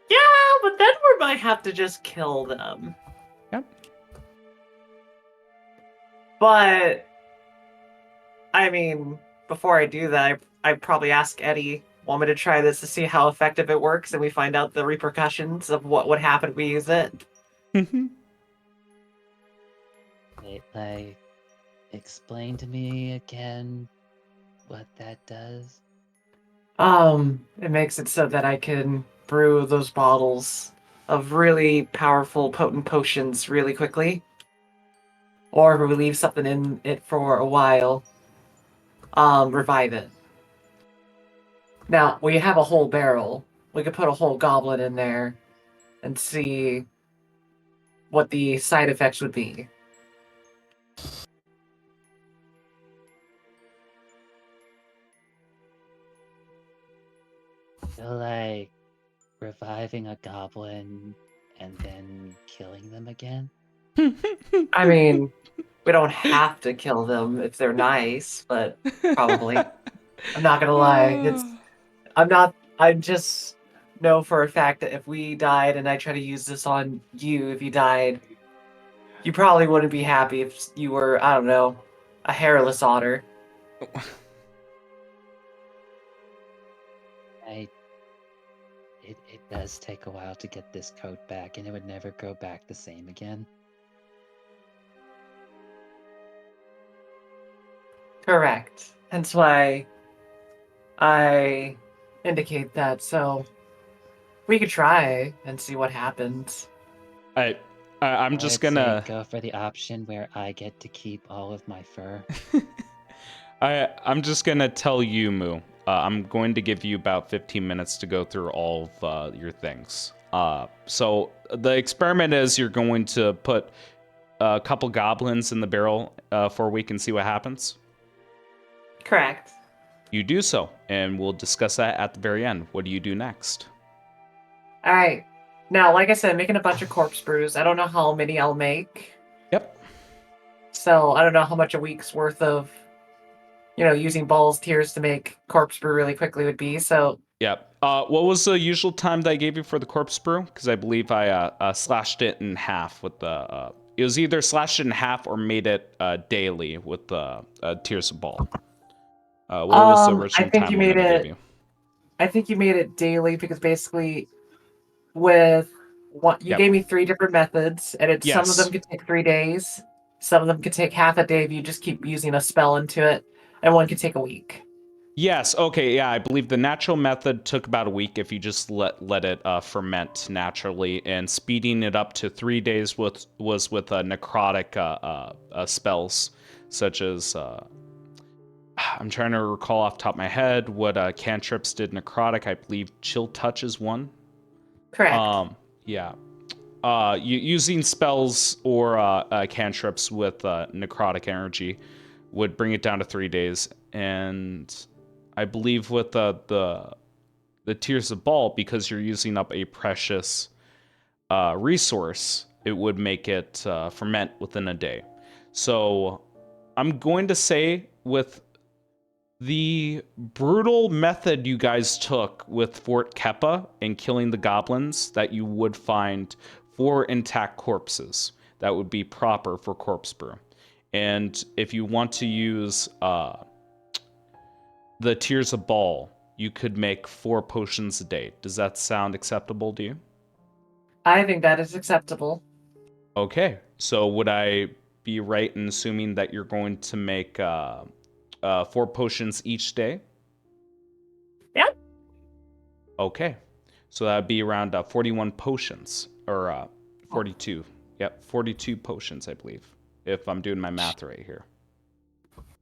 Yeah, but then we might have to just kill them. Yep. But I mean, before I do that, I'd probably ask Eddie, want me to try this to see how effective it works, and we find out the repercussions of what would happen if we use it. Wait, like, explain to me again what that does. It makes it so that I can brew those bottles of really powerful, potent potions really quickly. Or if we leave something in it for a while, revive it. Now, we have a whole barrel. We could put a whole goblin in there and see what the side effects would be. So, like, reviving a goblin and then killing them again? I mean, we don't have to kill them if they're nice, but probably. I'm not gonna lie. I just know for a fact that if we died and I try to use this on you, if you died, you probably wouldn't be happy if you were, I don't know, a hairless otter. It does take a while to get this coat back, and it would never go back the same again. Correct. Hence why I indicate that. So we could try and see what happens. I'm just gonna. Go for the option where I get to keep all of my fur. I'm just gonna tell you, Moo. I'm going to give you about 15 minutes to go through all of your things. So the experiment is you're going to put a couple goblins in the barrel for a week and see what happens. Correct. You do so, and we'll discuss that at the very end. What do you do next? All right. Now, like I said, I'm making a bunch of corpse brews. I don't know how many I'll make. Yep. So I don't know how much a week's worth of, using balls, tears to make corpse brew really quickly would be. So Yep. What was the usual time that I gave you for the corpse brew? Because I believe I slashed it in half with the. It was either slashed it in half or made it daily with the tears of ball. What was the I original think time limit I gave you? I think you made it daily because basically with one, you Yep. gave me 3 different methods, and some of Yes. them could take 3 days, some of them could take half a day if you just keep using a spell into it, and one could take a week. Yes. Okay. Yeah, I believe the natural method took about a week if you just let it ferment naturally, and speeding it up to 3 days was with necrotic spells such as. I'm trying to recall off the top of my head what cantrips did necrotic. I believe chill touch is one. Correct. Yeah. Using spells or cantrips with necrotic energy would bring it down to 3 days, and I believe with the Tears of Ball, because you're using up a precious resource, it would make it ferment within a day. So I'm going to say with the brutal method you guys took with Fort Keppa and killing the goblins, that you would find 4 intact corpses that would be proper for corpse brew. And if you want to use the Tears of Ball, you could make 4 potions a day. Does that sound acceptable to you? I think that is acceptable. Okay, so would I be right in assuming that you're going to make 4 potions each day? Yep. Okay. So that would be around 41 potions, or 42. Yep, 42 potions, I believe, if I'm doing my math right here.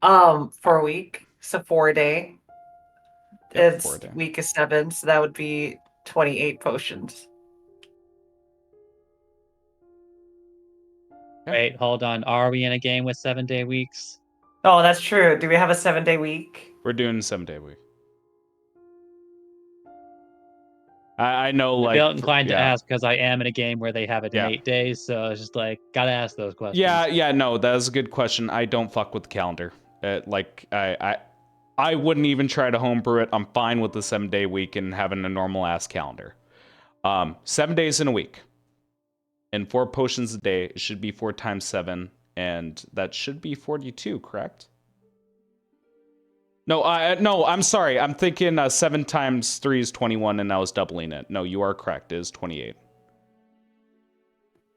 For a week, so 4 a day. Yep, It's 4 a day. week is 7, so that would be 28 potions. Wait, hold on. Are we in a game with 7-day weeks? Oh, that's true. Do we have a 7-day week? We're doing a 7-day week. I know, I like, feel inclined to yeah. ask because I am in a game where they have it in Yeah. 8 days, so it's just like gotta ask those questions. Yeah, no, that is a good question. I don't fuck with the calendar. Like, I wouldn't even try to homebrew it. I'm fine with the 7-day week and having a normal ass calendar. 7 days in a week, and 4 potions a day. It should be 4 times 7, and that should be 42, correct? No, I'm sorry. I'm thinking 7 times 3 is 21, and I was doubling it. No, you are correct. It is 28.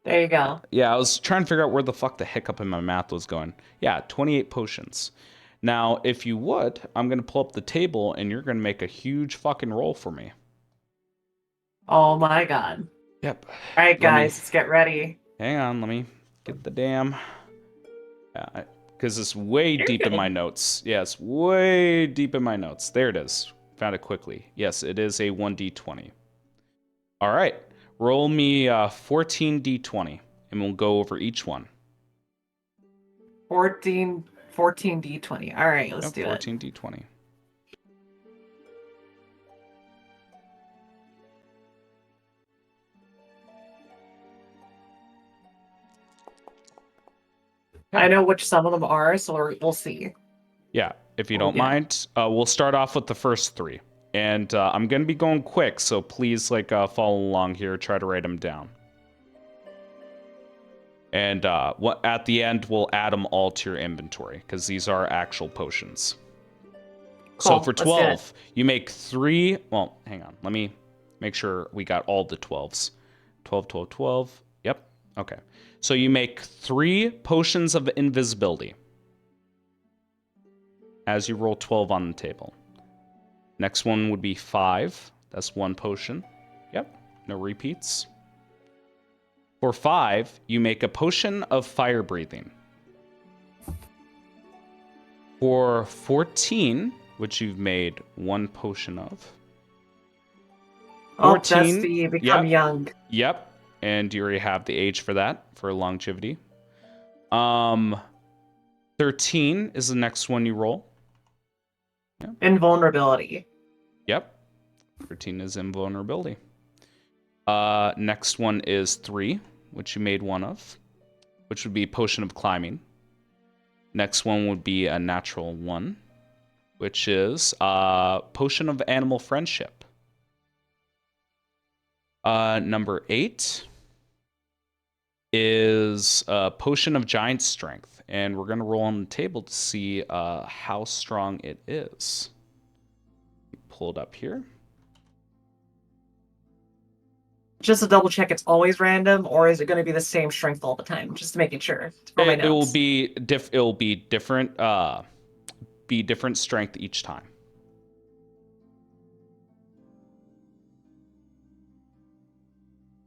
There you go. Yeah, I was trying to figure out where the fuck the hiccup in my math was going. Yeah, 28 potions. Now, if you would, I'm going to pull up the table, and you're going to make a huge fucking roll for me. Oh my god. Yep. All right, guys, let's get ready. Hang on, let me get the damn... because it's way You're deep in my good. notes. Yeah, it's way deep in my notes. There it is. Found it quickly. Yes, it is a 1d20. All right. Roll me 14d20, and we'll go over each one. 14d20. All right, let's do it. 14d20. I know which some of them are, so we'll see. Yeah, if you Oh, don't yeah. mind, we'll start off with the first 3. And I'm going to be going quick, so please follow along here. Try to write them down. And at the end, we'll add them all to your inventory, because these are actual potions. So Cool, for let's do 12, you make 3... Well, hang on. Let me make sure we got all the 12s. 12, 12, 12. Yep. Okay. So you make 3 potions of invisibility as you roll 12 on the table. Next one would be 5. That's 1 potion. Yep. No repeats. For 5, you make a potion of fire breathing. For 14, which you've made 1 potion of. Oh, 14, that's the become young. Yep. And you already have the age for that, for longevity. 13 is the next one you roll. Yep. Invulnerability. Yep. 13 is invulnerability. Next one is 3, which you made 1 of, which would be potion of climbing. Next one would be a natural 1, which is potion of animal friendship. Number 8 is potion of giant strength, and we're going to roll on the table to see how strong it is. Pull it up here. Just to double check, it's always random, or is it going to be the same strength all the time? Just making sure for my notes. It will be different. Be different strength each time.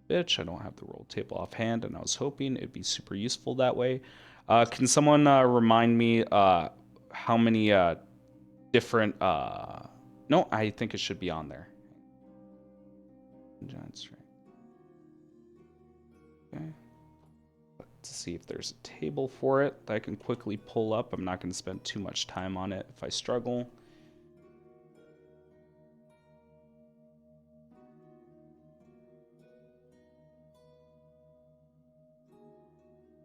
Bitch, I don't have the roll table offhand, and I was hoping it'd be super useful that way. Can someone remind me how many different... No, I think it should be on there. Giant strength. Okay. To see if there's a table for it that I can quickly pull up. I'm not going to spend too much time on it if I struggle.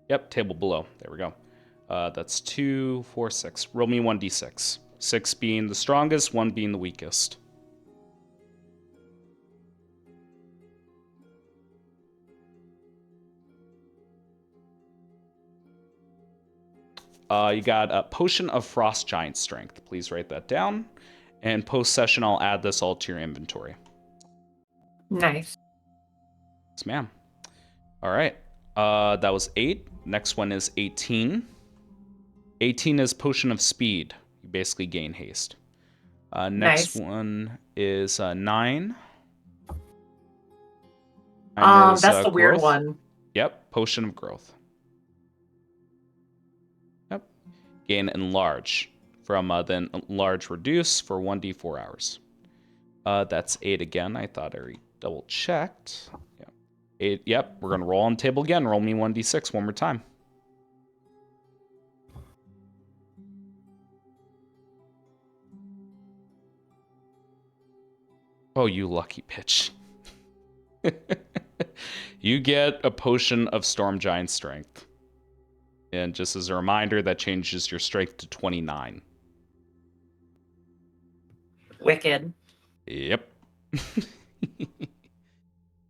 Yep, table below. There we go. That's 2, 4, 6. Roll me 1d6. 6 being the strongest, 1 being the weakest. You got a potion of frost giant strength. Please write that down. And post-session, I'll add this all to your inventory. Nice. Yes, ma'am. All right. That was 8. Next one is 18. 18 is Potion of Speed. You basically gain haste. Next Nice. one is 9. 9 is That's the weird growth. one. Yep, Potion of Growth. Yep. Gain Enlarge. From then Enlarge Reduce for 1d4 hours. That's 8 again. I thought I already double checked. Yeah. 8. Yep, we're going to roll on the table again. Roll me 1d6 one more time. Oh, you lucky bitch. You get a Potion of Storm Giant Strength. And just as a reminder, that changes your strength to 29. Wicked. Yep.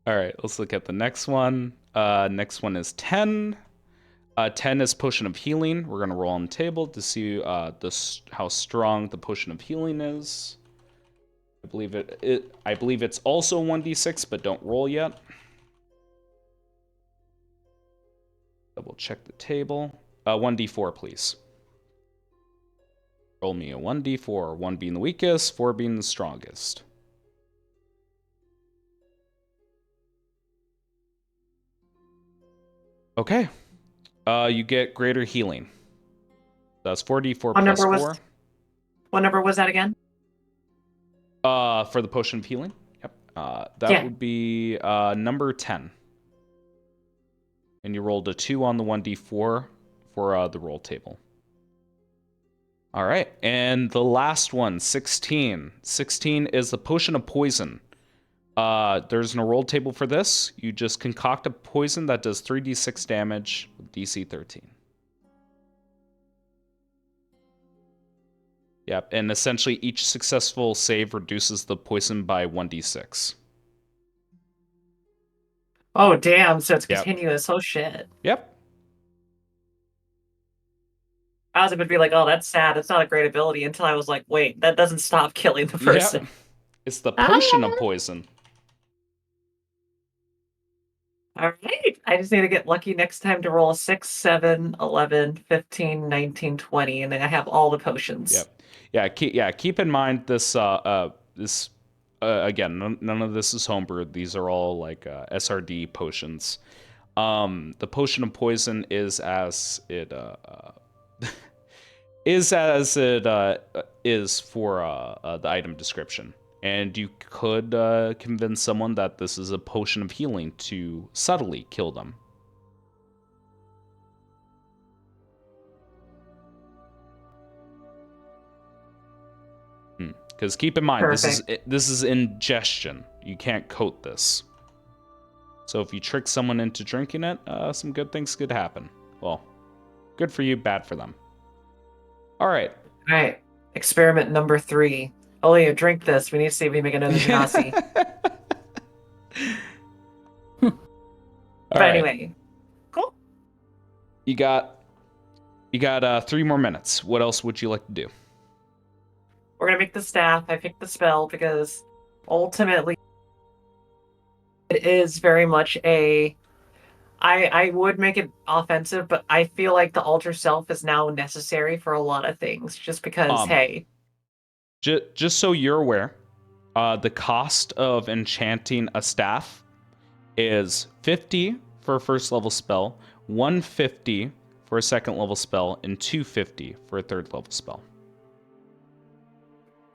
All right, let's look at the next one. Next one is 10. 10 is Potion of Healing. We're going to roll on the table to see how strong the Potion of Healing is. I believe it's also 1d6, but don't roll yet. Double check the table. 1d4, please. Roll me a 1d4, 1 being the weakest, 4 being the strongest. Okay. You get greater healing. That's 4d4 plus 4. What number was that again? For the Potion of Healing? Yep. That would be number 10. And you rolled a 2 on the 1d4 for the roll table. All right. And the last one, 16. 16 is the Potion of Poison. There's no roll table for this. You just concoct a poison that does 3d6 damage with DC 13. Yep, and essentially each successful save reduces the poison by 1d6. Oh, damn. So it's Yep. continuous. Oh, shit. Yep. I was going to be like, oh, that's sad. It's not a great ability until I was like, wait, that doesn't stop killing the person. Yep. It's the Potion of Poison. All right. I just need to get lucky next time to roll a 6, 7, 11, 15, 19, 20, and then I have all the potions. Yep. Keep in mind this again, none of this is homebrew. These are all like SRD potions. The Potion of Poison is as it is for the item description. And you could convince someone that this is a potion of healing to subtly kill them. Because keep in mind, this is ingestion. You can't coat this. So if you trick someone into drinking it, some good things could happen. Well, good for you, bad for them. All right. All right. Experiment number 3. Olio, drink this. We need to see if we make another Genasi. But anyway, cool. You got 3 more minutes. What else would you like to do? We're gonna make the staff. I picked the spell because ultimately it is very much a. I would make it offensive, but I feel like the alter self is now necessary for a lot of things. Just because, hey. Just so you're aware, the cost of enchanting a staff is 50 for a first level spell, 150 for a second level spell, and 250 for a third level spell.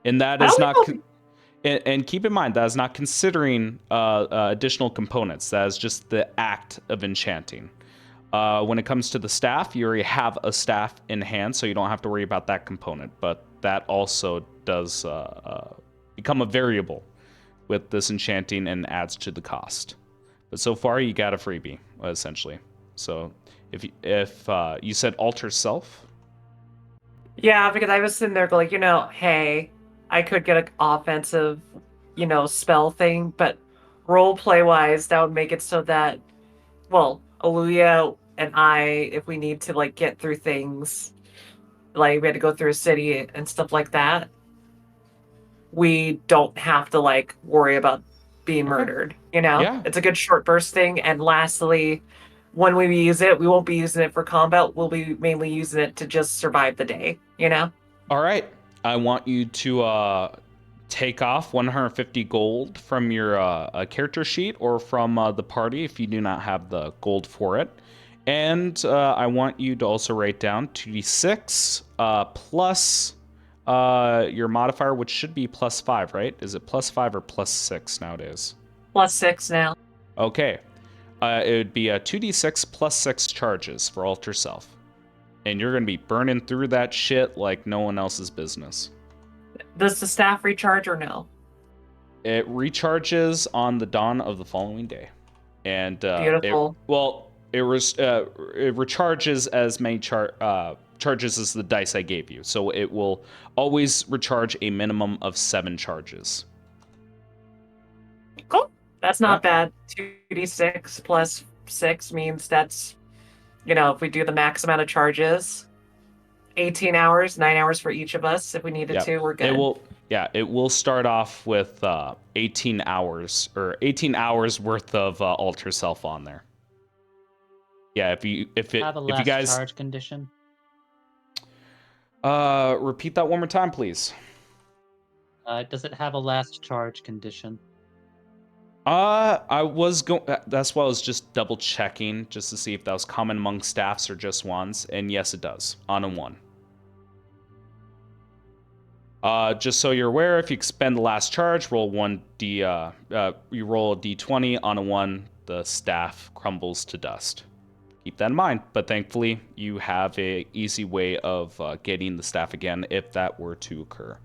And that is not. And keep in mind, that is not considering additional components. That is just the act of enchanting. When it comes to the staff, you already have a staff in hand, so you don't have to worry about that component. But that also does become a variable with this enchanting and adds to the cost. But so far, you got a freebie, essentially. So if you said alter self? Yeah, because I was sitting there like, hey, I could get an offensive, spell thing, but role play wise, that would make it so that, well, Aluya and I, if we need to like get through things, like we had to go through a city and stuff like that, we don't have to like worry about being murdered. Yeah. It's a good short burst thing. And lastly, when we use it, we won't be using it for combat. We'll be mainly using it to just survive the day, you know? All right. I want you to take off 150 gold from your character sheet or from the party if you do not have the gold for it. And I want you to also write down 2d6 plus your modifier, which should be +5, right? Is it +5 or +6 nowadays? +6 now. Okay. It would be a 2d6 +6 charges for Alter Self. And you're going to be burning through that shit like no one else's business. Does the staff recharge or no? It recharges on the dawn of the following day. And Beautiful. it recharges as many charges as the dice I gave you. So it will always recharge a minimum of 7 charges. Cool. That's not Yeah. bad. 2d6 plus 6 means that's, if we do the max amount of charges, 18 hours, 9 hours for each of us. If we needed Yeah. to, we're good. It will start off with 18 hours worth of Alter Self on there. Yeah, if you Have a last guys charge condition. repeat that one more time, please. Does it have a last charge condition? I was going. That's why I was just double checking just to see if that was common among staffs or just ones. And yes, it does on a 1. Just so you're aware, if you expend the last charge, roll 1d. You roll a d20 on a 1. The staff crumbles to dust. Keep that in mind. But thankfully, you have a easy way of getting the staff again if that were to occur.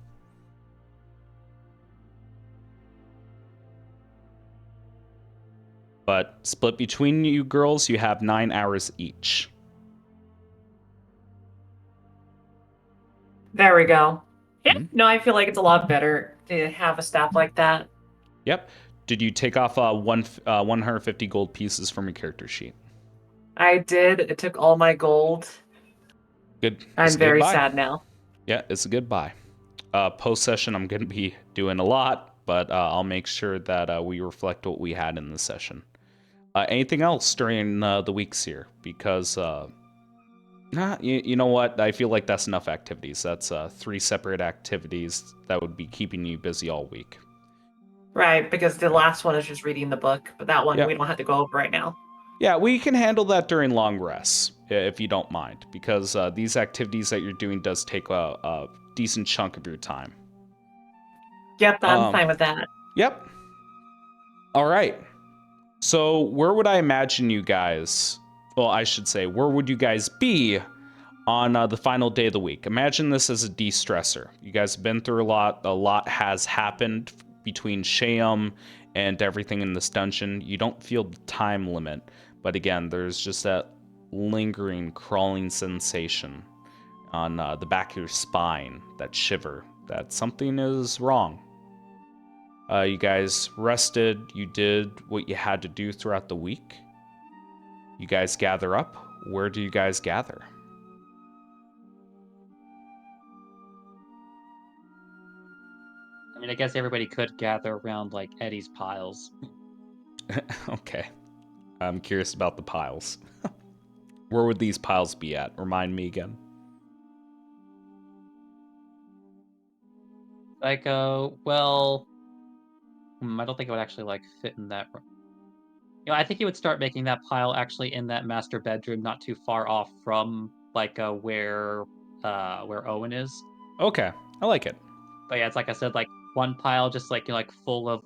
But split between you girls, you have 9 hours each. There we go. Yeah, Mhm. no, I feel like it's a lot better to have a staff like that. Yep. Did you take off 150 gold pieces from your character sheet? I did. It took all my gold. Good. I'm It's a very good buy. sad now. Yeah, it's a good buy. Post session, I'm going to be doing a lot, but I'll make sure that we reflect what we had in the session. Anything else during the weeks here? Because, you know what? I feel like that's enough activities. That's 3 separate activities that would be keeping you busy all week. Right, because the last one is just reading the book, but that one Yeah. we don't have to go over right now. Yeah, we can handle that during long rests, if you don't mind, because these activities that you're doing does take a decent chunk of your time. Yep, I'm fine with that. Yep. All right. So where would I imagine you guys, well, I should say, where would you guys be on the final day of the week? Imagine this as a de-stressor. You guys have been through a lot has happened between Shayam and everything in this dungeon. You don't feel the time limit, but again, there's just that lingering, crawling sensation on the back of your spine, that shiver, that something is wrong. You guys rested, you did what you had to do throughout the week. You guys gather up. Where do you guys gather? I mean, I guess everybody could gather around like Eddie's piles. Okay. I'm curious about the piles. Where would these piles be at? Remind me again. Like, I don't think it would actually like fit in that room. I think he would start making that pile actually in that master bedroom, not too far off from like where Owen is. Okay, I like it. But yeah, it's like I said, like one pile just like like full of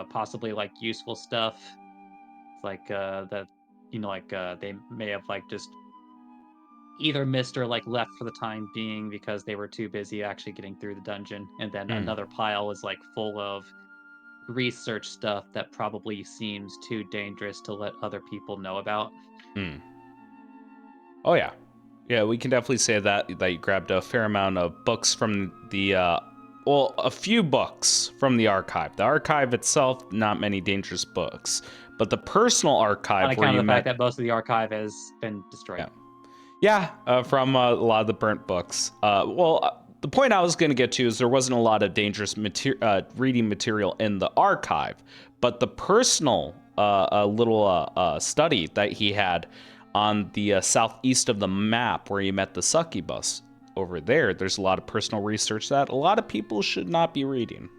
possibly like useful stuff. It's like that they may have like just either missed or like left for the time being because they were too busy actually getting through the dungeon. And then another pile is like full of research stuff that probably seems too dangerous to let other people know about. Oh yeah. Yeah, we can definitely say that you grabbed a fair amount of books from the a few books from the archive. The archive itself, not many dangerous books, but the personal archive On where account you of the fact met that most of the archive has been destroyed. from a lot of the burnt books. The point I was going to get to is there wasn't a lot of dangerous reading material in the archive, but the personal a little study that he had on the southeast of the map where he met the succubus. Over there, there's a lot of personal research that a lot of people should not be reading.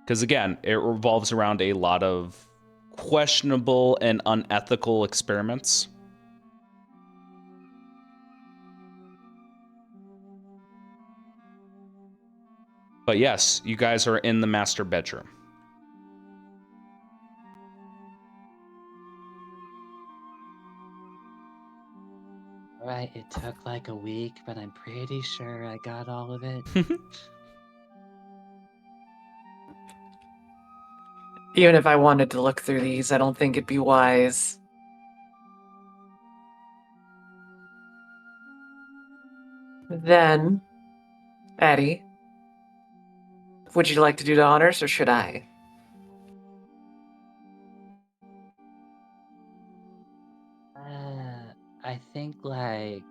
Because again, it revolves around a lot of questionable and unethical experiments. But yes, you guys are in the master bedroom. Right, it took like a week, but I'm pretty sure I got all of it. Even if I wanted to look through these, I don't think it'd be wise. Then, Addie, would you like to do the honors or should I? I think like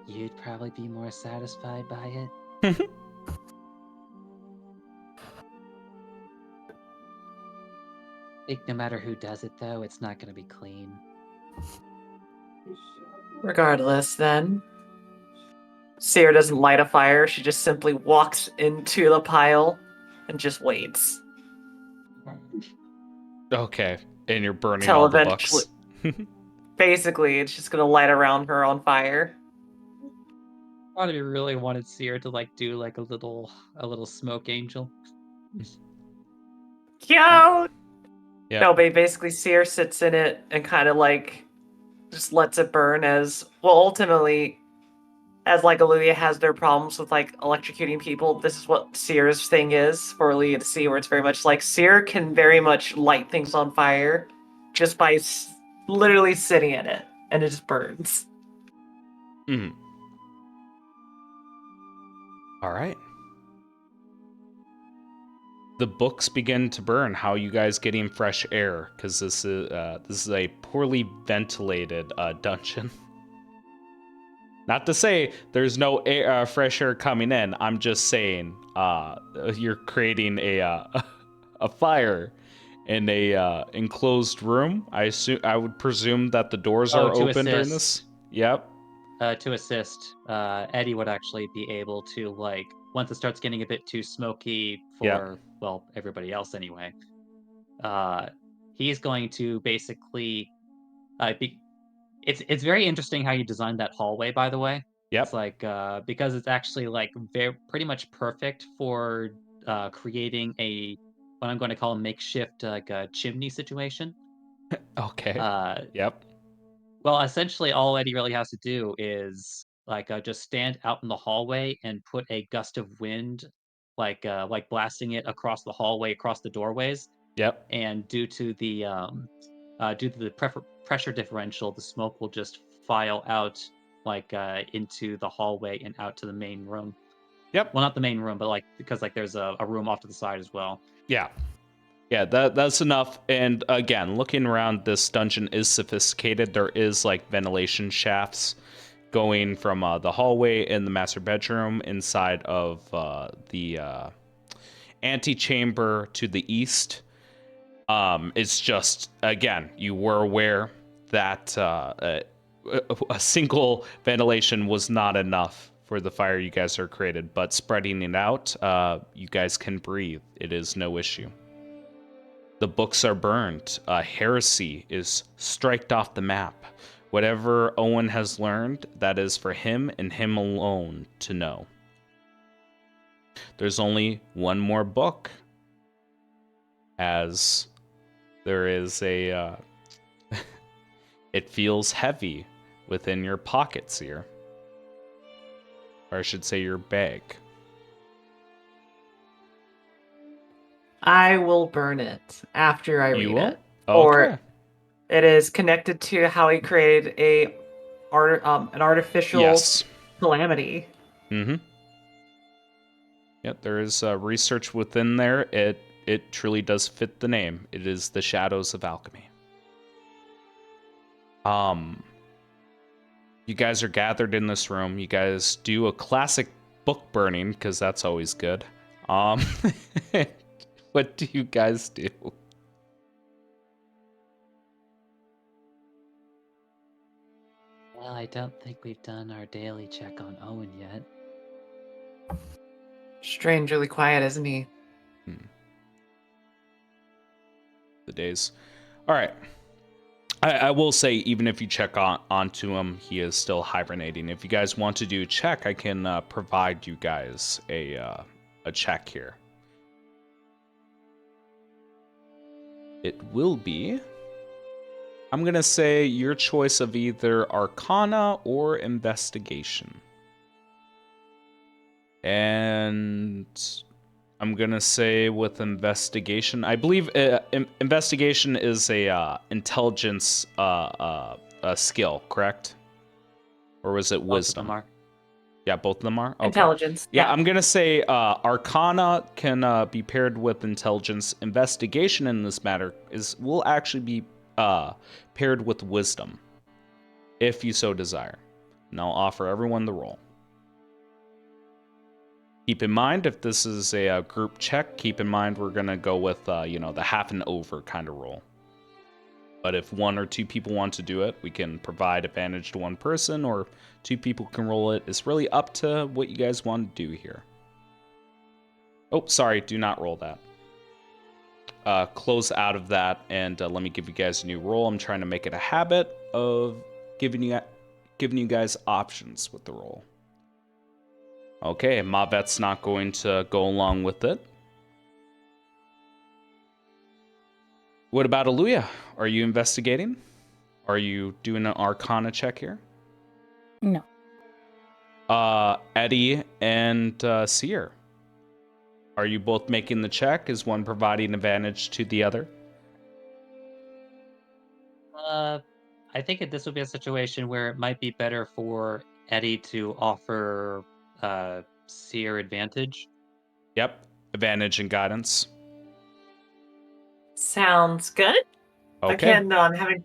you'd probably be more satisfied by it. I think no matter who does it though, it's not gonna be clean. Regardless, then. Seer doesn't light a fire, she just simply walks into the pile and just waits. Okay, and you're burning Till all the eventually, books. basically, it's just gonna light around her on fire. Part of me really wanted Seer to like do like a little smoke angel. Cute! Yep. No, but basically Seer sits in it and kind of like just lets it burn as well. Ultimately, as like Olivia has their problems with like electrocuting people, this is what Seer's thing is for Olivia to see, where it's very much like Seer can very much light things on fire just by literally sitting in it, and it just burns. Mm. All right. The books begin to burn. How are you guys getting fresh air? Because this is a poorly ventilated dungeon. Not to say there's no air, fresh air coming in. I'm just saying you're creating a a fire in a enclosed room. I would presume that the doors are to open during assist. this. Yep. To assist, Eddie would actually be able to like once it starts getting a bit too smoky for well everybody else anyway. He's going to basically it's very interesting how you designed that hallway, by the way. It's Yep. like because it's actually like very pretty much perfect for creating a what I'm going to call a makeshift like a chimney situation. Okay. Uh, Yep. well, essentially, all Eddie really has to do is like just stand out in the hallway and put a gust of wind, like blasting it across the hallway, across the doorways, Yep. and due to the pressure differential, the smoke will just file out like into the hallway and out to the main room. Yep. Well, not the main room, but like because like there's a room off to the side as well. Yeah. Yeah, that's enough. And again, looking around, this dungeon is sophisticated. There is like ventilation shafts going from the hallway in the master bedroom inside of the antechamber to the east. It's just, again, you were aware that a single ventilation was not enough for the fire you guys are created, but spreading it out, you guys can breathe. It is no issue. The books are burned. Heresy is striked off the map. Whatever Owen has learned, that is for him and him alone to know. There's only one more book, as there is a... it feels heavy within your pockets here. Or I should say your bag. I will burn it after I You read will? it. Okay. Or it is connected to how he created an artificial Yes. calamity. Mm-hmm. Yep, there is research within there. It truly does fit the name. It is the Shadows of Alchemy. You guys are gathered in this room. You guys do a classic book burning, because that's always good. What do you guys do? I don't think we've done our daily check on Owen yet. Strangely quiet, isn't he? The days. All right. I will say, even if you check onto him, he is still hibernating. If you guys want to do a check, I can provide you guys a check here. It will be, I'm going to say, your choice of either Arcana or Investigation. And I'm going to say with Investigation, I believe Investigation is a intelligence skill, correct? Or was it Wisdom? Both of them are. Yeah, both of them are? Okay. Intelligence. Yeah, I'm going to say Arcana can be paired with Intelligence. Investigation in this matter will actually be paired with Wisdom, if you so desire. And I'll offer everyone the roll. Keep in mind, if this is a group check, keep in mind we're going to go with, the half and over kind of roll. But if one or two people want to do it, we can provide advantage to one person, or two people can roll it. It's really up to what you guys want to do here. Oh, sorry, do not roll that. Close out of that, and let me give you guys a new roll. I'm trying to make it a habit of giving you guys options with the roll. Okay, Mavet's not going to go along with it. What about Aluya? Are you investigating? Are you doing an Arcana check here? No. Eddie and Seer, are you both making the check? Is one providing advantage to the other? I think this would be a situation where it might be better for Eddie to offer Seer advantage. Yep, advantage and guidance. Sounds good. Okay. Again, no, I'm having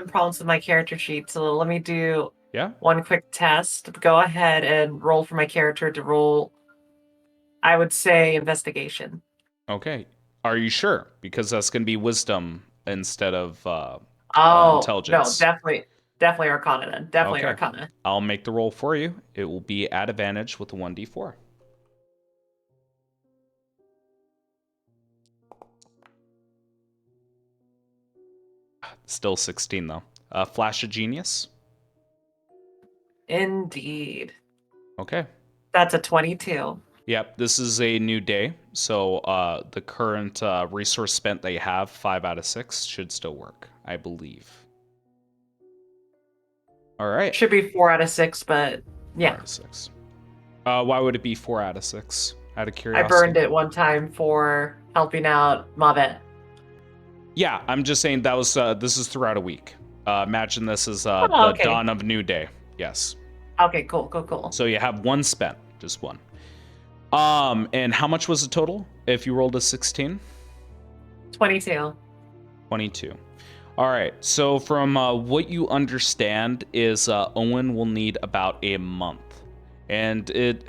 problems with my character sheet, so let me do one quick test. Go ahead and roll for my character to roll, I would say, investigation. Okay. Are you sure? Because that's going to be wisdom instead of intelligence. No, definitely Arcana then. Definitely Okay. Arcana. I'll make the roll for you. It will be at advantage with a 1d4. Still 16 though. Flash of Genius. Indeed. Okay. That's a 22. Yep, this is a new day, so the current resource spent that you have, 5 out of 6, should still work, I believe. All right. Should be 4 out of 6, but yeah. 4 out of 6. Why would it be 4 out of 6? Out of curiosity. I burned it one time for helping out Mavet. Yeah, I'm just saying that was this is throughout a week. Imagine this is the dawn of a new day. Yes. Okay, cool. So you have 1 spent, just 1. And how much was the total if you rolled a 16? 22. 22. All right. So from what you understand is Owen will need about a month. And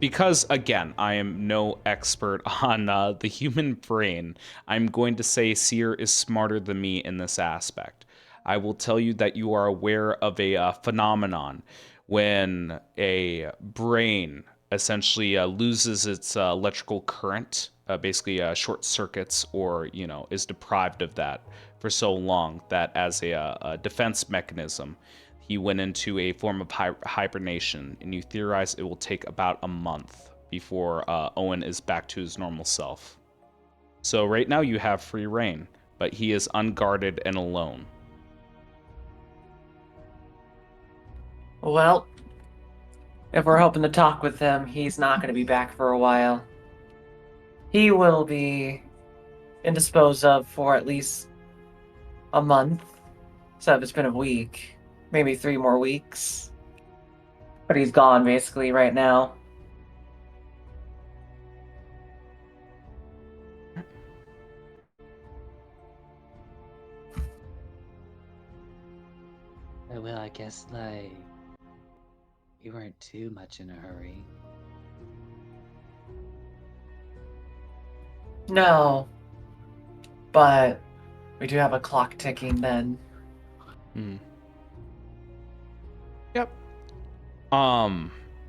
because, again, I am no expert on the human brain, I'm going to say Seer is smarter than me in this aspect. I will tell you that you are aware of a phenomenon when a brain essentially loses its electrical current, basically short circuits, or is deprived of that for so long that as a defense mechanism, he went into a form of hibernation, and you theorize it will take about a month before Owen is back to his normal self. So right now you have free reign, but he is unguarded and alone. Well, if we're hoping to talk with him, he's not going to be back for a while. He will be indisposed of for at least a month. So if it's been a week, maybe 3 more weeks. But he's gone basically right now. Well, I guess, you weren't too much in a hurry. No. But we do have a clock ticking then.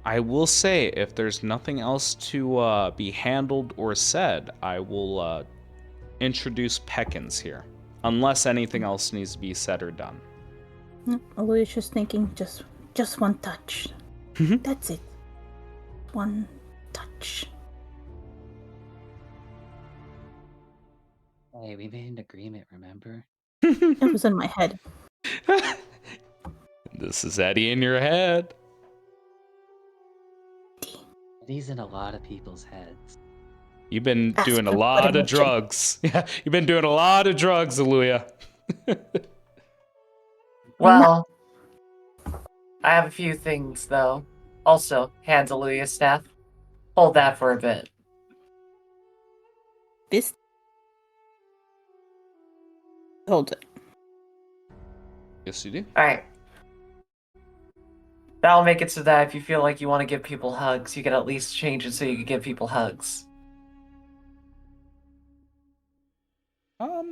I will say, if there's nothing else to be handled or said, I will introduce Peckins here, unless anything else needs to be said or done. Louis just thinking, just one touch. That's it. One touch. Hey, we made an agreement, remember? It was in my head. This is Eddie in your head. He's in a lot of people's heads. You've been Ask doing a her, put lot him of in check. drugs. Yeah, you've been doing a lot of drugs, Aluya. Well, I have a few things, though. Also, hands Aluya's staff. Hold that for a bit. This. Hold it. Yes, you do. Alright. That'll make it so that if you feel like you want to give people hugs, you can at least change it so you can give people hugs. Let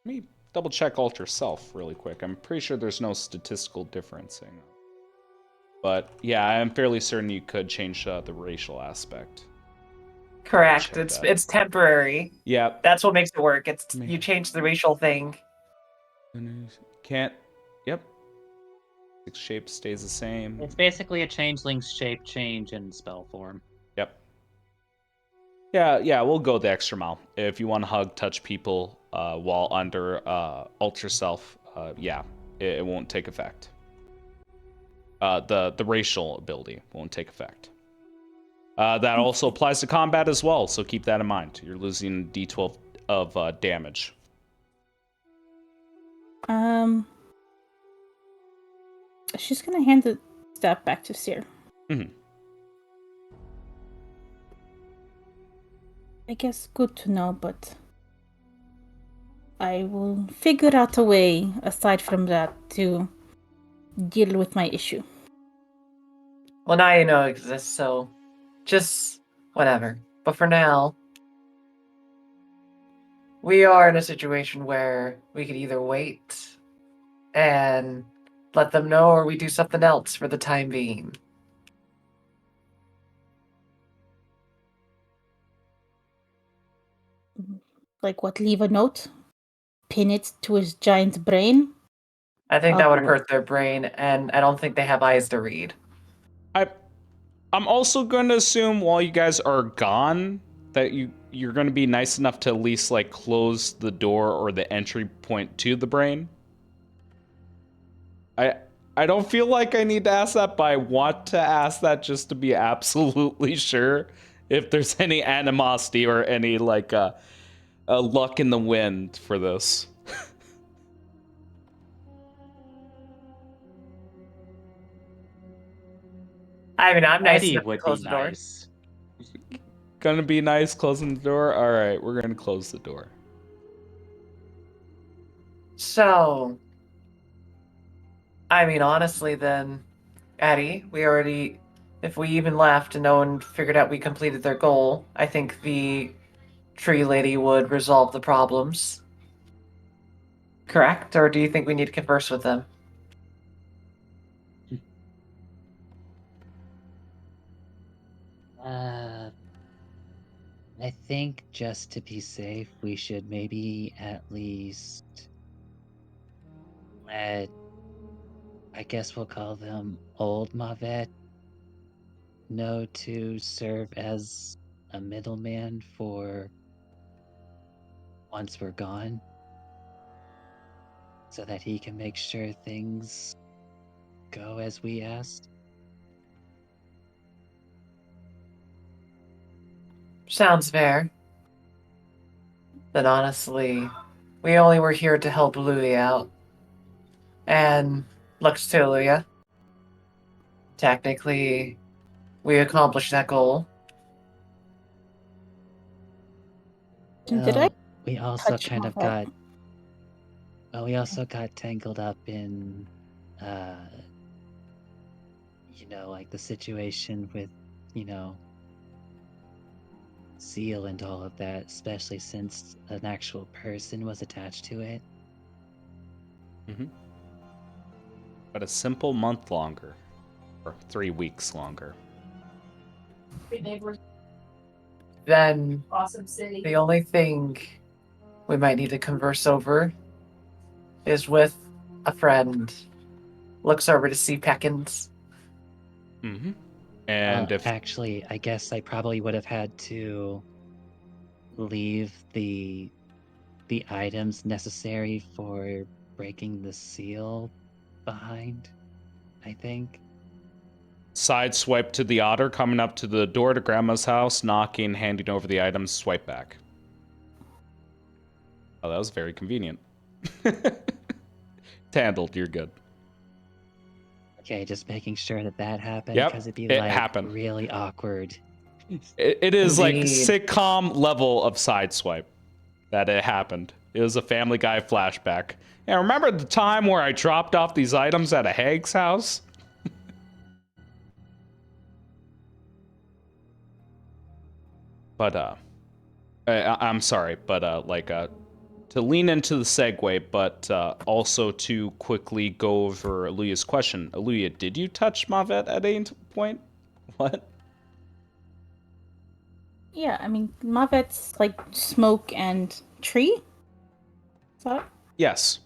me double check alt yourself really quick. I'm pretty sure there's no statistical difference. But yeah, I'm fairly certain you could change the racial aspect. Correct. Check It's that. it's temporary. Yep. That's what makes it work. It's Man. you change the racial thing. Can't. Yep. Six shape stays the same. It's basically a changeling's shape change in spell form. Yep. Yeah, we'll go the extra mile. If you want to hug, touch people while under alter self, yeah, it won't take effect. The racial ability won't take effect. That also applies to combat as well, so keep that in mind. You're losing D12 of damage. She's gonna hand the staff back to Seer. Mm-hmm. I guess good to know, but I will figure out a way, aside from that, to deal with my issue. Well, now you know it exists, so just whatever. But for now, we are in a situation where we could either wait and let them know, or we do something else for the time being. Like what? Leave a note, pin it to his giant brain. I think I'll that would do it. hurt their brain, and I don't think they have eyes to read. I'm also going to assume while you guys are gone that you're going to be nice enough to at least like close the door or the entry point to the brain. I don't feel like I need to ask that, but I want to ask that just to be absolutely sure if there's any animosity or any like luck in the wind for this. I mean, I'm nice Eddie enough to would close be the door. nice. Gonna be nice closing the door. All right, we're gonna close the door. So, I mean, honestly, then, Eddie, if we even left and no one figured out we completed their goal, I think the tree lady would resolve the problems. Correct? Or do you think we need to converse with them? I think just to be safe, we should maybe at least let, I guess we'll call them old Mavet, know to serve as a middleman for once we're gone, so that he can make sure things go as we asked. Sounds fair. Then honestly, we only were here to help Louis out. And looks to Louis. Technically, we accomplished that goal. Did I We also touch kind my of head? got. Well, we also got tangled up in, like the situation with, Seal and all of that, especially since an actual person was attached to it. But a simple month longer. Or 3 weeks longer. Then the only thing we might need to converse over is with a friend. Looks over to see Peckins. Mm-hmm. And if Actually, I guess I probably would have had to leave the items necessary for breaking the seal behind, I think. sideswipe to the otter, coming up to the door to Grandma's house, knocking, handing over the items, swipe back. Oh, that was very convenient. It's handled, you're good. Okay, just making sure that happened, Yep, because it'd be it like happened. really awkward. It is like Indeed. sitcom level of sideswipe that it happened. It was a Family Guy flashback. And remember the time where I dropped off these items at a hag's house? But I'm sorry, but to lean into the segue, but also to quickly go over Aluya's question. Aluya, did you touch Mavet at any point? What? Yeah, I mean, Mavet's like smoke and tree. Is that? Yes.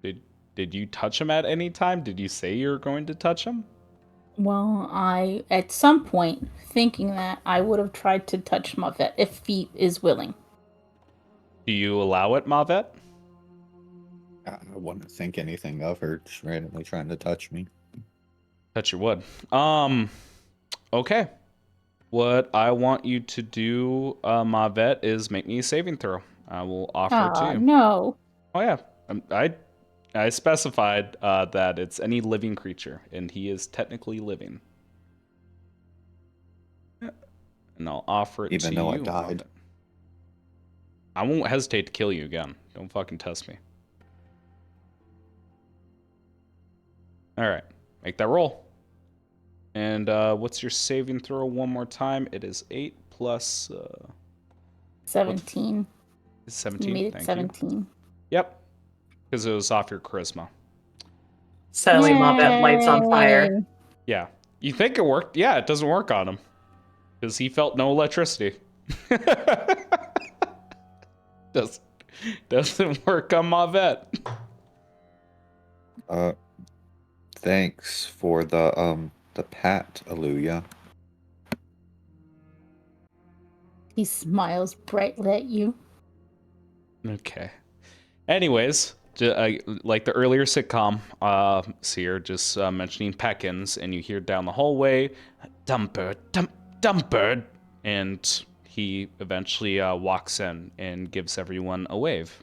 Did you touch him at any time? Did you say you were going to touch him? Well, I, at some point, thinking that I would have tried to touch Mavet if he is willing. Do you allow it, Mavet? I wouldn't think anything of her just randomly trying to touch me. Touch your wood. Okay. What I want you to do, Mavet, is make me a saving throw. I will offer it to you. No. Oh yeah, I specified that it's any living creature, and he is technically living. And I'll offer it Even to though I you. died. Mavet. I won't hesitate to kill you again. Don't fucking test me. All right, make that roll. And what's your saving throw one more time? It is 8 plus 17. 17. You made it Thank 17. you. Yep, because it was off your charisma. Suddenly, Mavet lights on fire. Yeah, you think it worked? Yeah, it doesn't work on him because he felt no electricity. Doesn't work on Mavet. Thanks for the pat, Aluya. He smiles brightly at you. Okay. Anyways, like the earlier sitcom, Seer just mentioning Peckins, and you hear down the hallway, dumb bird, dumb bird, and he eventually walks in and gives everyone a wave.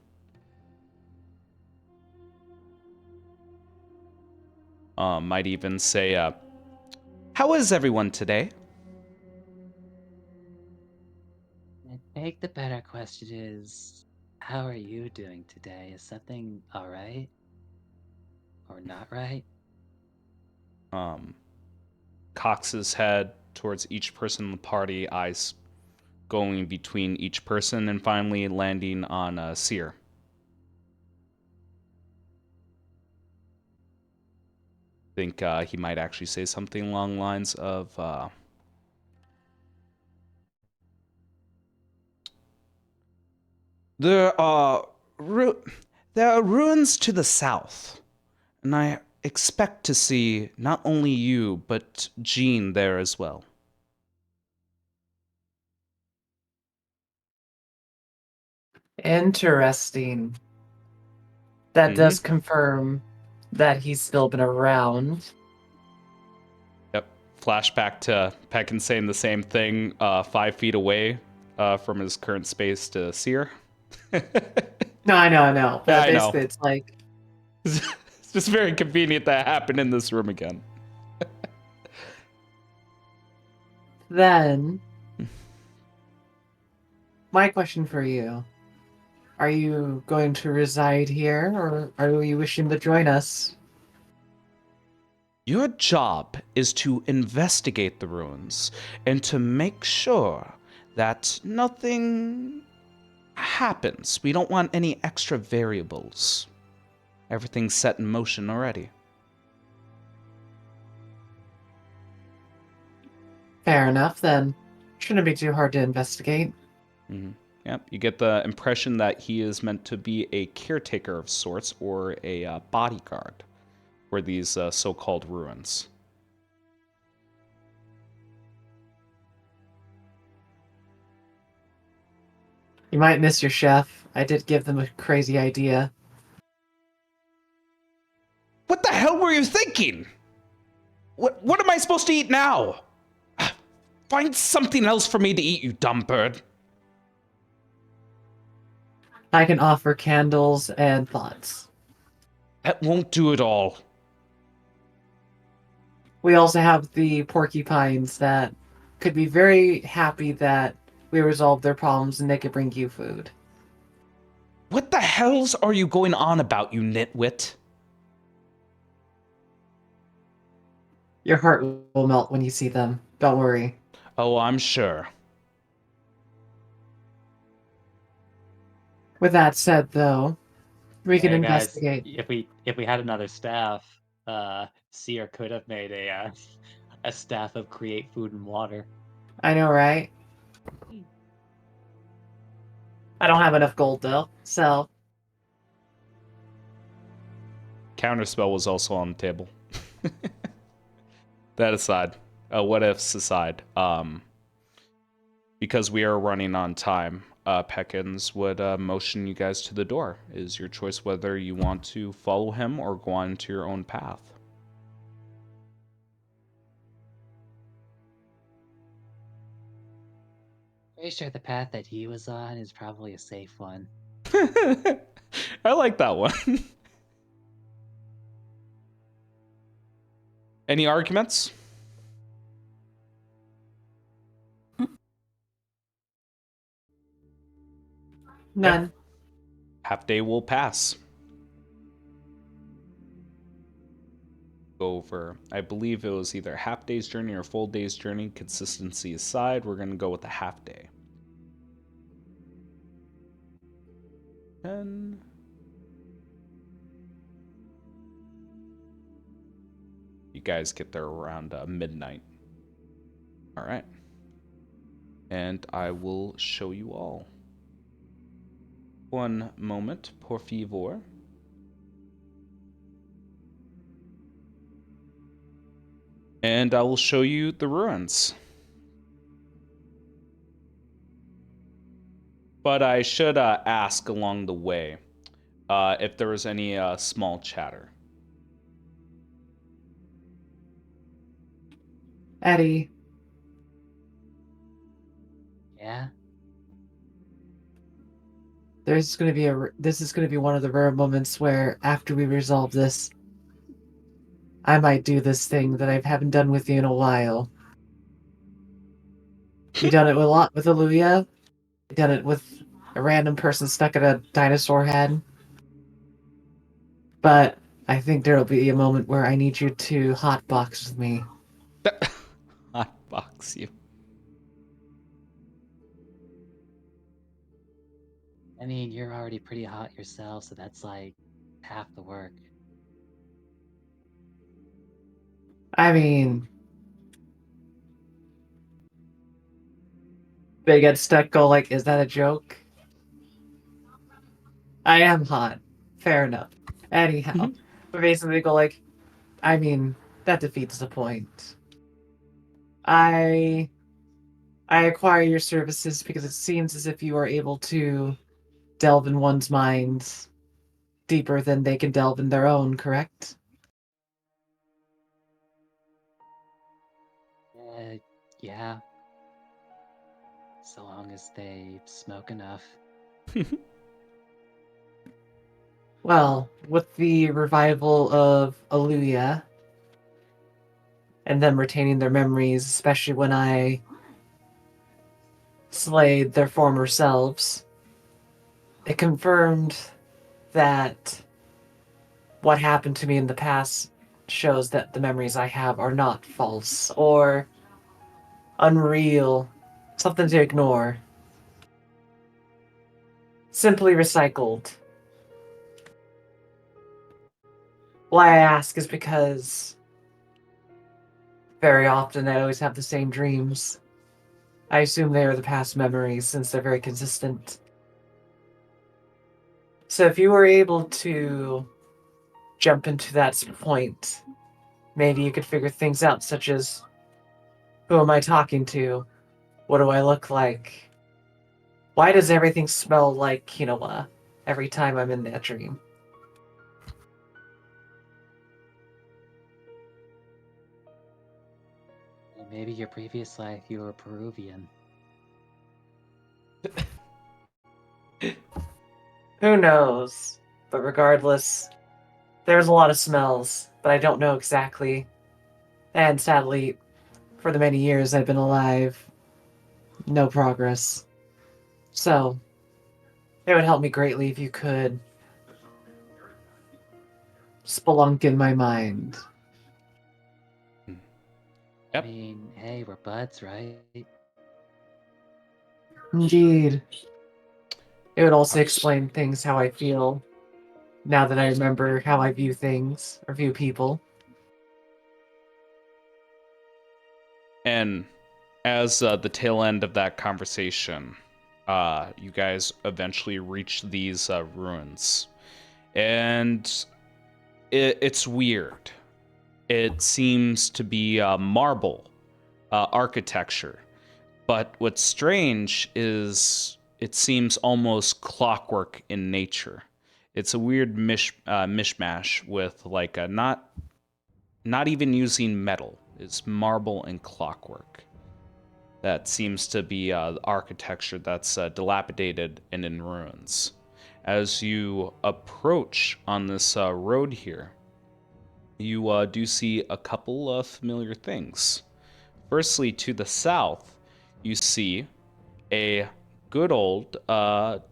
Might even say, how is everyone today? I think the better question is, how are you doing today? Is something alright? Or not right? Cocks his head towards each person in the party, eyes going between each person, and finally landing on Seer. Think he might actually say something along the lines of, there are ruins to the south, and I expect to see not only you, but Jean there as well. Interesting. That does confirm that he's still been around. Yep. Flashback to Pekin saying the same thing 5 feet away from his current space to Seer. No, I know. But Yeah, I basically, know. it's like, It's just very convenient that happened in this room again. then, my question for you. Are you going to reside here, or are you wishing to join us? Your job is to investigate the ruins and to make sure that nothing happens. We don't want any extra variables. Everything's set in motion already. Fair enough, then. Shouldn't be too hard to investigate. Yep, you get the impression that he is meant to be a caretaker of sorts or a bodyguard for these so-called ruins. You might miss your chef. I did give them a crazy idea. What the hell were you thinking? What am I supposed to eat now? Find something else for me to eat, you dumb bird. I can offer candles and thoughts. That won't do it all. We also have the porcupines that could be very happy that we resolved their problems and they could bring you food. What the hells are you going on about, you nitwit? Your heart will melt when you see them. Don't worry. Oh, I'm sure. With that said, though, we can Hey guys, investigate. if we had another staff, Seer could have made a staff of create food and water. I know, right? I don't have enough gold, though, so... Counterspell was also on the table. That aside, what ifs aside, because we are running on time, Peckins would motion you guys to the door. It is your choice whether you want to follow him or go on to your own path. Pretty sure the path that he was on is probably a safe one. I like that one. Any arguments? None. Half day will pass. Over, I believe it was either half day's journey or full day's journey. Consistency aside, we're going to go with a half day. 10. You guys get there around midnight. All right. And I will show you all. One moment, por favor. And I will show you the ruins. But I should ask along the way if there was any small chatter. Eddie, Yeah? this is going to be one of the rare moments where, after we resolve this, I might do this thing that I haven't done with you in a while. You've done it a lot with Aluya. You've done it with a random person stuck in a dinosaur head. But I think there'll be a moment where I need you to hotbox with me. Hotbox you. I mean, you're already pretty hot yourself, so that's like half the work. I mean, they get stuck, go like, is that a joke? I am hot. Fair enough. Anyhow, we basically go like, I mean, that defeats the point. I acquire your services because it seems as if you are able to delve in one's mind deeper than they can delve in their own, correct? Yeah. So long as they smoke enough. Well, with the revival of Aluya and them retaining their memories, especially when I slayed their former selves, it confirmed that what happened to me in the past shows that the memories I have are not false or unreal, something to ignore. Simply recycled. Why I ask is because very often I always have the same dreams. I assume they are the past memories since they're very consistent. So if you were able to jump into that point, maybe you could figure things out, such as who am I talking to? What do I look like? Why does everything smell like quinoa every time I'm in that dream? Maybe your previous life you were Peruvian. Who knows? But regardless, there's a lot of smells, but I don't know exactly. And sadly, for the many years I've been alive, no progress. So, it would help me greatly if you could spelunk in my mind. Yep. I mean, hey, we're buds, right? Indeed. It would also explain things how I feel now that I remember how I view things or view people. And as the tail end of that conversation, you guys eventually reach these ruins. And it's weird. It seems to be marble architecture. But what's strange is it seems almost clockwork in nature. It's a weird mishmash with like a not even using metal. It's marble and clockwork. That seems to be architecture that's dilapidated and in ruins. As you approach on this road here, you do see a couple of familiar things. Firstly, to the south, you see a good old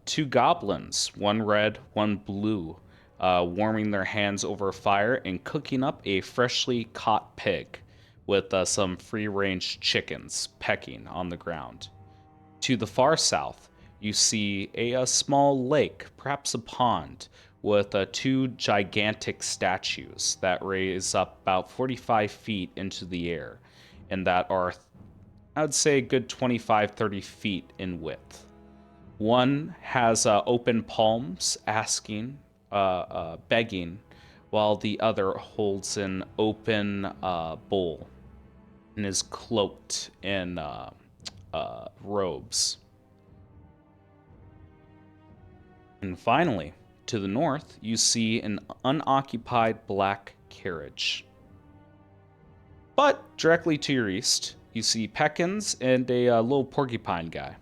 two goblins, one red, one blue, warming their hands over a fire and cooking up a freshly caught pig with some free range chickens pecking on the ground. To the far south, you see a small lake, perhaps a pond, with two gigantic statues that raise up about 45 feet into the air and that are, I'd say, a good 25, 30 feet in width. One has open palms, asking, begging, while the other holds an open bowl and is cloaked in robes. And finally, to the north, you see an unoccupied black carriage. But directly to your east, you see Peckins and a little porcupine guy.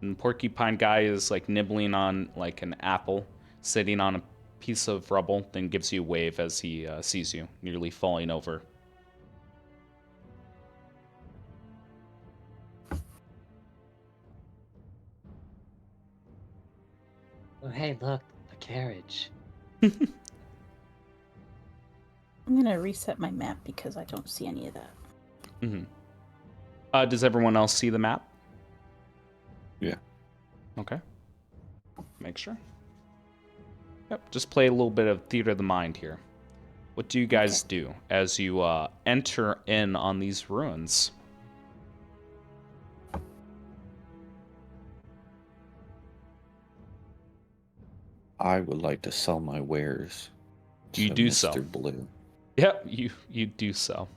And porcupine guy is like nibbling on like an apple, sitting on a piece of rubble, then gives you a wave as he sees you, nearly falling over. Oh, hey, look, a carriage. I'm gonna reset my map because I don't see any of that. Mm-hmm. Does everyone else see the map? Yeah. Okay. Make sure. Yep. Just play a little bit of theater of the mind here. What do you guys do as you enter in on these ruins? I would like to sell my wares You to do Mr. so. Blue. Yep, you do so.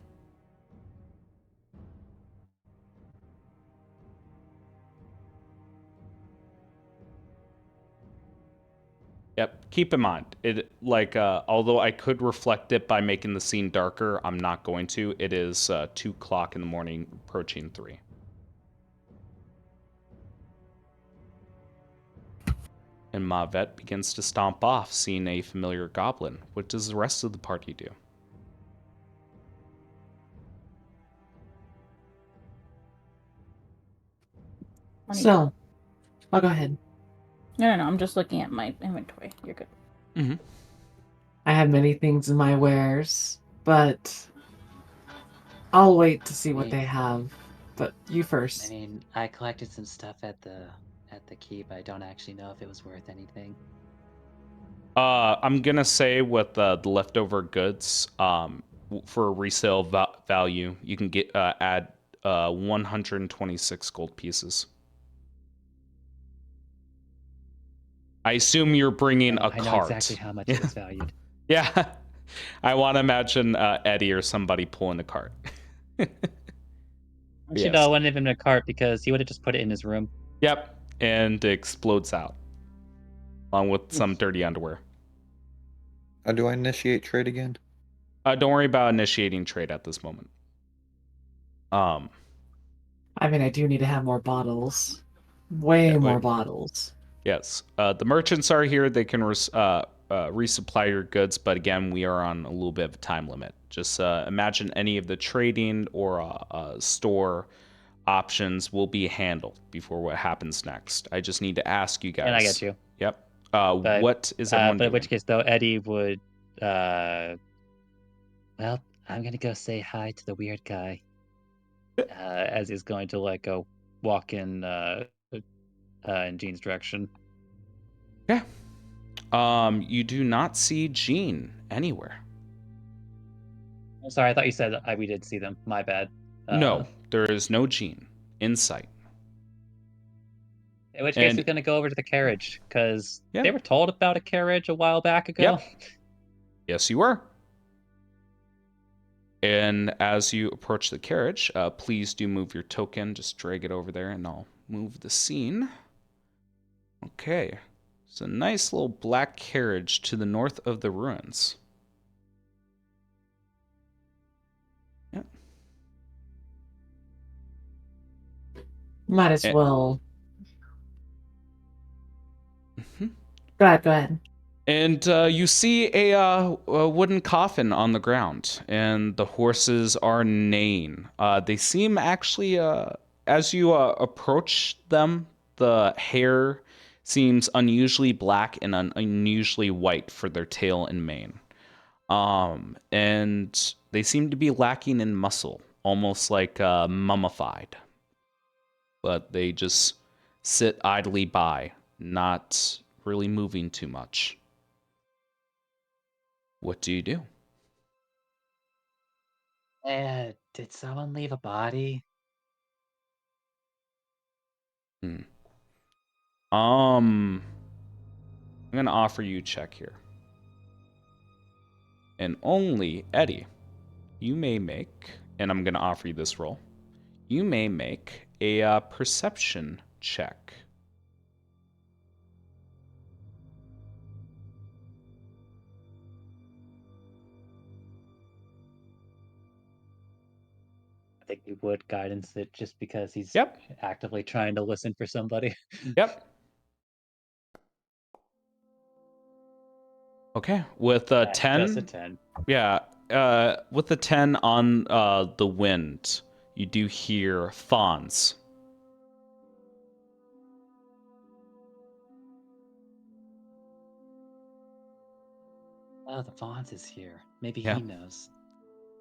Yep. Keep in mind, it like although I could reflect it by making the scene darker, I'm not going to. It is 2 o'clock in the morning, approaching 3. And Mavet begins to stomp off, seeing a familiar goblin. What does the rest of the party do? So, I'll go ahead. No, I'm just looking at my inventory. You're good. Mm-hmm. I have many things in my wares, but I'll wait to see what they have. But you I first. mean, I collected some stuff at the keep. I don't actually know if it was worth anything. I'm gonna say with the leftover goods, for resale value, you can get add 126 gold pieces. I assume you're bringing a I know cart. exactly how much it was valued. Yeah. I want to imagine Eddie or somebody pulling a cart. Actually, Yes. no, it wouldn't have been a cart because he would have just put it in his room. Yep. And it explodes out along with some dirty underwear. Do I initiate trade again? Don't worry about initiating trade at this moment. I mean, I do need to have more bottles. Way more wait. bottles. Yes. The merchants are here. They can resupply your goods, but again, we are on a little bit of a time limit. Just imagine any of the trading or store options will be handled before what happens next. I just need to ask you guys. And I get you. Yep. But, what is everyone but in doing? which case, though, Eddie would, well, I'm gonna go say hi to the weird guy. As he's going to like go walk in Jean's direction. Okay. You do not see Jean anywhere. I'm sorry, I thought you said we did see them. My bad. No, there is no Jean in sight. In which case, he's gonna go over to the carriage because they were told about a carriage a while back ago. Yep. Yes, you were. And as you approach the carriage, please do move your token. Just drag it over there and I'll move the scene. Okay. It's a nice little black carriage to the north of the ruins. Yep. Might as well. Mm-hmm. Go ahead. And you see a wooden coffin on the ground, and the horses are neighing. They seem actually, as you approach them, the hair seems unusually black and unusually white for their tail and mane. And they seem to be lacking in muscle, almost like mummified. But they just sit idly by, not really moving too much. What do you do? Did someone leave a body? I'm gonna offer you a check here. And only Eddie, you may make, and I'm gonna offer you this roll, you may make a perception check. I think he would guidance it just because he's Yep. actively trying to listen for somebody. Yep. Okay, with a 10. Just a 10. Yeah, with the 10 on the wind, you do hear fawns. Oh, the Vons is here. Maybe Yeah. he knows.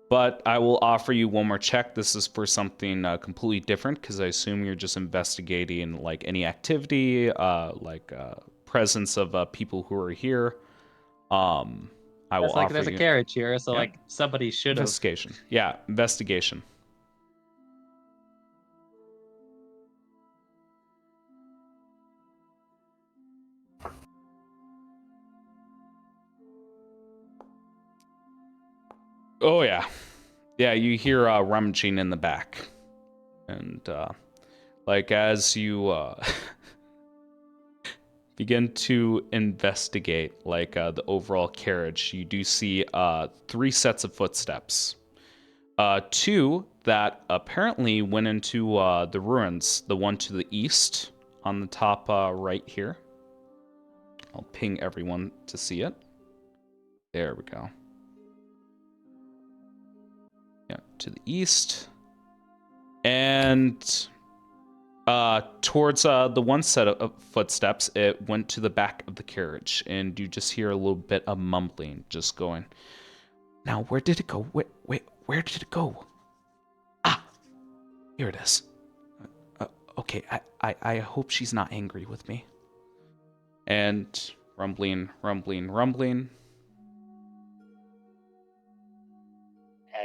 But I will offer you one more check. This is for something completely different because I assume you're just investigating like any activity, presence of people who are here. I will That's like offer there's you a carriage here, so Yeah. like somebody should have. investigation. Yeah, investigation. Oh yeah, yeah. You hear rummaging in the back, and like as you begin to investigate like the overall carriage, you do see 3 sets of footsteps. 2 that apparently went into the ruins. The one to the east on the top right here. I'll ping everyone to see it. There we go. Yeah, to the east. And towards the one set of footsteps, it went to the back of the carriage, and you just hear a little bit of mumbling just going, now, where did it go? Where did it go? Ah, here it is. Okay, I hope she's not angry with me. And rumbling.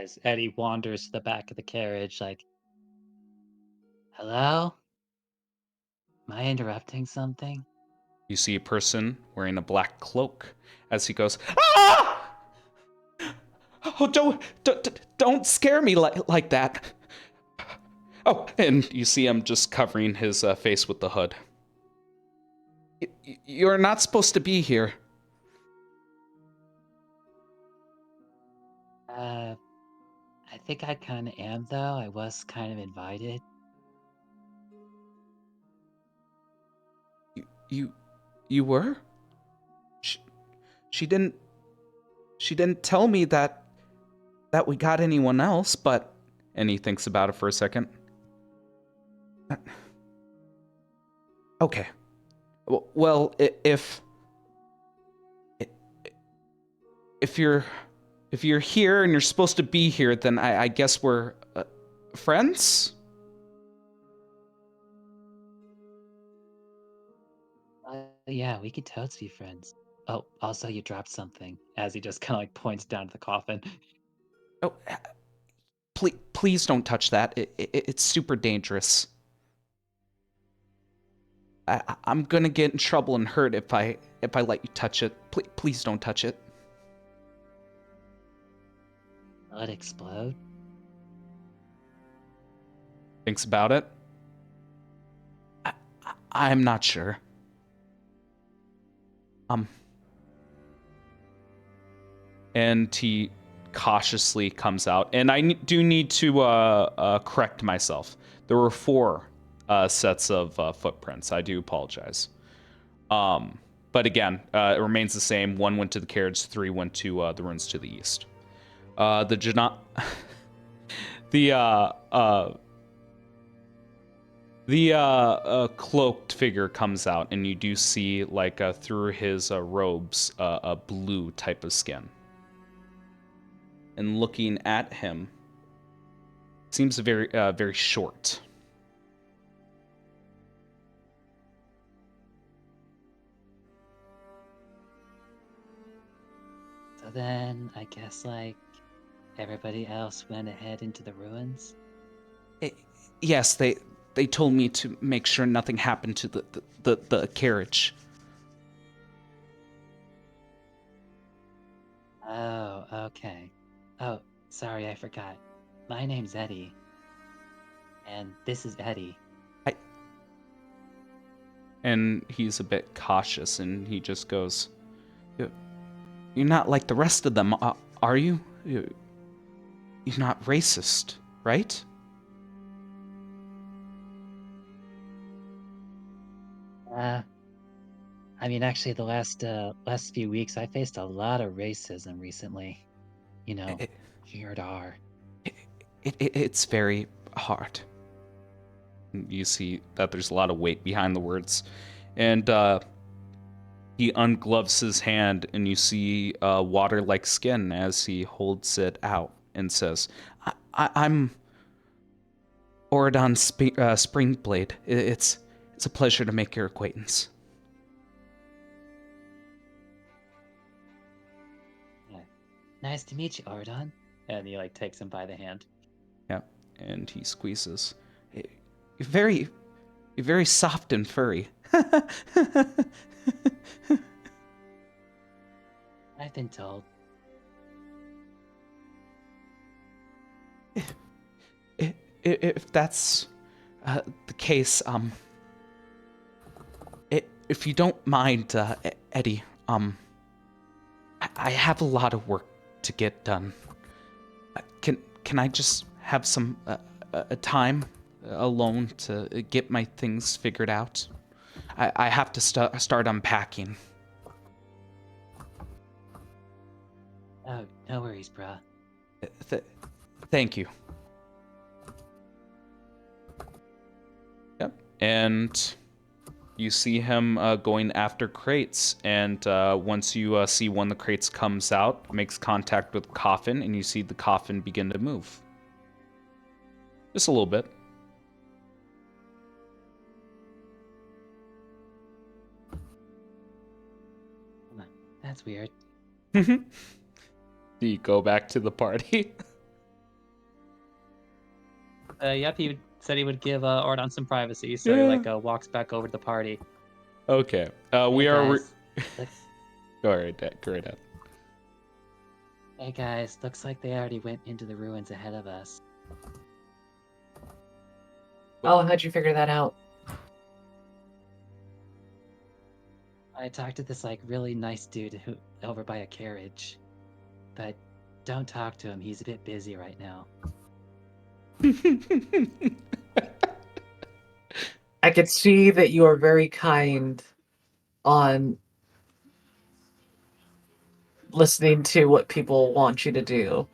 As Eddie wanders to the back of the carriage, like, hello? Am I interrupting something? You see a person wearing a black cloak as he goes, "Ah! Oh, don't scare me like that." Oh, and you see him just covering his face with the hood. You're not supposed to be here. I think I kind of am, though. I was kind of invited. You were? She, she didn't tell me that we got anyone else, but... And he thinks about it for a second. Okay. Well, if you're here and you're supposed to be here, then I guess we're friends? Yeah, we could totes be friends. Oh, also, you dropped something. As he just kind of like points down to the coffin. Oh, please don't touch that. It's super dangerous. I'm gonna get in trouble and hurt if I let you touch it. Please don't touch it. Will it explode? Thinks about it. I'm not sure. And he cautiously comes out. And I do need to correct myself. There were 4 sets of footprints. I do apologize. But again, it remains the same. 1 went to the carriage, 3 went to the ruins to the east. The cloaked figure comes out, and you do see, like, through his robes, a blue type of skin. And looking at him, seems very, very short. So then, I guess, like, everybody else went ahead into the ruins? Yes, they told me to make sure nothing happened to the carriage. Oh, okay. Oh, sorry, I forgot. My name's Eddie. And this is Eddie. And he's a bit cautious, and he just goes, "You're not like the rest of them, are you? You're not racist, right?" I mean, actually, the last few weeks, I faced a lot of racism recently. You know, It, weird R. it's very hard. You see that there's a lot of weight behind the words. And he ungloves his hand, and you see water-like skin as he holds it out and says, I'm Oridon Springblade. It's a pleasure to make your acquaintance." Yeah. Nice to meet you, Ardon. And he like takes him by the hand. Yeah, and he squeezes. You're very soft and furry. I've been told. If that's the case, if you don't mind, Eddie, I have a lot of work to get done. Can I just have some time alone to get my things figured out? I have to start unpacking. Oh, no worries, bruh. Thank you. Yep. And you see him going after crates. And once you see one of the crates comes out, makes contact with the coffin, and you see the coffin begin to move. Just a little bit. That's weird. Do you go back to the party? Yep, he said he would give Ordon some privacy, so he walks back over to the party. Okay. Hey, We are. guys. Look- Go ahead. Go ahead. Hey guys, looks like they already went into the ruins ahead of us. Oh, how'd you figure that out? I talked to this really nice dude over by a carriage, but don't talk to him. He's a bit busy right now. I could see that you are very kind on listening to what people want you to do.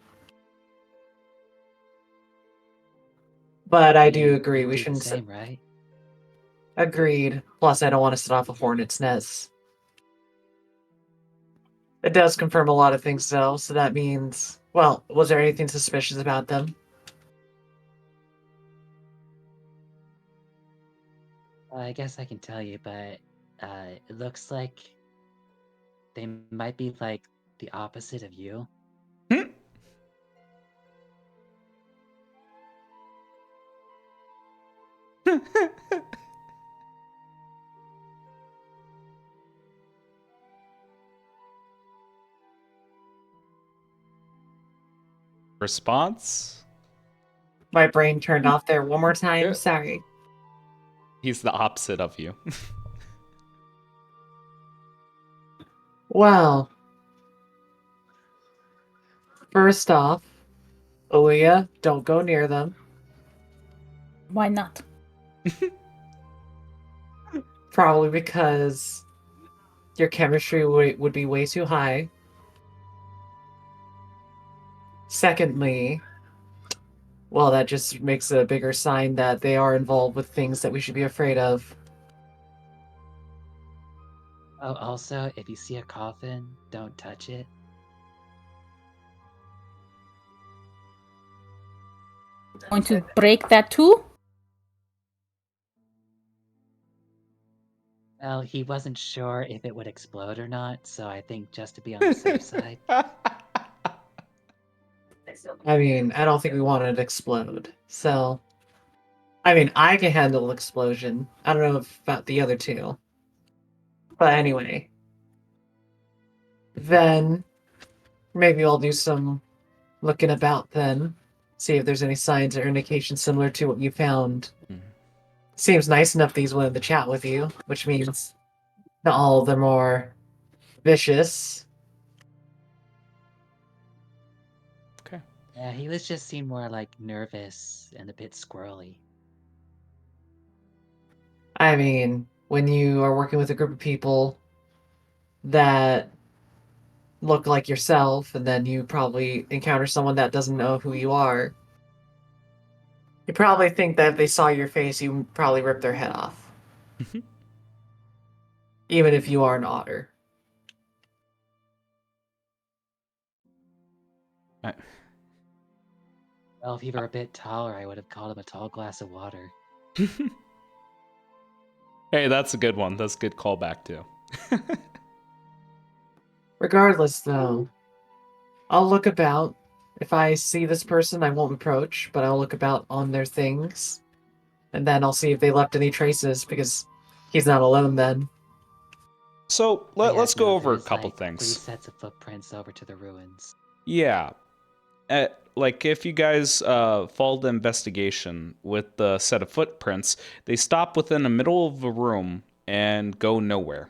But I do agree, we do the shouldn't same, right? Agreed. Plus, I don't want to set off a hornet's nest. It does confirm a lot of things, though, so that means... Well, was there anything suspicious about them? I guess I can tell you, but it looks like they might be the opposite of you. Response? My brain turned off there one more time. Yeah. Sorry. He's the opposite of you. Well, first off, Aaliyah, don't go near them. Why not? Probably because your chemistry would be way too high. Secondly, well, that just makes a bigger sign that they are involved with things that we should be afraid of. Oh, also, if you see a coffin, don't touch it. Going to break that too? Well, he wasn't sure if it would explode or not, so I think just to be on the safe side. I mean, I don't think we want it to explode. So, I mean, I can handle explosion. I don't know about the other two. But anyway. Then, maybe I'll do some looking about then. See if there's any signs or indications similar to what you found. Seems nice enough that he's willing to chat with you, which means not all of them are vicious. Okay. Yeah, he was just seemed more nervous and a bit squirrely. I mean, when you are working with a group of people that look like yourself, and then you probably encounter someone that doesn't know who you are, you probably think that if they saw your face, you probably rip their head off. Even if you are an otter. Well, if he were a bit taller, I would have called him a tall glass of water. Hey, that's a good one. That's a good callback too. Regardless, though, I'll look about. If I see this person, I won't approach, but I'll look about on their things. And then I'll see if they left any traces, because he's not alone then. So let's go over a couple 3 things. sets of footprints over to the ruins. Yeah. If you guys follow the investigation with the set of footprints, they stop within the middle of a room and go nowhere.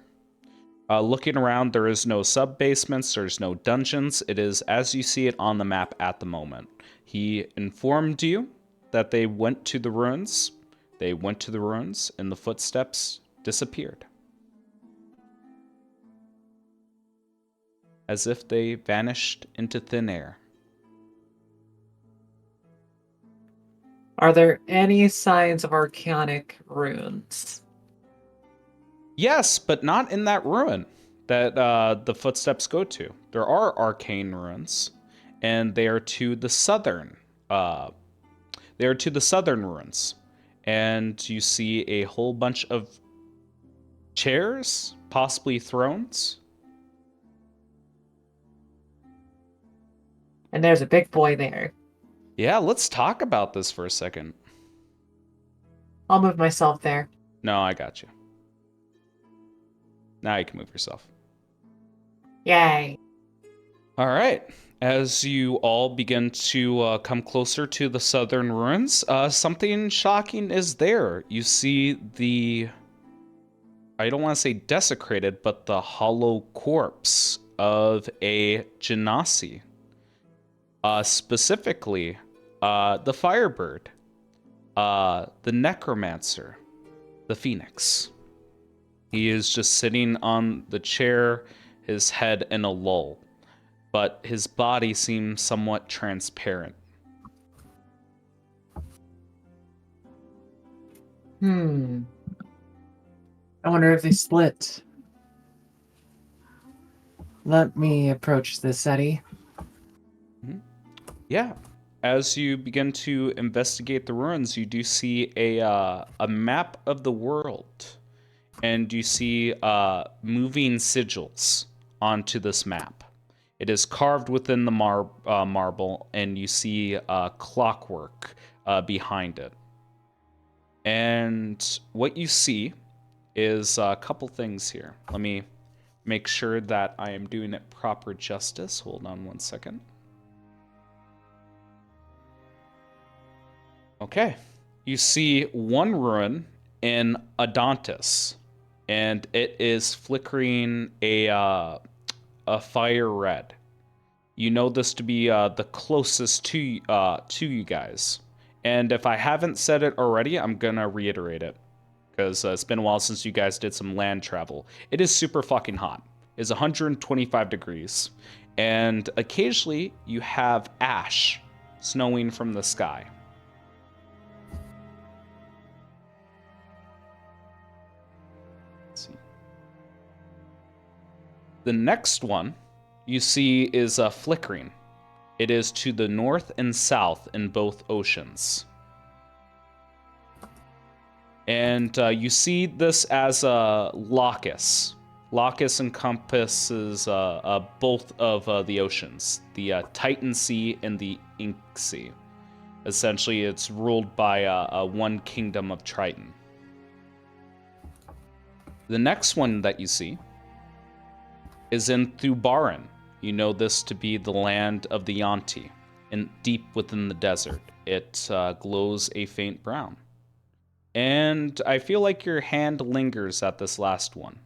Looking around, there is no sub-basements, there's no dungeons. It is as you see it on the map at the moment. He informed you that they went to the ruins. They went to the ruins, and the footsteps disappeared. As if they vanished into thin air. Are there any signs of arcanic runes? Yes, but not in that ruin that the footsteps go to. There are arcane ruins, and they are to the southern. They are to the southern ruins, and you see a whole bunch of chairs, possibly thrones. And there's a big boy there. Yeah, let's talk about this for a second. I'll move myself there. No, I got you. Now you can move yourself. Yay. All right. As you all begin to come closer to the southern ruins, something shocking is there. You see I don't want to say desecrated, but the hollow corpse of a genasi. Specifically, the firebird, the necromancer, the phoenix. He is just sitting on the chair, his head in a lull, but his body seems somewhat transparent. I wonder if they split. Let me approach this, Eddie. Yeah. As you begin to investigate the ruins, you do see a map of the world, and you see moving sigils onto this map. It is carved within the marble, and you see clockwork behind it. And what you see is a couple things here. Let me make sure that I am doing it proper justice. Hold on one second. Okay. You see one ruin in Adontis, and it is flickering a fire red. You know this to be the closest to you guys. And if I haven't said it already, I'm gonna reiterate it because it's been a while since you guys did some land travel. It is super fucking hot. It's 125 degrees, and occasionally you have ash snowing from the sky. Let's see. The next one you see is flickering. It is to the north and south in both oceans. And you see this as a locus. Locus encompasses both of the oceans, the Titan Sea and the Ink Sea. Essentially, it's ruled by one kingdom of Triton. The next one that you see is in Thubaran. You know this to be the land of the Yanti, and deep within the desert. It glows a faint brown. And I feel like your hand lingers at this last one.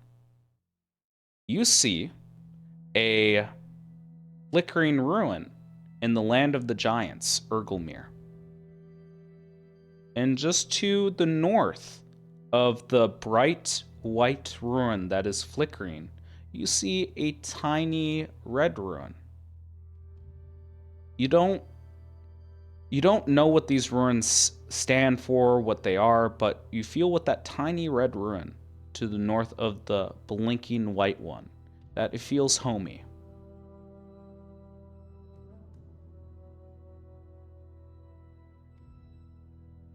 You see a flickering ruin in the land of the giants, Ergelmere. And just to the north of the bright white ruin that is flickering, you see a tiny red ruin. You don't know what these ruins stand for, what they are, but you feel with that tiny red ruin to the north of the blinking white one that it feels homey.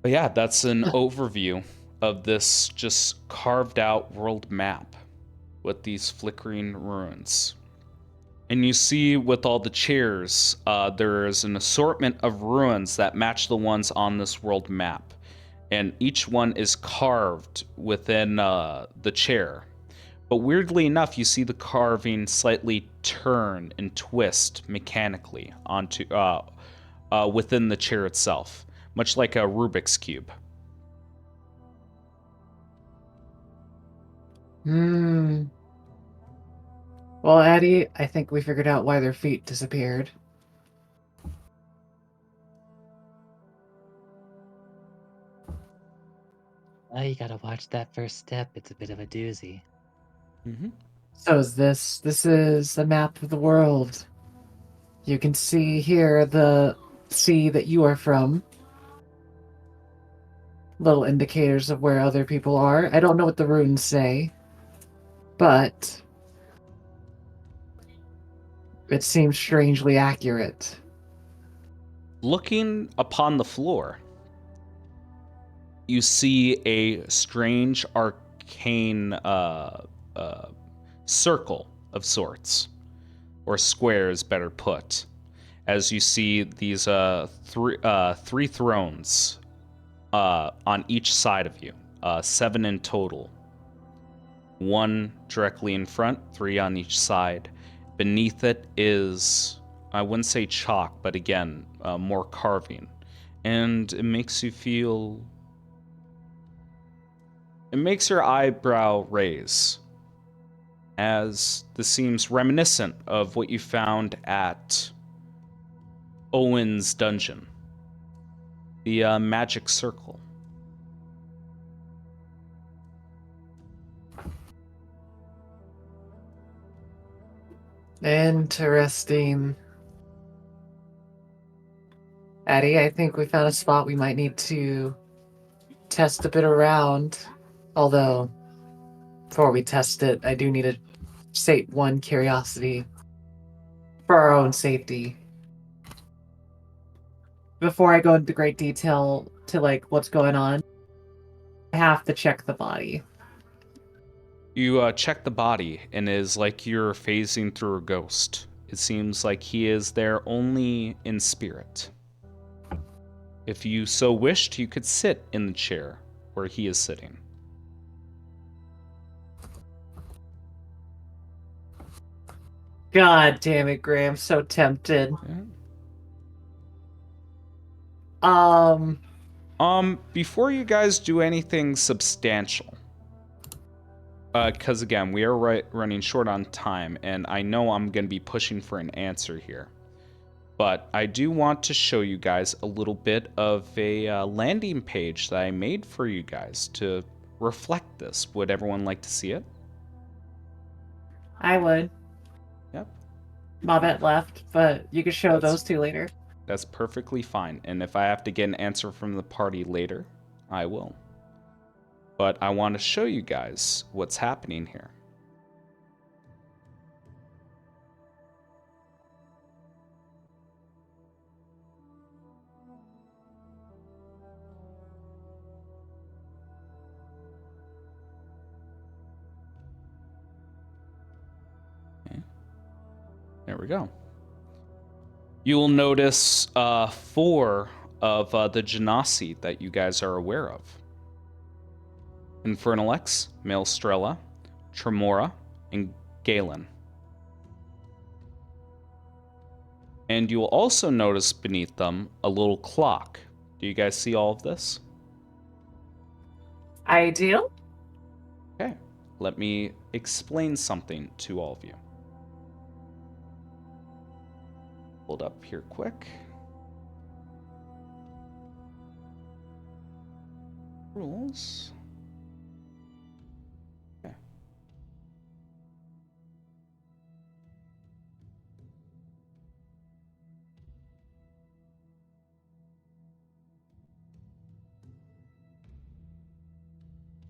But yeah, that's an overview of this just carved out world map with these flickering ruins. And you see with all the chairs, there is an assortment of ruins that match the ones on this world map. And each one is carved within the chair. But weirdly enough, you see the carving slightly turn and twist mechanically onto within the chair itself, much like a Rubik's Cube. Well, Eddie, I think we figured out why their feet disappeared. Oh, you gotta watch that first step. It's a bit of a doozy. Mm-hmm. So this is the map of the world. You can see here the sea that you are from. Little indicators of where other people are. I don't know what the runes say, but it seems strangely accurate. Looking upon the floor, you see a strange arcane circle of sorts, or squares, better put, as you see these three thrones on each side of you, 7 in total. 1 directly in front, 3 on each side. Beneath it is, I wouldn't say chalk, but again, more carving. And it makes you feel... It makes your eyebrow raise, as this seems reminiscent of what you found at Owen's dungeon. The magic circle. Interesting. Addie, I think we found a spot we might need to test a bit around. Although, before we test it, I do need to sate one curiosity for our own safety. Before I go into great detail to like what's going on, I have to check the body. You check the body, and it is like you're phasing through a ghost. It seems like he is there only in spirit. If you so wished, you could sit in the chair where he is sitting. God damn it, Graham, so tempted. Before you guys do anything substantial, because again, we are running short on time, and I know I'm going to be pushing for an answer here. But I do want to show you guys a little bit of a landing page that I made for you guys to reflect this. Would everyone like to see it? I would. Yep. Bobette left, but you could show those two later. That's perfectly fine. And if I have to get an answer from the party later, I will. But I want to show you guys what's happening here. Okay. There we go. You will notice 4 of the genasi that you guys are aware of. Infernalex, Maelstrella, Tremora, and Galen. And you will also notice beneath them a little clock. Do you guys see all of this? I do. Okay, let me explain something to all of you. Hold up here quick. Rules. Okay.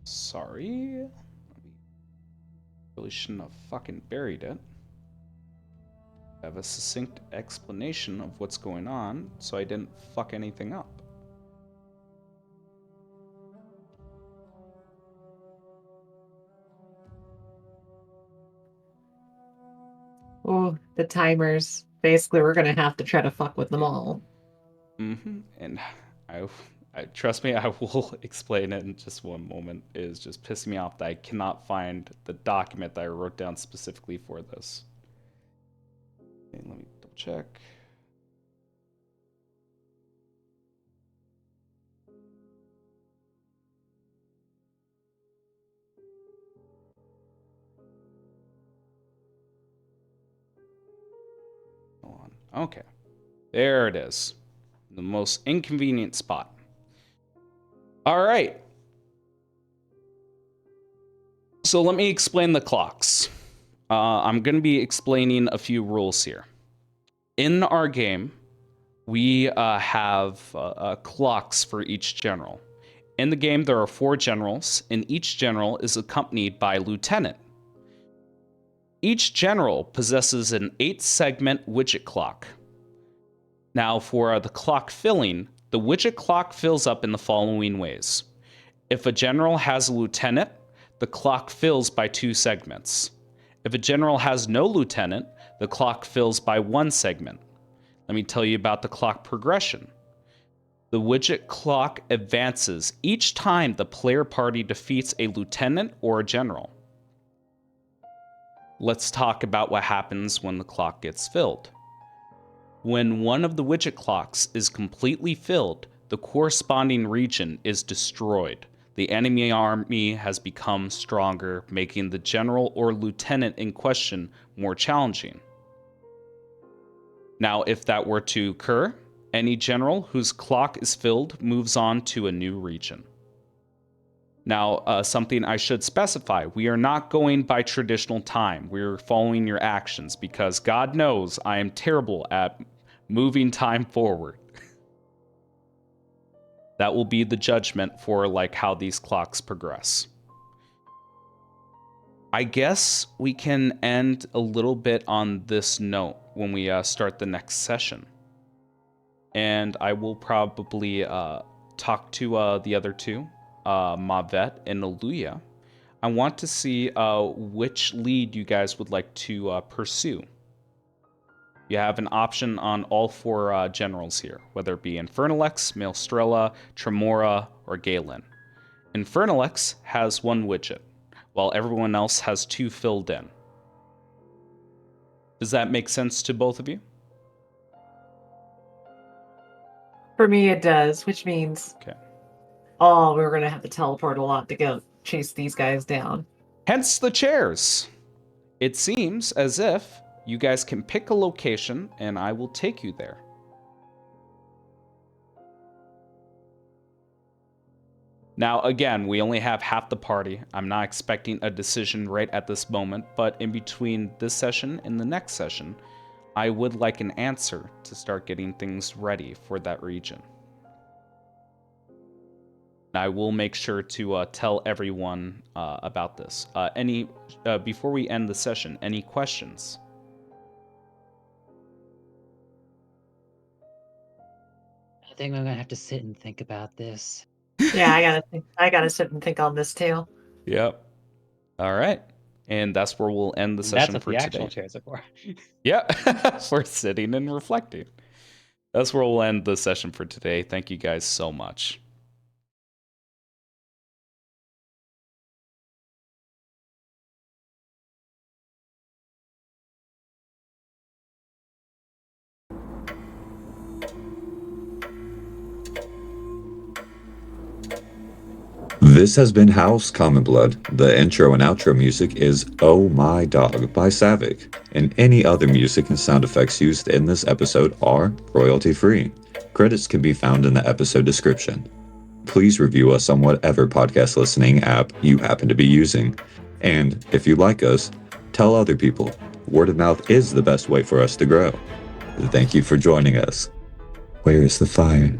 Sorry. Really shouldn't have fucking buried it. I have a succinct explanation of what's going on, so I didn't fuck anything up. Oh, the timers. Basically, we're gonna have to try to fuck with them all. And I trust me, I will explain it in just one moment. It is just pissing me off that I cannot find the document that I wrote down specifically for this. Okay, let me double check. Hold on. Okay. There it is. The most inconvenient spot. All right. So let me explain the clocks. I'm going to be explaining a few rules here. In our game, we have clocks for each general. In the game, there are 4 generals, and each general is accompanied by a lieutenant. Each general possesses an 8-segment widget clock. Now, for the clock filling, the widget clock fills up in the following ways. If a general has a lieutenant, the clock fills by 2 segments. If a general has no lieutenant, the clock fills by 1 segment. Let me tell you about the clock progression. The widget clock advances each time the player party defeats a lieutenant or a general. Let's talk about what happens when the clock gets filled. When one of the widget clocks is completely filled, the corresponding region is destroyed. The enemy army has become stronger, making the general or lieutenant in question more challenging. Now, if that were to occur, any general whose clock is filled moves on to a new region. Now, something I should specify, we are not going by traditional time. We're following your actions because God knows I am terrible at moving time forward. That will be the judgment for like how these clocks progress. I guess we can end a little bit on this note when we start the next session. And I will probably talk to the other two, Mavet and Aluya. I want to see which lead you guys would like to pursue. You have an option on all four generals here, whether it be Infernalex, Maelstrella, Tremora, or Galen. Infernalex has one widget, while everyone else has two filled in. Does that make sense to both of you? For me, it does, which means, Okay. oh, we're going to have to teleport a lot to go chase these guys down. Hence the chairs. It seems as if you guys can pick a location and I will take you there. Now, again, we only have half the party. I'm not expecting a decision right at this moment, but in between this session and the next session, I would like an answer to start getting things ready for that region. I will make sure to tell everyone about this. Before we end the session, any questions? I think I'm gonna have to sit and think about this. Yeah, I gotta sit and think on this too. Yep. All right. And that's where we'll end the session That's for what the today. actual chairs are for. Yeah, for sitting and reflecting. That's where we'll end the session for today. Thank you guys so much. This has been House Common Blood. The intro and outro music is Oh My Dog by Savick, and any other music and sound effects used in this episode are royalty free. Credits can be found in the episode description. Please review us on whatever podcast listening app you happen to be using. And if you like us, tell other people. Word of mouth is the best way for us to grow. Thank you for joining us. Where is the fire?